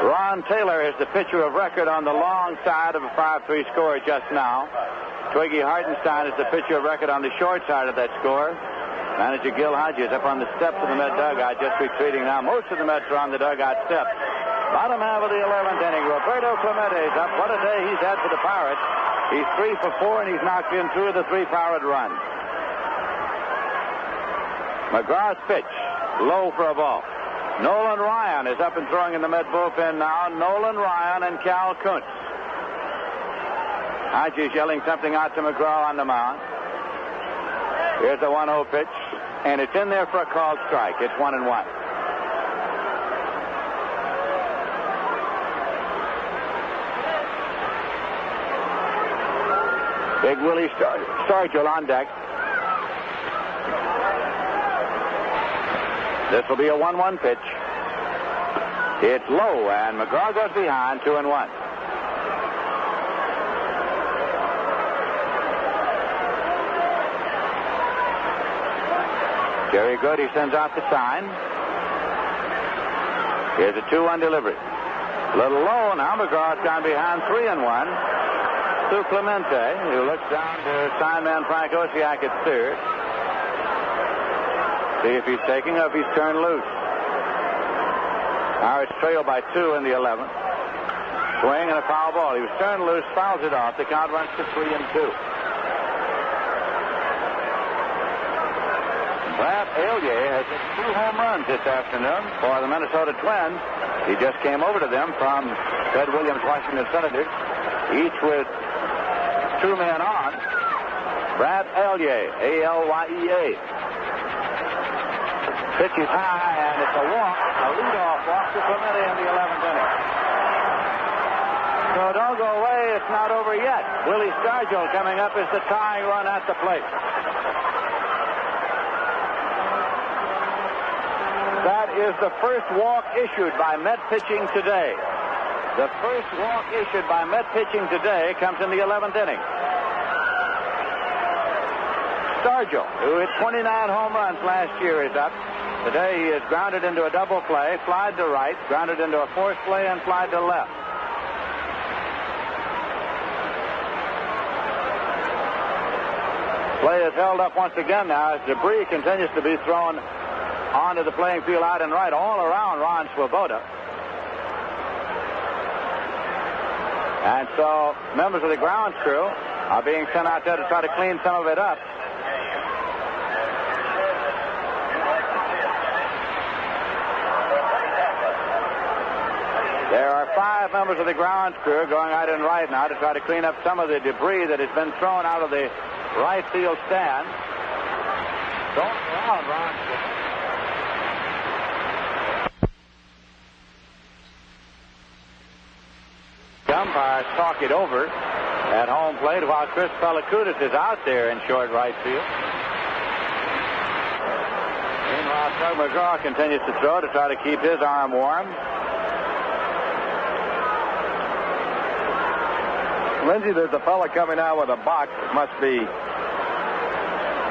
Ron Taylor is the pitcher of record on the long side of a 5-3 score just now. Twiggy Hartenstein is the pitcher of record on the short side of that score. Manager Gil Hodges up on the steps of the Met dugout, just retreating now. Most of the Mets are on the dugout steps. Bottom half of the 11th inning. Roberto Clemente is up. What a day he's had for the Pirates. He's 3 for 4, and he's knocked in 2 of the 3 Pirate runs. McGraw's pitch, low for a ball. Nolan Ryan is up and throwing in the Met bullpen now. Nolan Ryan and Cal Kuntz. Hodges yelling something out to McGraw on the mound. Here's a 1-0 pitch, and it's in there for a called strike. It's 1-1. Big Willie Stargell on deck. This will be a 1-1 pitch. It's low, and McGraw goes behind, 2-1. Very good. He sends out the sign. Here's a 2-1 delivery. A little low now. McGraw's gone behind, 3-1. To Clemente, who looks down to signman Frank Osiak at third. See if he's taking or if he's turned loose. Pirates trail by 2 in the 11th. Swing and a foul ball. He was turned loose, fouls it off. The count runs to 3-2. Brad Elia has hit 2 home runs this afternoon for the Minnesota Twins. He just came over to them from Ted Williams, Washington Senators, each with 2 men on. Brad Elia, A-L-Y-E-A. Pitch is high, and it's a walk, a leadoff walk to Clemente in the 11th inning. So don't go away, it's not over yet. Willie Stargell coming up as the tying run at the plate. That is the first walk issued by Met pitching today. The first walk issued by Met pitching today comes in the 11th inning. Stargell, who hit 29 home runs last year, is up. Today he is grounded into a double play, flied to right, grounded into a forced play, and flied to left. Play is held up once again now as debris continues to be thrown onto the playing field out and right all around Ron Swoboda. And so members of the grounds crew are being sent out there to try to clean some of it up. There are 5 members of the grounds crew going out and right now to try to clean up some of the debris that has been thrown out of the right field stand. Don't around Ron Swoboda. Umpires talk it over at home plate while Chris Pellicudis is out there in short right field. Meanwhile, Tug McGraw continues to throw to try to keep his arm warm. Lindsay, there's a fella coming out with a box that must be,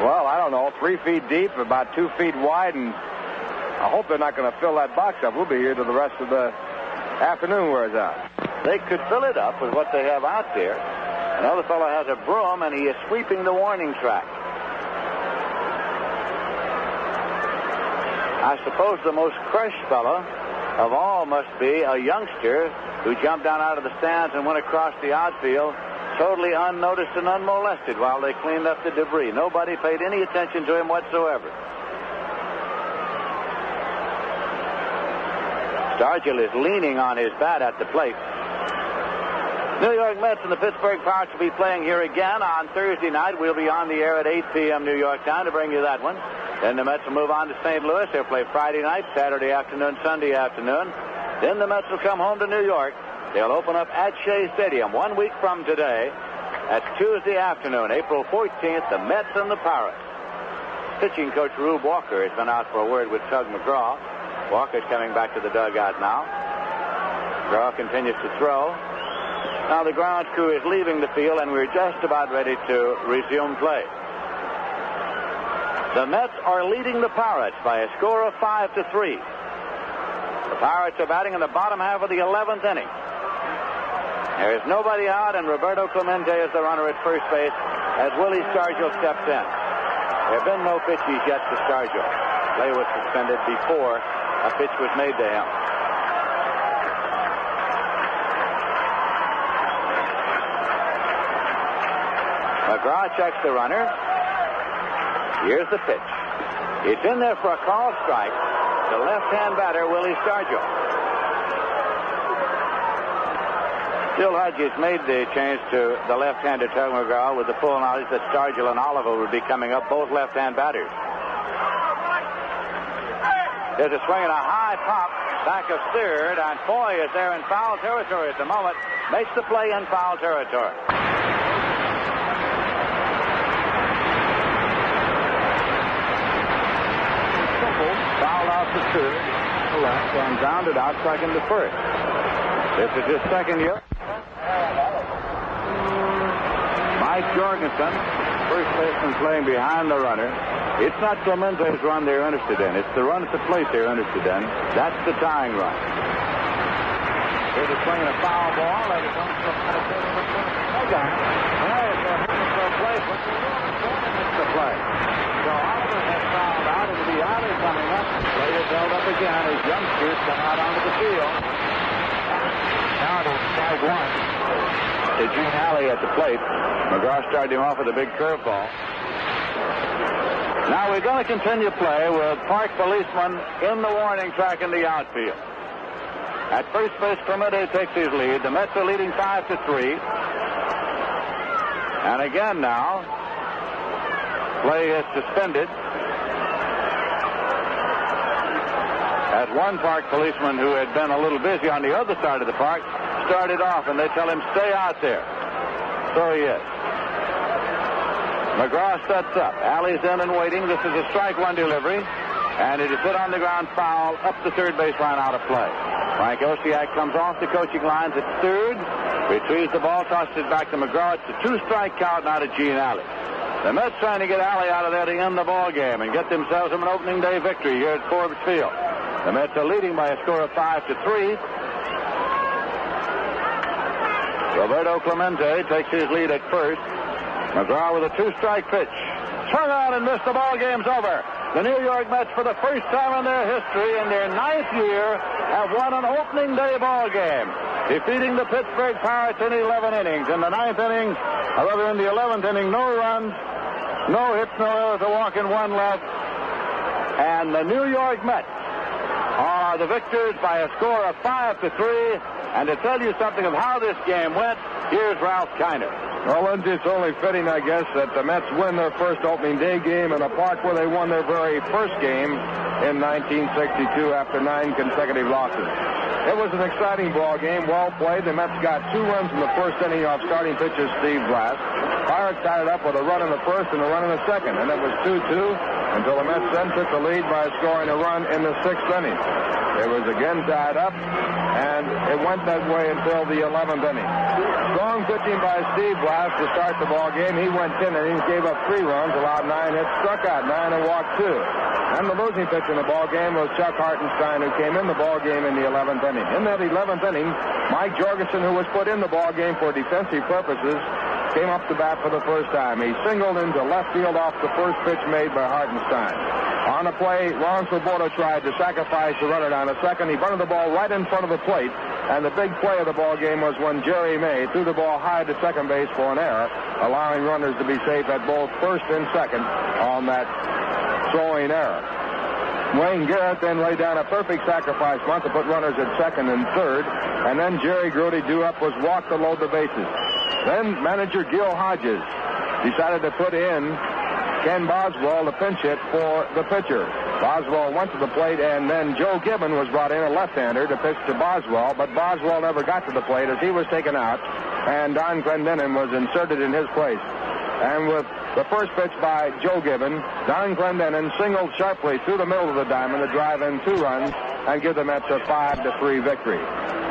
well, I don't know, 3 feet deep, about 2 feet wide, and I hope they're not going to fill that box up. We'll be here till the rest of the afternoon wears out. They could fill it up with what they have out there. Another fellow has a broom, and he is sweeping the warning track. I suppose the most crushed fellow of all must be a youngster who jumped down out of the stands and went across the outfield totally unnoticed and unmolested while they cleaned up the debris. Nobody paid any attention to him whatsoever. Stargell is leaning on his bat at the plate. New York Mets and the Pittsburgh Pirates will be playing here again on Thursday night. We'll be on the air at 8 p.m. New York time to bring you that one. Then the Mets will move on to St. Louis. They'll play Friday night, Saturday afternoon, Sunday afternoon. Then the Mets will come home to New York. They'll open up at Shea Stadium 1 week from today. That's Tuesday afternoon, April 14th, the Mets and the Pirates. Pitching coach Rube Walker has been out for a word with Tug McGraw. Walker's coming back to the dugout now. McGraw continues to throw. Now the ground crew is leaving the field, and we're just about ready to resume play. The Mets are leading the Pirates by a score of 5-3. The Pirates are batting in the bottom half of the 11th inning. There is nobody out, and Roberto Clemente is the runner at first base as Willie Stargell steps in. There have been no pitches yet to Stargell. Play was suspended before a pitch was made to him. McGraw checks the runner. Here's the pitch. It's in there for a call strike. The left-hand batter, Willie Stargell. Still Hodges made the change to the left-hander Tug McGraw with the full knowledge that Stargell and Oliver would be coming up, both left-hand batters. There's a swing and a high pop back of third, and Foy is there in foul territory at the moment. Makes the play in foul territory. to third, to left, and grounded out second to first. This is his second year. Mike Jorgensen, first baseman, playing behind the runner. It's not Clemente's run they're interested in. It's the run at the plate they're interested in. That's the tying run. Here's a swing and a foul ball. Let it come to the plate. The play. So Oliver has fouled out. It'll be Alley coming up. Play is held up again as youngsters come out onto the field. Now to strike one. It's Gene Alley at the plate. McGraw started him off with a big curveball. Now we're going to continue play with park policeman in the warning track in the outfield. At first base, Clemente takes his lead. The Mets are leading 5-3. And again now, play is suspended. As one park policeman who had been a little busy on the other side of the park started off, and they tell him, stay out there. So he is. McGraw sets up. Alley's in and waiting. This is a strike one delivery. And it is hit on the ground, foul, up the third base line, out of play. Frank Osiak comes off the coaching lines at third, retrieves the ball, tosses it back to McGraw. It's a two-strike count now to Gene Alley. The Mets trying to get Alley out of there to end the ball game and get themselves an opening day victory here at Forbes Field. The Mets are leading by a score of 5-3. Roberto Clemente takes his lead at first. McGraw with a two-strike pitch. Swung on and missed. The ball game's over. The New York Mets, for the first time in their history, in their 9th year, have won an opening day ball game, defeating the Pittsburgh Pirates in 11 innings. In the 9th inning, however, in the 11th inning, no runs, no hits, no errors, a walk and one left. And the New York Mets are the victors by a score of 5-3. And to tell you something of how this game went, here's Ralph Kiner. Well, Lindsay, it's only fitting, I guess, that the Mets win their first opening day game in a park where they won their very first game in 1962 after 9 consecutive losses. It was an exciting ball game, well played. The Mets got 2 runs in the first inning off starting pitcher Steve Blass. Pirates tied it up with a run in the first and a run in the second, and it was 2-2 until the Mets then took the lead by scoring a run in the 6th inning. It was again tied up, and it went that way until the 11th inning. Strong pitching by Steve Blass to start the ball game. He went 10 innings, gave up 3 runs, allowed 9 hits, struck out 9, and walked 2. And the losing pitcher in the ball game was Chuck Hartenstein, who came in the ball game in the 11th inning. In that 11th inning, Mike Jorgensen, who was put in the ball game for defensive purposes, came up to bat for the first time. He singled into left field off the first pitch made by Hartenstein. On the play, Ron Swoboda tried to sacrifice the runner down a second. He bunted the ball right in front of the plate, and the big play of the ball game was when Jerry May threw the ball high to second base for an error, allowing runners to be safe at both first and second on that throwing error. Wayne Garrett then laid down a perfect sacrifice bunt to put runners at second and third, and then Jerry Grote due up was walked to load the bases. Then manager Gil Hodges decided to put in Ken Boswell to pinch hit for the pitcher. Boswell went to the plate, and then Joe Gibbon was brought in, a left-hander, to pitch to Boswell, but Boswell never got to the plate as he was taken out, and Don Clendenin was inserted in his place. And with the first pitch by Joe Gibbon, Don Clendenin singled sharply through the middle of the diamond to drive in 2 runs and give the Mets a 5-3 victory.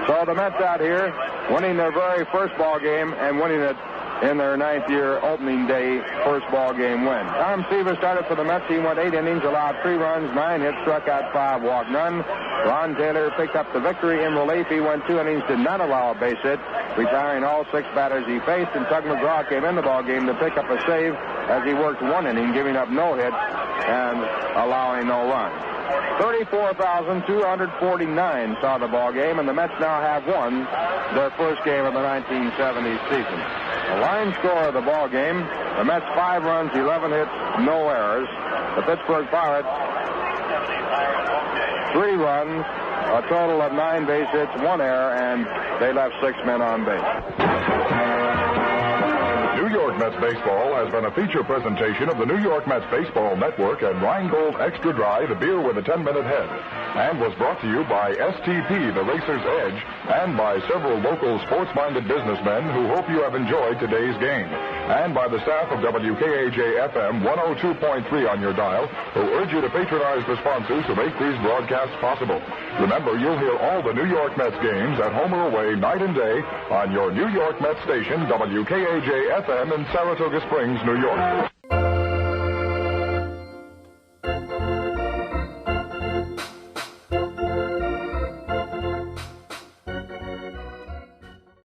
So the Mets out here winning their very first ball game and winning it in their 9th year opening day first ball game win. Tom Seaver started for the Mets. He went 8 innings, allowed 3 runs, 9 hits, struck out 5, walked none. Ron Taylor picked up the victory in relief. He went 2 innings, did not allow a base hit, retiring all 6 batters he faced. And Tug McGraw came in the ball game to pick up a save as he worked 1 inning, giving up no hits and allowing no runs. 34,249 saw the ball game, and the Mets now have won their first game of the 1970 season. The line score of the ball game, the Mets 5 runs, 11 hits, no errors. The Pittsburgh Pirates 3 runs, a total of 9 base hits, 1 error, and they left 6 men on base. New York Mets Baseball has been a feature presentation of the New York Mets Baseball Network and Rheingold Extra Dry, the beer with a 10-minute head, and was brought to you by STP, the Racer's Edge, and by several local sports-minded businessmen who hope you have enjoyed today's game. and by the staff of WKAJ-FM 102.3 on your dial, who urge you to patronize the sponsors who make these broadcasts possible. Remember, you'll hear all the New York Mets games at home or away, night and day, on your New York Mets station, WKAJ-FM in Saratoga Springs, New York.